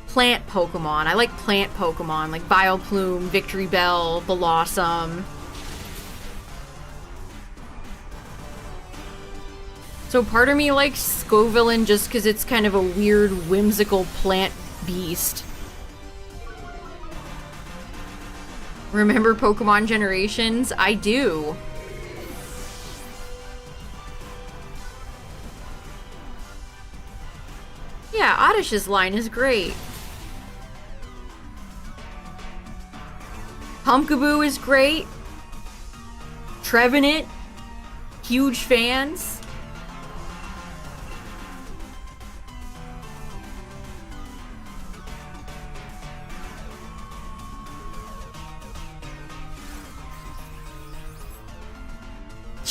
[SPEAKER 1] plant Pokemon. I like plant Pokemon, like Vileplume, Victory Bell, Blossom. So part of me likes Scovillain just because it's kind of a weird, whimsical plant beast. Remember Pokemon Generations? I do. Yeah, Oddish's line is great. Pumpkaboo is great. Trevenant, huge fans.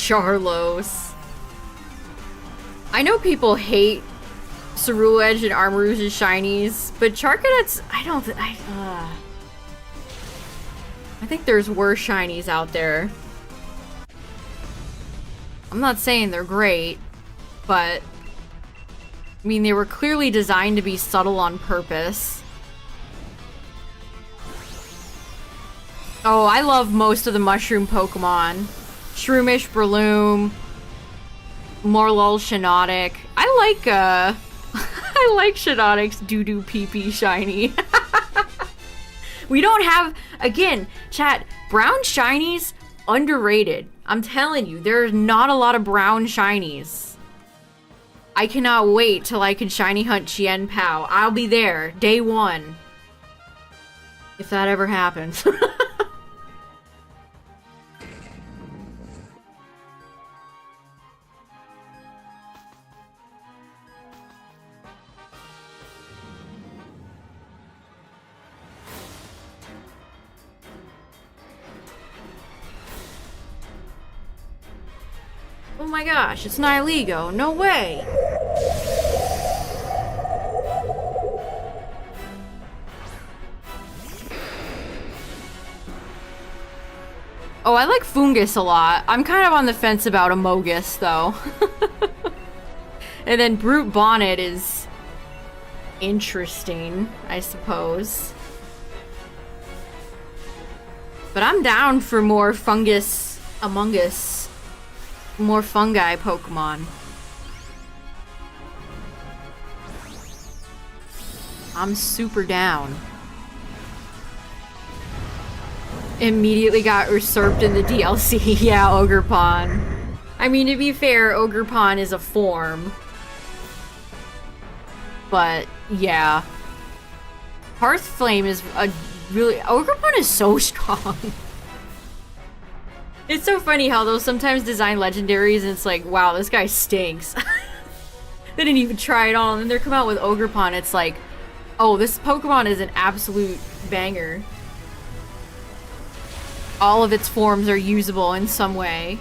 [SPEAKER 1] Charlos. I know people hate Ceruledge and Armarouge's shinies, but Charcadet's, I think there's worse shinies out there. I'm not saying they're great, but I mean, they were clearly designed to be subtle on purpose. Oh, I love most of the mushroom Pokemon. Shroomish, Breloom, Morlul, Shiinotic. I like Shiinotic's doo-doo pee-pee shiny. We don't have, again, chat, brown shinies, underrated. I'm telling you, there's not a lot of brown shinies. I cannot wait till I can shiny hunt Chien Pao. I'll be there, day one. If that ever happens. Oh my gosh, it's Nihilego. No way! Oh, I like Fungus a lot. I'm kind of on the fence about Amogus, though. And then Brute Bonnet is interesting, I suppose. But I'm down for more Fungus Among Us. More fungi Pokemon. I'm super down. Immediately got usurped in the DLC. Yeah, Ogerpon. I mean, to be fair, Ogerpon is a form. But, yeah. Hearthflame is a really... Ogerpon is so strong. It's so funny how they'll sometimes design legendaries and it's like, wow, this guy stinks. They didn't even try it all, and then they come out with Ogerpon, it's like, oh, this Pokemon is an absolute banger. All of its forms are usable in some way.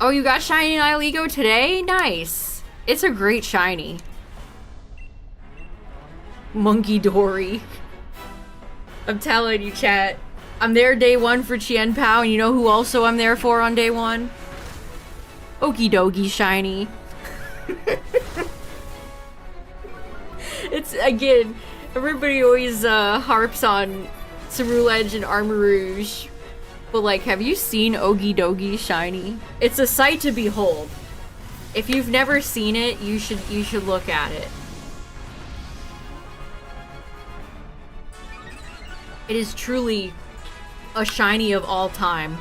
[SPEAKER 1] Oh, you got Shiny Nihilego today? Nice. It's a great shiny. Monkey Dory. I'm telling you, chat. I'm there day one for Chien Pao, and you know who also I'm there for on day one? Okidogi shiny. It's, again, everybody always harps on Ceruledge and Armarouge. But, like, have you seen Okidogi shiny? It's a sight to behold. If you've never seen it, you should look at it. It is truly a shiny of all time.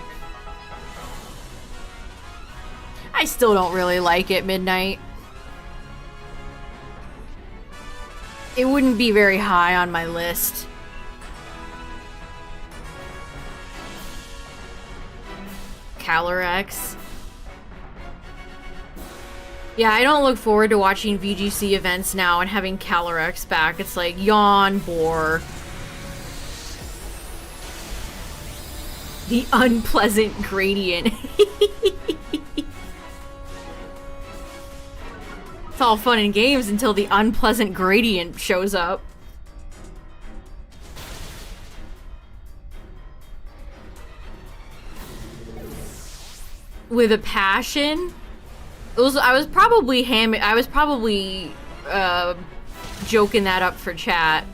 [SPEAKER 1] I still don't really like it, Midnight. It wouldn't be very high on my list. Calyrex. Yeah, I don't look forward to watching VGC events now and having Calyrex back. It's like, yawn, bore. The unpleasant gradient. It's all fun and games until the unpleasant gradient shows up. With a passion? I was probably joking that up for chat.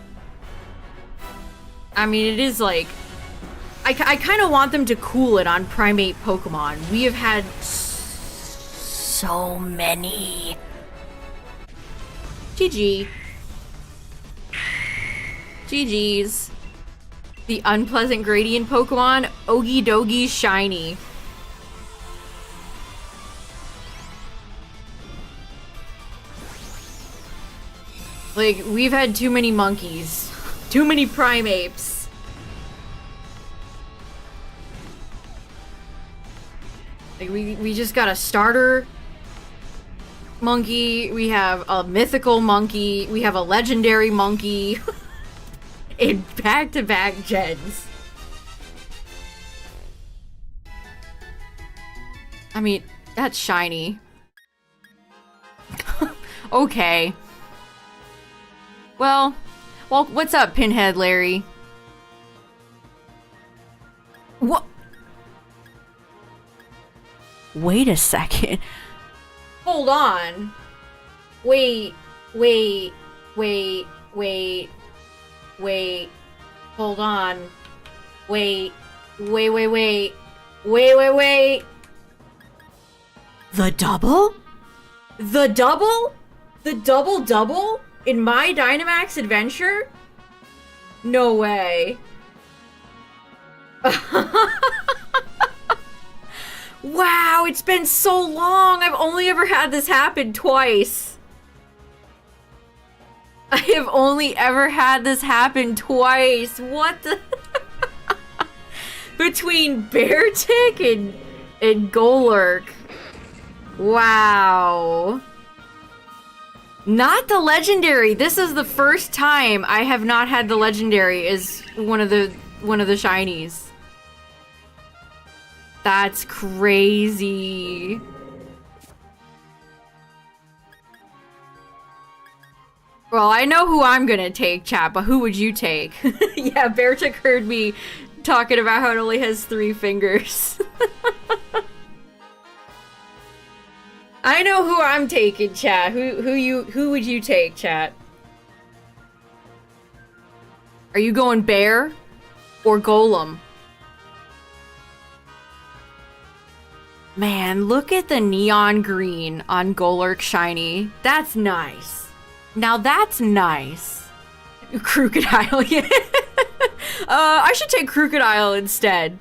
[SPEAKER 1] I mean, it is like... I kind of want them to cool it on primate Pokemon. We have had so many. GG. GG's. The unpleasant gradient Pokemon, Okidogi shiny. Like, we've had too many monkeys. Too many primates. Like, we just got a starter. monkey, we have a mythical monkey, we have a legendary monkey in back-to-back gens. I mean, that's shiny. Okay. Well, what's up, Pinhead Larry? What? Wait a second. Hold on. Wait. Hold on. Wait. The double? The double? The double in my Dynamax Adventure? No way. Wow, it's been so long. I've only ever had this happen twice. I have only ever had this happen twice. What the? Between Beartic and Golurk. Wow. Not the legendary. This is the first time I have not had the legendary as one of the shinies. That's crazy. Well, I know who I'm gonna take, chat, but who would you take? Yeah, Beartic heard me talking about how it only has 3 fingers. I know who I'm taking, chat. Who would you take, chat? Are you going bear or golem? Man, look at the neon green on Golurk shiny. That's nice. Now that's nice. Crocodile, yeah. I should take Crocodile instead.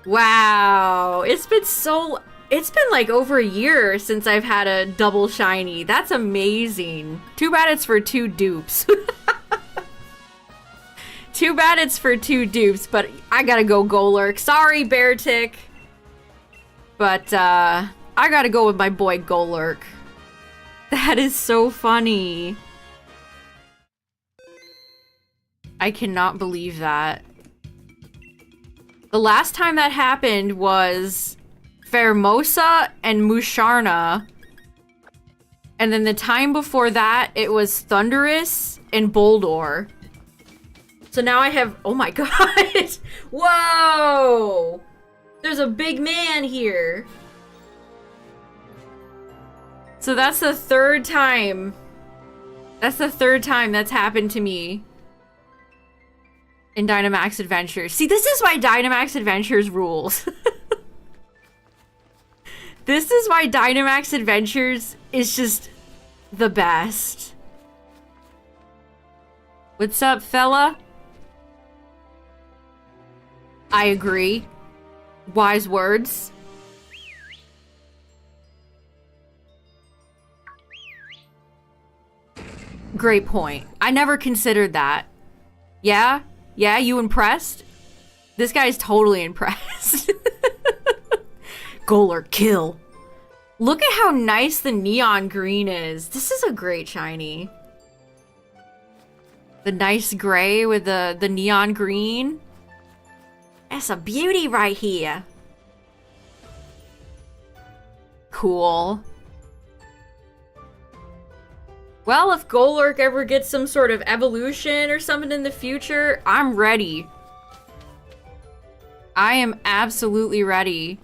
[SPEAKER 1] Wow, it's been like over a year since I've had a double shiny. That's amazing. Too bad it's for 2 dupes. Too bad it's for 2 dupes, but I gotta go Golurk. Sorry, Beartic. But, I gotta go with my boy Golurk. That is so funny. I cannot believe that. The last time that happened was Pheromosa and Musharna. And then the time before that, it was Thundurus and Boldor. So now I have... Oh my god! Whoa! There's a big man here. So that's the 3rd time. That's the 3rd time that's happened to me in Dynamax Adventure. See, this is why Dynamax Adventures rules. This is why Dynamax Adventures is just the best. What's up, fella? I agree. Wise words. Great point. I never considered that. Yeah? Yeah, you impressed? This guy's totally impressed. Golurk, kill. Look at how nice the neon green is. This is a great shiny. The nice gray with the neon green. That's a beauty right here. Cool. Well, if Golurk ever gets some sort of evolution or something in the future, I'm ready. I am absolutely ready.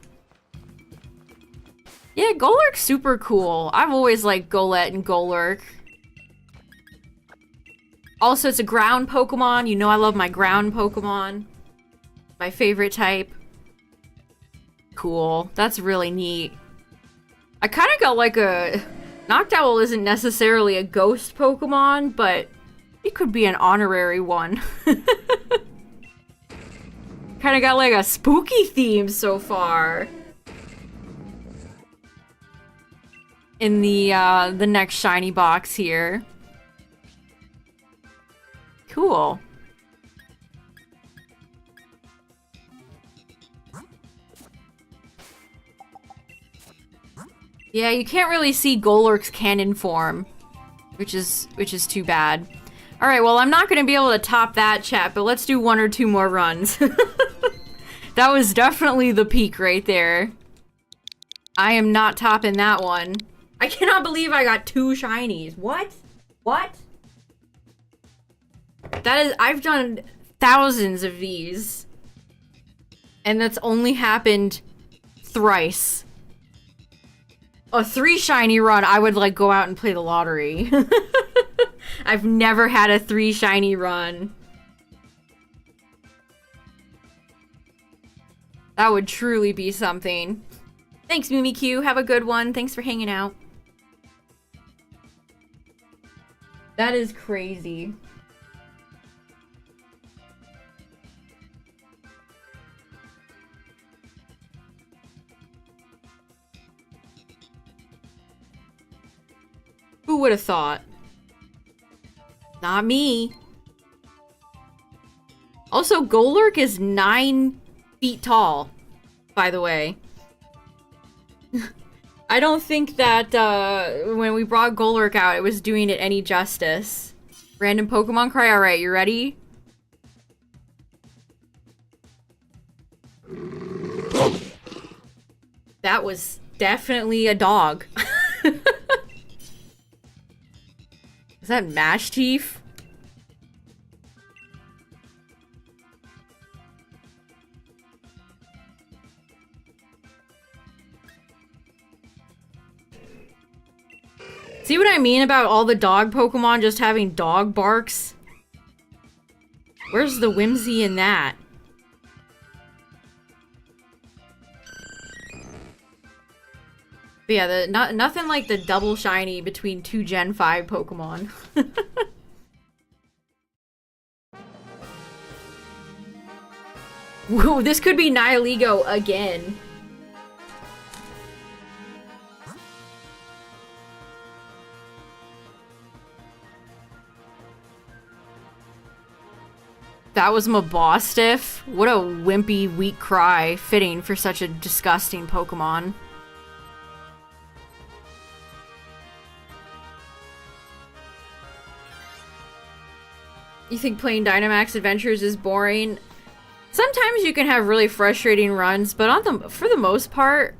[SPEAKER 1] Yeah, Golurk's super cool. I've always liked Golett and Golurk. Also, it's a ground Pokemon. You know I love my ground Pokemon. My favorite type. Cool. That's really neat. I kind of got like a... Noctowl isn't necessarily a ghost Pokemon, but it could be an honorary one. Kind of got like a spooky theme so far. In the next shiny box here. Cool. Yeah, you can't really see Golurk's cannon form, which is too bad. All right, well, I'm not going to be able to top that, chat, but let's do 1 or 2 more runs. That was definitely the peak right there. I am not topping that one. I cannot believe I got 2 shinies. What? What? That is, I've done thousands of these. And that's only happened thrice. A 3 shiny run, I would like go out and play the lottery. I've never had a 3 shiny run. That would truly be something. Thanks, Mimikyu. Have a good one. Thanks for hanging out. That is crazy. Who would have thought? Not me. Also, Golurk is 9 feet tall, by the way. I don't think that when we brought Golurk out, it was doing it any justice. Random Pokemon cry? Alright, you ready? That was definitely a dog. Is that Mash Teeth? See what I mean about all the dog Pokemon just having dog barks? Where's the whimsy in that? But yeah, nothing like the double shiny between 2 Gen 5 Pokemon. Whoa, this could be Nihilego again. That was Mabostiff? What a wimpy, weak cry, fitting for such a disgusting Pokemon. You think playing Dynamax Adventures is boring? Sometimes you can have really frustrating runs, but for the most part,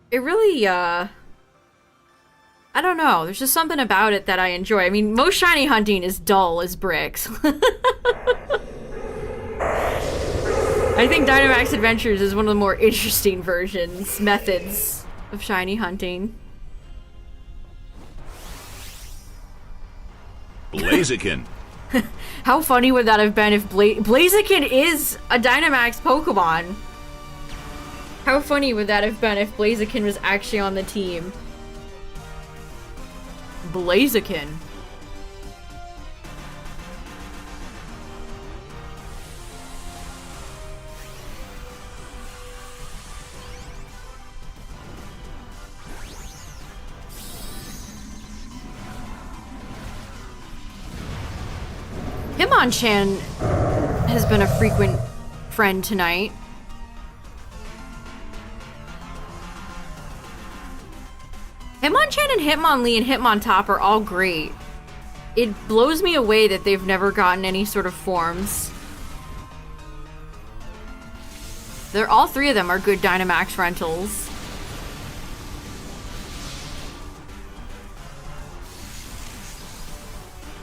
[SPEAKER 1] it really, I don't know. There's just something about it that I enjoy. I mean, most shiny hunting is dull as bricks. I think Dynamax Adventures is one of the more interesting methods of shiny hunting.
[SPEAKER 3] Blaziken.
[SPEAKER 1] How funny would that have been if Blaziken is a Dynamax Pokemon? How funny would that have been if Blaziken was actually on the team? Blaziken. Hitmonchan has been a frequent friend tonight. Hitmonchan and Hitmonlee and Hitmontop are all great. It blows me away that they've never gotten any sort of forms. All 3 of them are good Dynamax rentals.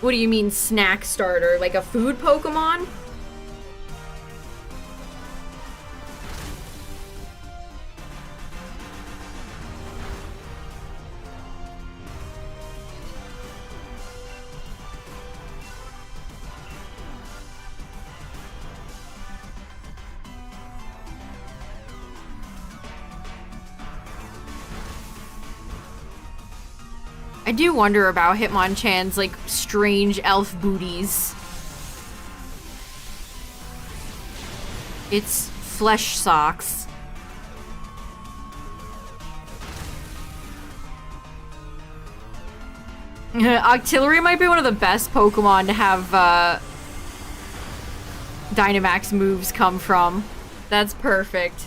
[SPEAKER 1] What do you mean snack starter? Like a food Pokemon? I do wonder about Hitmonchan's, like, strange elf booties. It's flesh socks. Octillery might be one of the best Pokemon to have, Dynamax moves come from. That's perfect.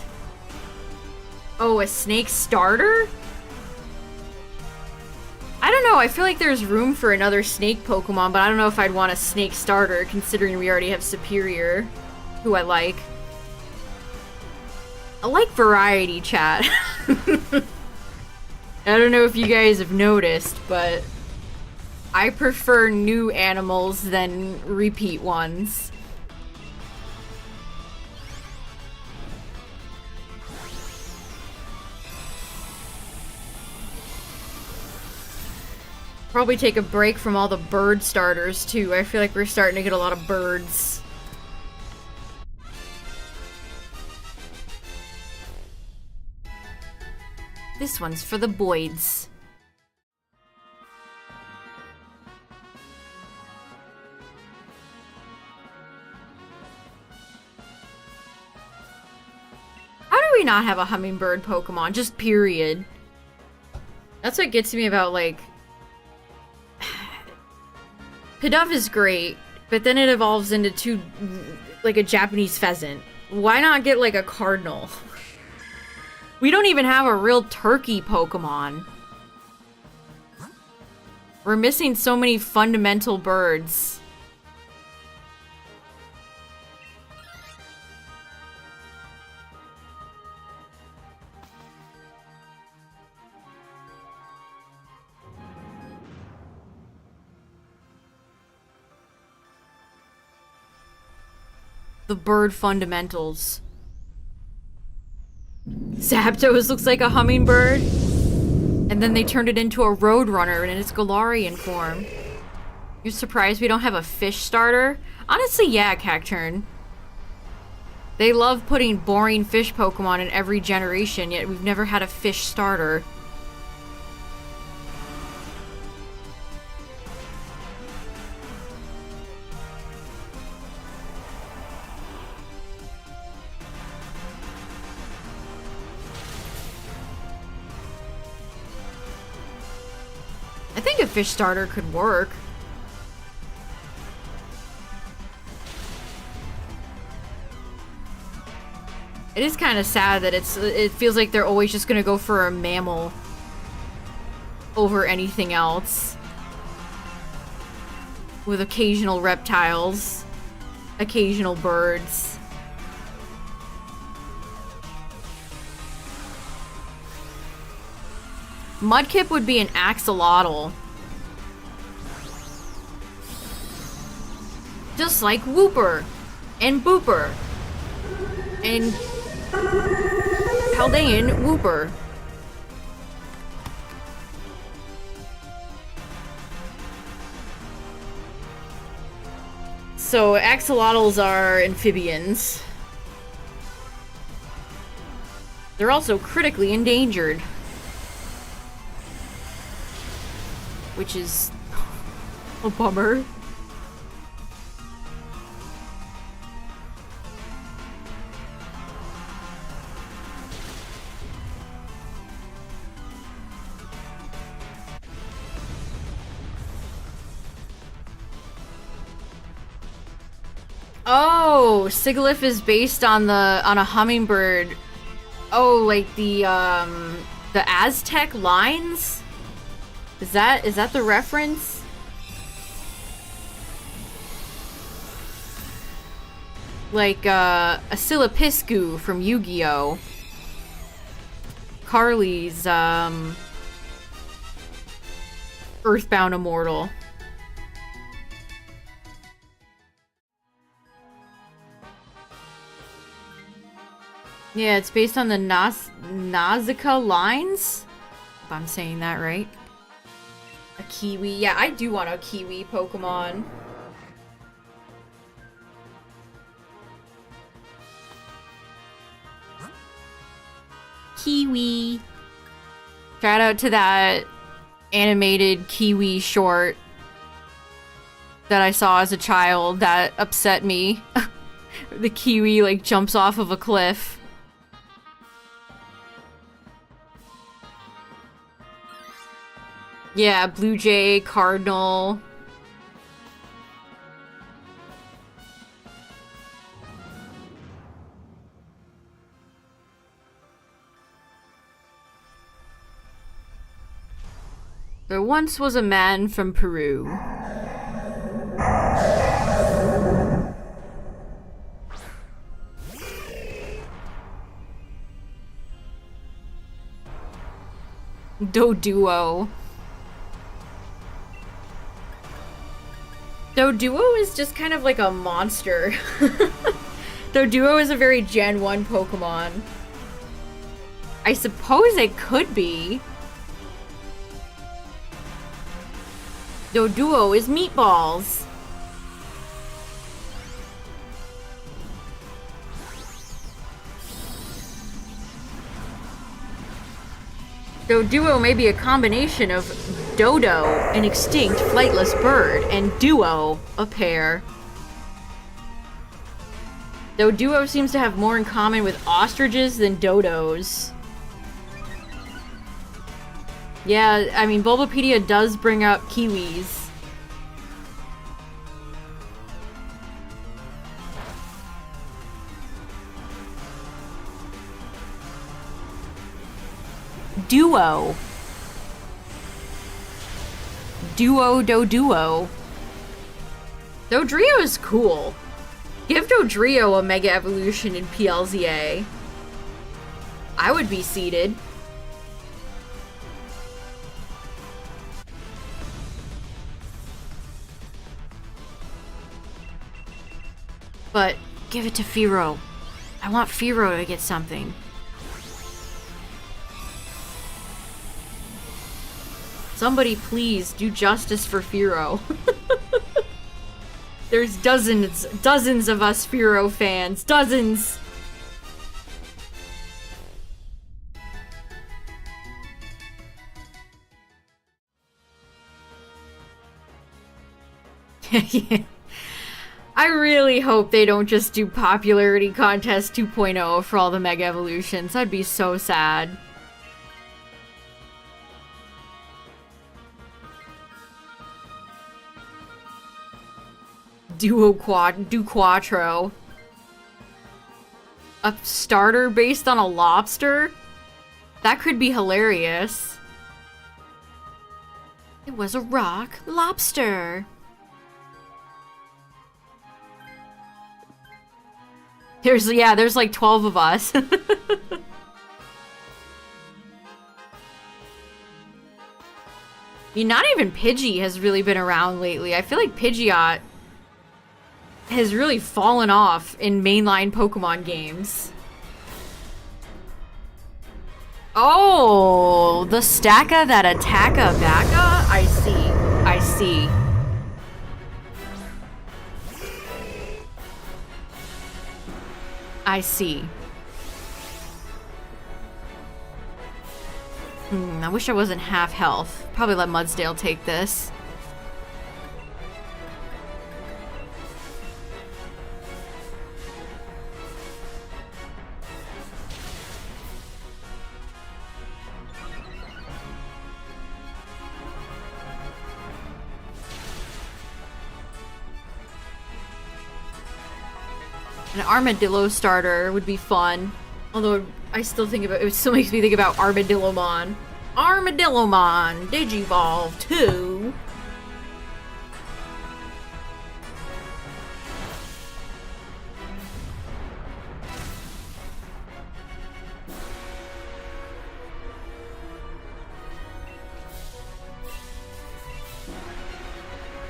[SPEAKER 1] Oh, a snake starter? know, I feel like there's room for another snake Pokemon, but I don't know if I'd want a snake starter, considering we already have Superior, who I like. I like variety, chat. I don't know if you guys have noticed, but I prefer new animals than repeat ones. Probably take a break from all the bird starters too. I feel like we're starting to get a lot of birds. This one's for the Vods. How do we not have a hummingbird Pokemon? Just period. That's what gets me about, like... Pidove is great, but then it evolves into like a Japanese pheasant. Why not get like a cardinal? We don't even have a real turkey Pokemon. We're missing so many fundamental birds. The bird fundamentals. Zapdos looks like a hummingbird. And then they turned it into a roadrunner in its Galarian form. You're surprised we don't have a fish starter? Honestly, yeah, Cacturn. They love putting boring fish Pokemon in every generation, yet we've never had a fish starter. I think a fish starter could work. It is kind of sad that it feels like they're always just gonna go for a mammal over anything else. With occasional reptiles, occasional birds. Mudkip would be an axolotl. Just like Wooper and Booper and Paldean Wooper. So axolotls are amphibians. They're also critically endangered. Which is a bummer. Oh, Sigilyph is based on a hummingbird. Oh, like the Aztec lines? Is that the reference? Like, a Silipiscu from Yu-Gi-Oh! Carly's, Earthbound Immortal. Yeah, it's based on the Nausicaa lines? If I'm saying that right. A Kiwi. Yeah, I do want a Kiwi Pokemon. Kiwi. Shout out to that animated Kiwi short that I saw as a child that upset me. The Kiwi, like, jumps off of a cliff. Yeah, Blue Jay, Cardinal. There once was a man from Peru. Doduo. Doduo is just kind of like a monster. Doduo is a very Gen 1 Pokemon. I suppose it could be. Doduo is meatballs. Doduo may be a combination of dodo, an extinct flightless bird, and duo, a pair. Doduo seems to have more in common with ostriches than dodos. Yeah, I mean, Bulbapedia does bring up kiwis. Duo. Doduo. Dodrio is cool. Give Dodrio a Mega Evolution in PLZA. I would be seated. But give it to Firo. I want Firo to get something. Somebody please do justice for Firo. There's dozens of us Firo fans. Dozens! Yeah. I really hope they don't just do Popularity Contest 2.0 for all the Mega Evolutions. That'd be so sad. Do Quattro. A starter based on a lobster? That could be hilarious. It was a rock lobster. There's like 12 of us. I mean, not even Pidgey has really been around lately. I feel like Pidgeot has really fallen off in mainline Pokemon games. Oh, the Stacka that Attacka Backa? I see. I see. I wish I wasn't half health. Probably let Mudsdale take this. An Armadillo starter would be fun. Although, I still think about it still makes me think about Armadillomon. Armadillomon! Digivolve 2!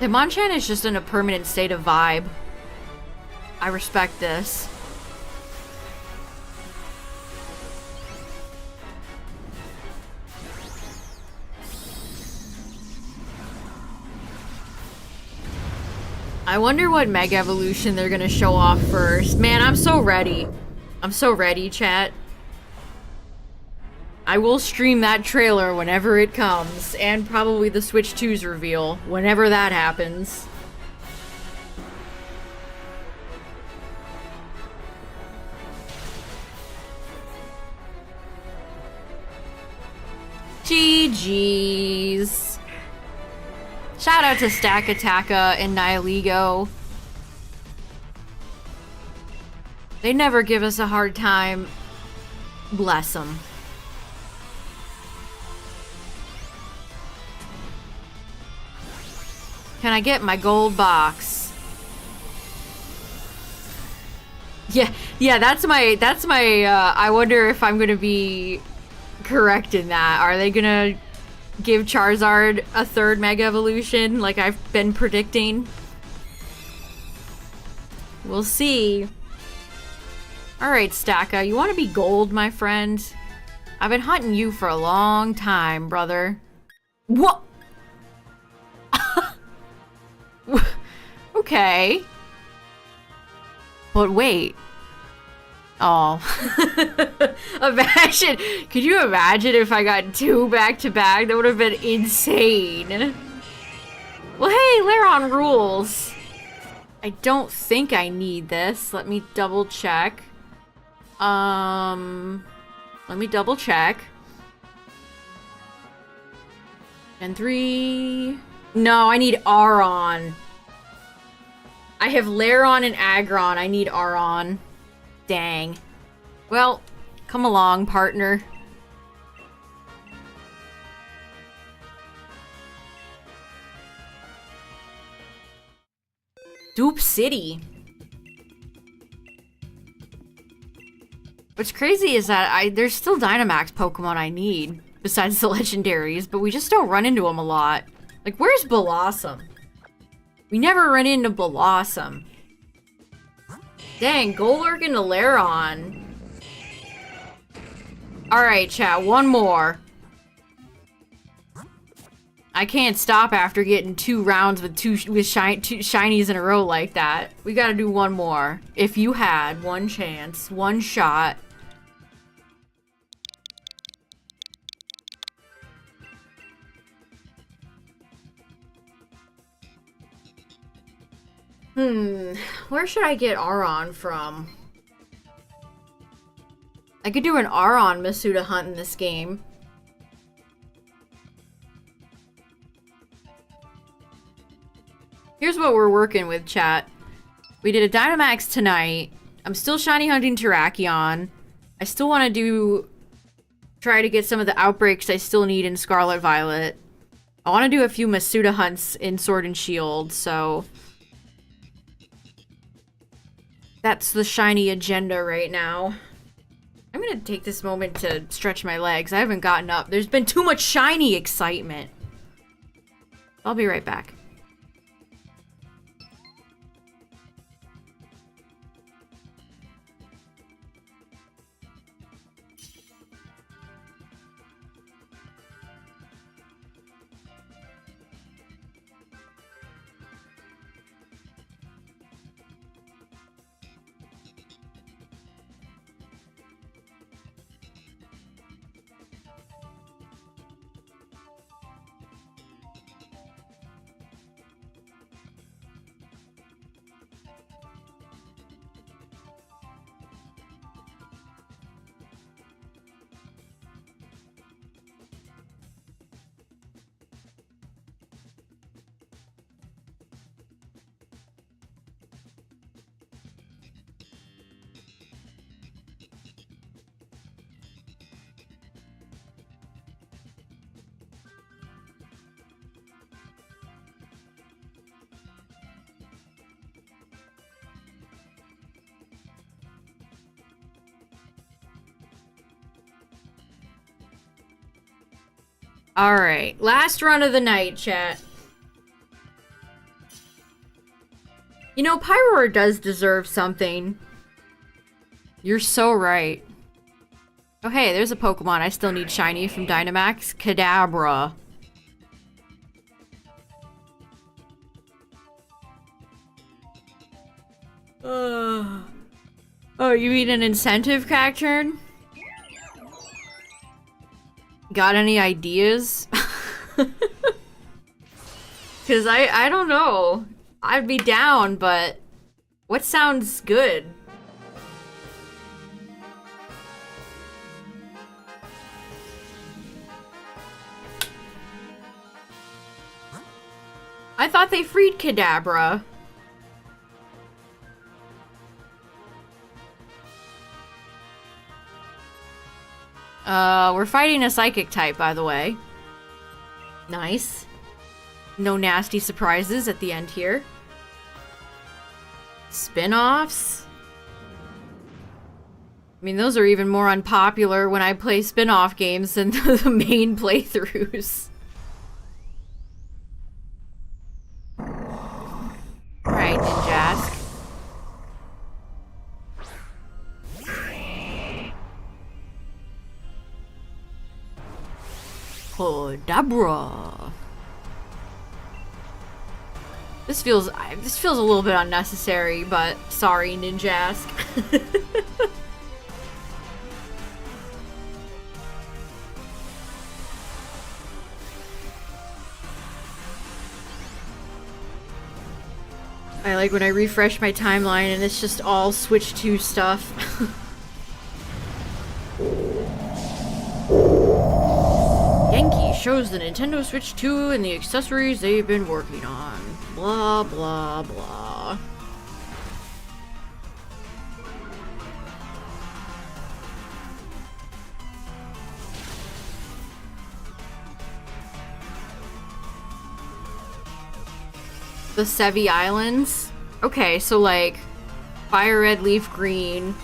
[SPEAKER 1] Hitmonchan is just in a permanent state of vibe. I respect this. I wonder what Mega Evolution they're gonna show off first. Man, I'm so ready. I'm so ready, chat. I will stream that trailer whenever it comes, and probably the Switch 2's reveal, whenever that happens. GG's. Shout out to Stakataka and Nihilego. They never give us a hard time. Bless them. Can I get my gold box? Yeah, that's my, I wonder if I'm gonna be correct in that. Are they gonna give Charizard a third Mega Evolution like I've been predicting? We'll see. Alright, Stacka, you wanna be gold, my friend? I've been hunting you for a long time, brother. What? Okay. But wait. Oh. Imagine. Could you imagine if I got 2 back-to-back? That would have been insane. Well, hey, Laron rules. I don't think I need this. Let me double check. Let me double check. And 3. No, I need Aron. I have Laron and Aggron. I need Aron. Dang. Well, come along, partner. Dupe City. What's crazy is that there's still Dynamax Pokemon I need, besides the legendaries, but we just don't run into them a lot. Like, where's Blossom? We never run into Blossom. Dang, Golurk and Alaron. Alright, chat, one more. I can't stop after getting 2 rounds with two shinies in a row like that. We gotta do one more. If you had one chance, one shot. Where should I get Aron from? I could do an Aron Masuda hunt in this game. Here's what we're working with, chat. We did a Dynamax tonight. I'm still shiny hunting Terrakion. I still want to try to get some of the outbreaks I still need in Scarlet Violet. I want to do a few Masuda hunts in Sword and Shield, so that's the shiny agenda right now. I'm gonna take this moment to stretch my legs. I haven't gotten up. There's been too much shiny excitement. I'll be right back. Alright, last run of the night, chat. You know, Pyroar does deserve something. You're so right. Oh hey, there's a Pokemon I still need shiny from Dynamax. Kadabra. Oh, you mean an incentive, Cacturn? Got any ideas? Cause I don't know. I'd be down, but what sounds good? I thought they freed Kadabra. We're fighting a psychic type, by the way. Nice. No nasty surprises at the end here. Spin-offs? I mean, those are even more unpopular when I play spin-off games than the main playthroughs. Alright, Ninjask. Kodabra. This feels a little bit unnecessary, but sorry, Ninjask. I like when I refresh my timeline and it's just all Switch 2 stuff. Yankee shows the Nintendo Switch 2 and the accessories they've been working on. Blah, blah, blah. The Sevi Islands? Okay, so like Fire Red, Leaf Green.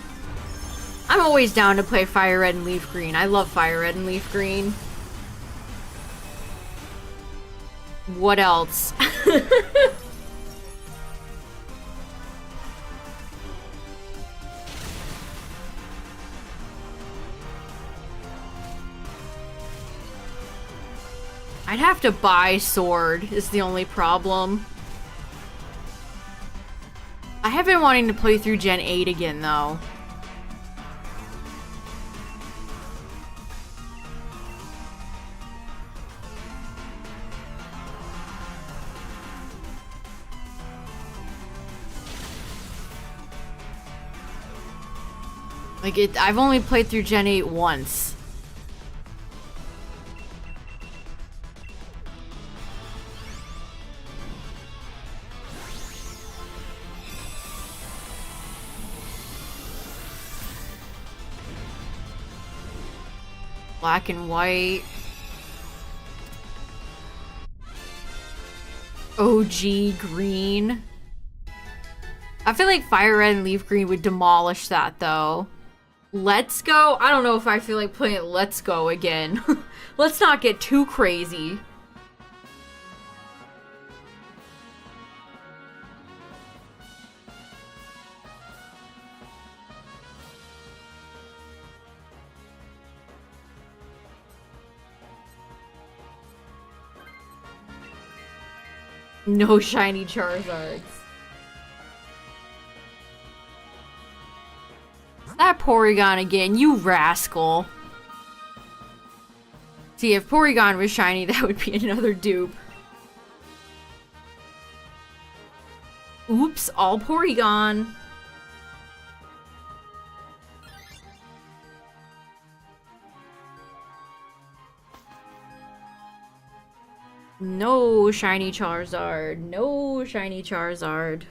[SPEAKER 1] I'm always down to play Fire Red and Leaf Green. I love Fire Red and Leaf Green. What else? I'd have to buy Sword is the only problem. I have been wanting to play through Gen 8 again, though. Like, I've only played through Gen 8 once. Black and white. OG green. I feel like Fire Red and Leaf Green would demolish that, though. Let's Go? I don't know if I feel like playing Let's Go again. Let's not get too crazy. No shiny Charizards. That Porygon again, you rascal. See, if Porygon was shiny, that would be another dupe. Oops, all Porygon. No shiny Charizard. No shiny Charizard.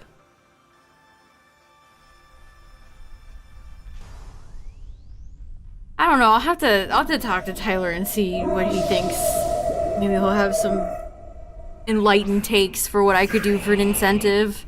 [SPEAKER 1] I don't know. I'll have to talk to Tyler and see what he thinks. Maybe he'll have some enlightened takes for what I could do for an incentive.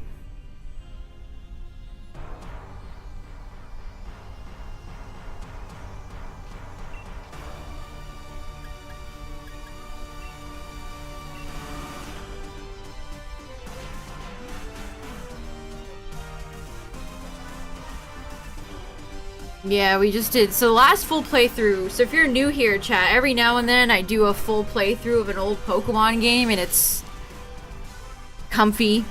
[SPEAKER 1] Yeah, we just did. So the last full playthrough, so if you're new here, chat, every now and then I do a full playthrough of an old Pokemon game and it's comfy.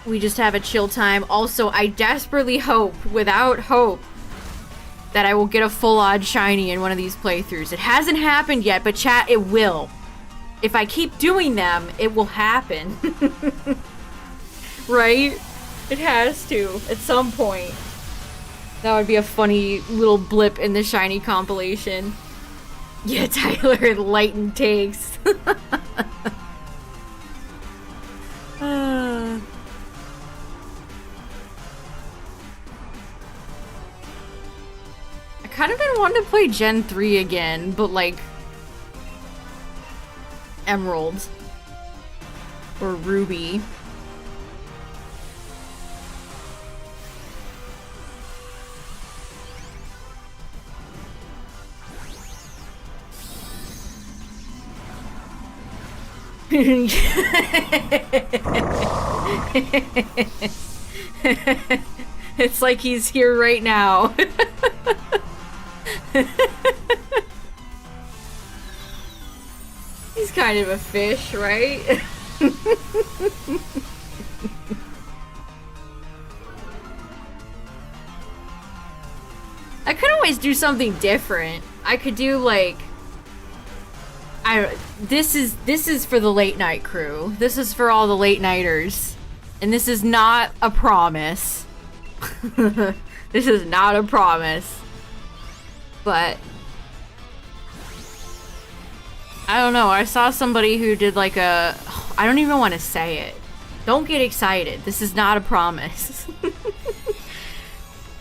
[SPEAKER 1] We just have a chill time. Also, I desperately hope, without hope, that I will get a full odd shiny in one of these playthroughs. It hasn't happened yet, but chat, it will. If I keep doing them, it will happen. Right? It has to, at some point. That would be a funny little blip in the shiny compilation. Yeah, Tyler, enlightened takes. I kind of been wanting to play Gen 3 again, but like Emerald. Or Ruby. It's like he's here right now. He's kind of a fish, right? I could always do something different. I could do like this is for the late night crew. This is for all the late nighters. And this is not a promise. This is not a promise. But I don't know. I saw somebody who did like a... I don't even want to say it. Don't get excited. This is not a promise.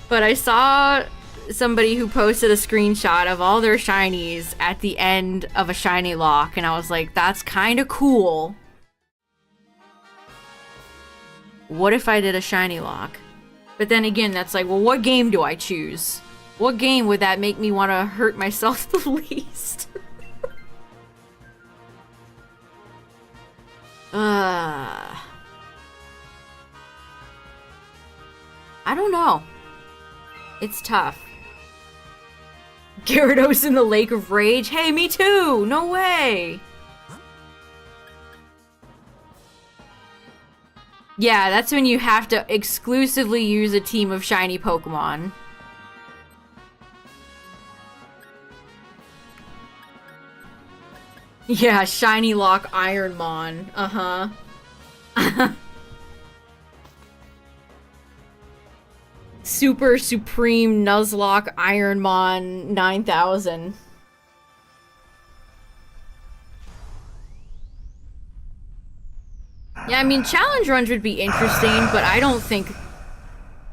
[SPEAKER 1] But I saw somebody who posted a screenshot of all their shinies at the end of a shiny lock. And I was like, that's kind of cool. What if I did a shiny lock? But then again, that's like, well, what game do I choose? What game would that make me want to hurt myself the least? I don't know. It's tough. Gyarados in the Lake of Rage? Hey, me too! No way! Yeah, that's when you have to exclusively use a team of shiny Pokemon. Yeah, Shiny Lock Ironmon. Uh-huh. Super Supreme Nuzlocke Ironmon 9000. Yeah, I mean, challenge runs would be interesting, but I don't think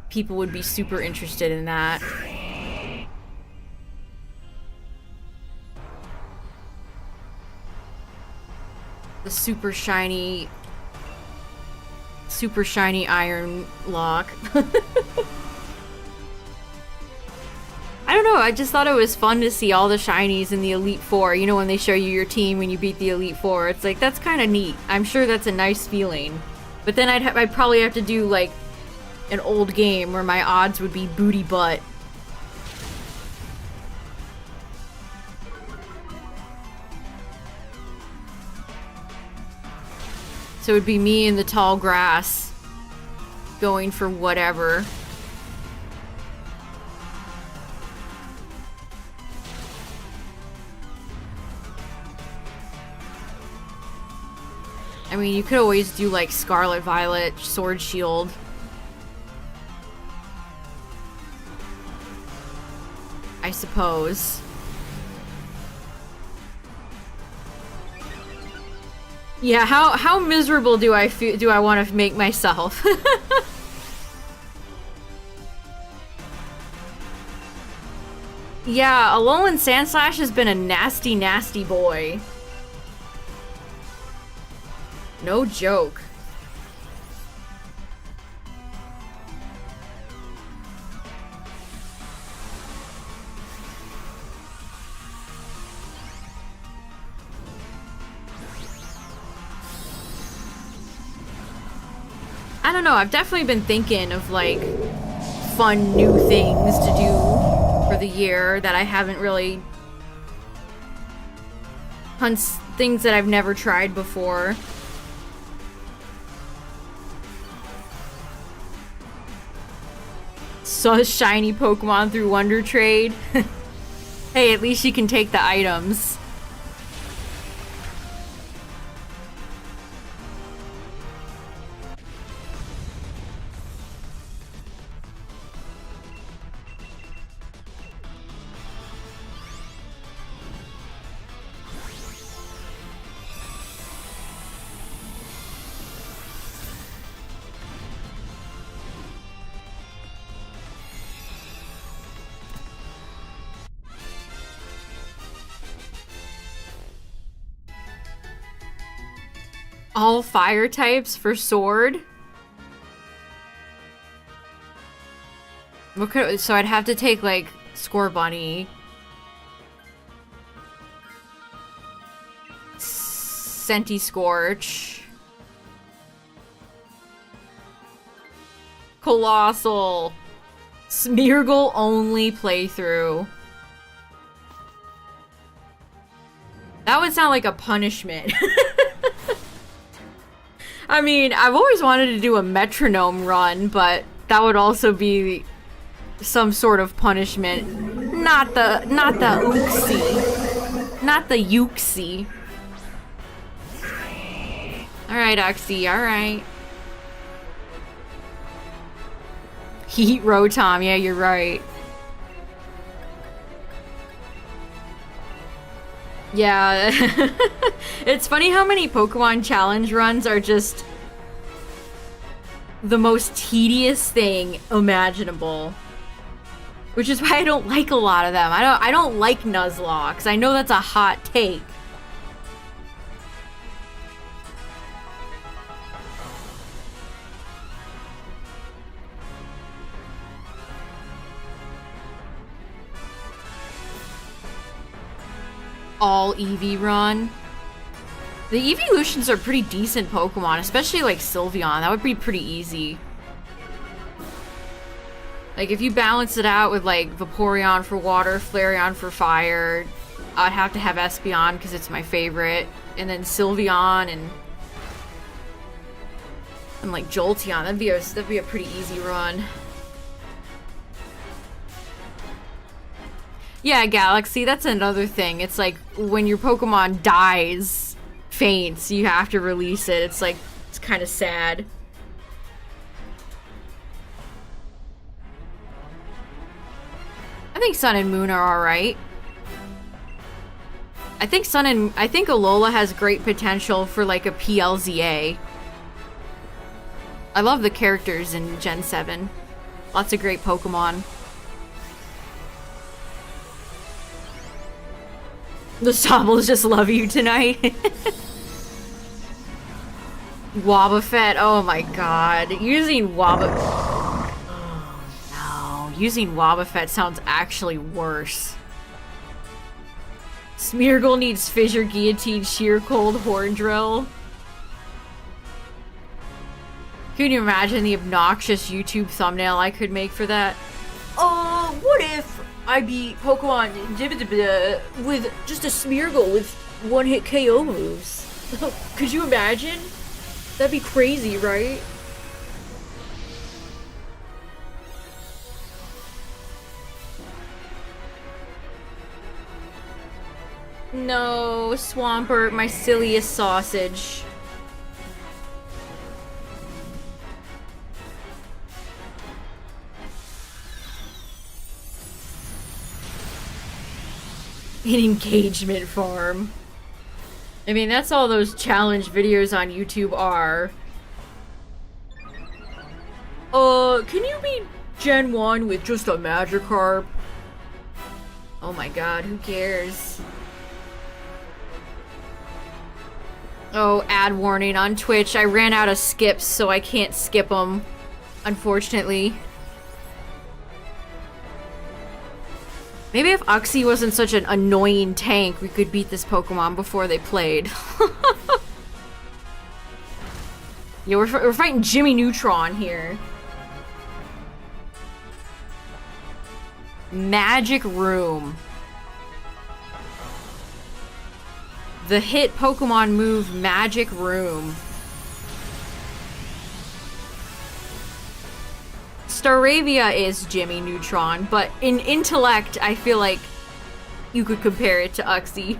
[SPEAKER 1] people would be super interested in that. The super shiny iron lock. I don't know, I just thought it was fun to see all the shinies in the Elite Four. You know, when they show you your team when you beat the Elite Four. It's like, that's kind of neat. I'm sure that's a nice feeling. But then I'd probably have to do, like, an old game where my odds would be booty butt. So it would be me in the tall grass going for whatever. I mean, you could always do like Scarlet Violet, Sword Shield. I suppose. Yeah, how miserable do I feel? Do I want to make myself? Yeah, Alolan Sandslash has been a nasty, nasty boy. No joke. I don't know, I've definitely been thinking of like fun new things to do for the year that I haven't really... things that I've never tried before. Saw a shiny Pokemon through Wonder Trade. Hey, at least you can take the items. All fire types for sword? What could, so I'd have to take, like, Scorbunny. Centiscorch. Colossal. Smeargle only playthrough. That would sound like a punishment. I mean, I've always wanted to do a metronome run, but that would also be some sort of punishment. Not the Uxie. Not the Uxie. Alright, Uxie, alright. Heat Rotom, yeah, you're right. Yeah. It's funny how many Pokemon challenge runs are just the most tedious thing imaginable. Which is why I don't like a lot of them. I don't like Nuzlocke, because I know that's a hot take. All Eevee run. The evolutions are pretty decent Pokemon, especially like Sylveon. That would be pretty easy. Like if you balance it out with like Vaporeon for water, Flareon for fire, I'd have to have Espeon because it's my favorite, and then Sylveon and like Jolteon. That'd be a pretty easy run. Yeah, Galaxy, that's another thing. It's like when your Pokemon dies, faints, you have to release it. It's like, it's kind of sad. I think Sun and Moon are alright. I think Alola has great potential for like a PLZA. I love the characters in Gen 7. Lots of great Pokemon. The Sobbles just love you tonight. Wobbuffet, oh my god. Using Wobbuffet sounds actually worse. Smeargle needs Fissure, Guillotine, Sheer Cold, Horn Drill. Can you imagine the obnoxious YouTube thumbnail I could make for that? What if I beat Pokemon with just a Smeargle with one-hit KO moves? Could you imagine? That'd be crazy, right? No, Swampert, my silliest sausage. An engagement farm. I mean, that's all those challenge videos on YouTube are. Can you beat Gen 1 with just a Magikarp? Oh my god, who cares? Oh, ad warning on Twitch. I ran out of skips, so I can't skip them, unfortunately. Maybe if Uxie wasn't such an annoying tank, we could beat this Pokemon before they played. Yeah, we're fighting Jimmy Neutron here. Magic Room. The hit Pokemon move Magic Room. Staravia is Jimmy Neutron, but in intellect, I feel like you could compare it to Uxie.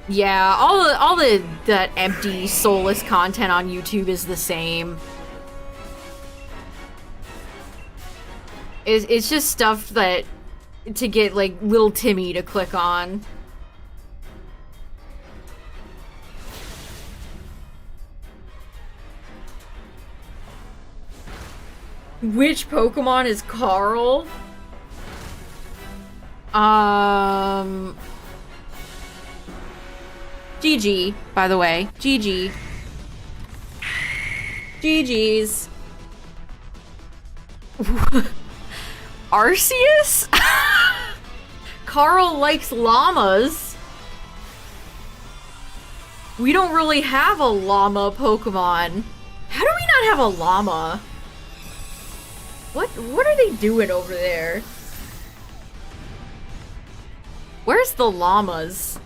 [SPEAKER 1] Yeah, all the that empty, soulless content on YouTube is the same. It's just stuff that to get like little Timmy to click on. Which Pokemon is Carl? GG, by the way. GG. GG's. Arceus? Carl likes llamas. We don't really have a llama Pokemon. How do we not have a llama? What are they doing over there? Where's the llamas?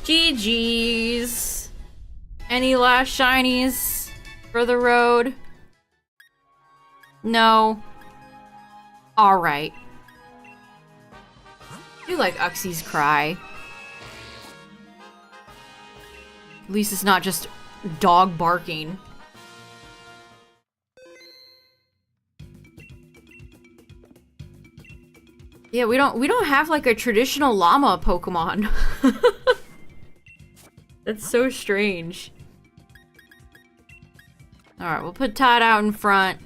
[SPEAKER 1] GG's. Any last shinies for the road? No. Alright. I do like Uxie's cry. At least it's not just dog barking. Yeah, we don't have like a traditional llama Pokemon. That's so strange. Alright, we'll put Todd out in front.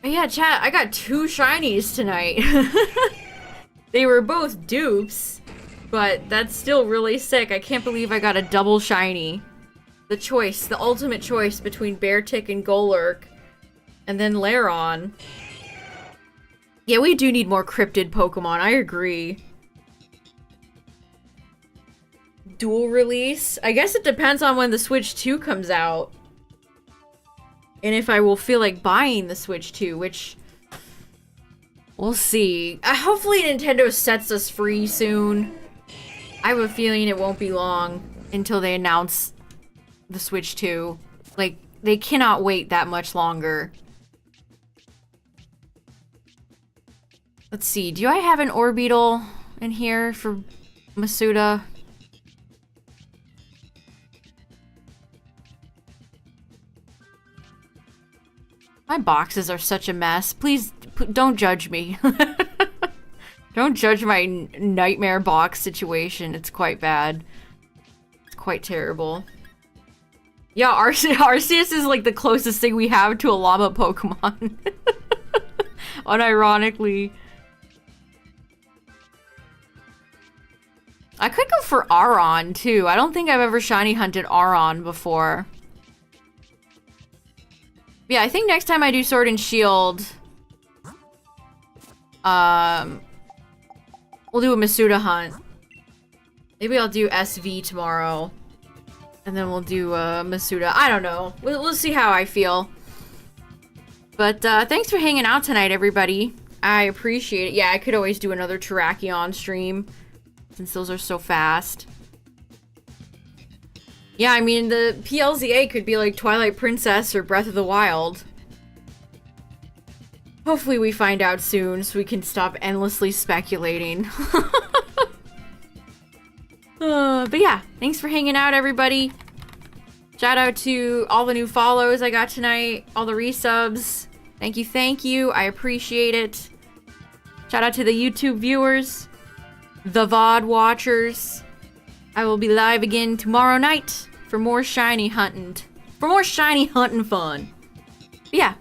[SPEAKER 1] But yeah, chat, I got 2 shinies tonight. They were both dupes, but that's still really sick. I can't believe I got a double shiny. The choice, the ultimate choice between Beartic and Golurk, and then Lairon. Yeah, we do need more cryptid Pokemon, I agree. Dual release? I guess it depends on when the Switch 2 comes out. And if I will feel like buying the Switch 2, which... we'll see. Hopefully Nintendo sets us free soon. I have a feeling it won't be long until they announce the Switch 2. Like, they cannot wait that much longer. Let's see, do I have an Orbeetle in here for Masuda? My boxes are such a mess. Please, don't judge me. Don't judge my nightmare box situation. It's quite bad. It's quite terrible. Yeah, Arceus is like the closest thing we have to a llama Pokemon. Unironically. I could go for Aron, too. I don't think I've ever shiny hunted Aron before. Yeah, I think next time I do Sword and Shield, we'll do a Masuda hunt. Maybe I'll do SV tomorrow. And then we'll do Masuda. I don't know. We'll see how I feel. But thanks for hanging out tonight, everybody. I appreciate it. Yeah, I could always do another Terrakion stream, since those are so fast. Yeah, I mean, the PLZA could be like Twilight Princess or Breath of the Wild. Hopefully we find out soon so we can stop endlessly speculating. But yeah, thanks for hanging out, everybody. Shout out to all the new follows I got tonight, all the resubs. Thank you. I appreciate it. Shout out to the YouTube viewers, the VOD watchers. I will be live again tomorrow night for more shiny hunting. For more shiny hunting fun. But yeah,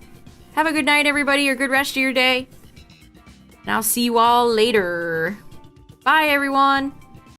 [SPEAKER 1] have a good night, everybody, or good rest of your day. And I'll see you all later. Bye, everyone.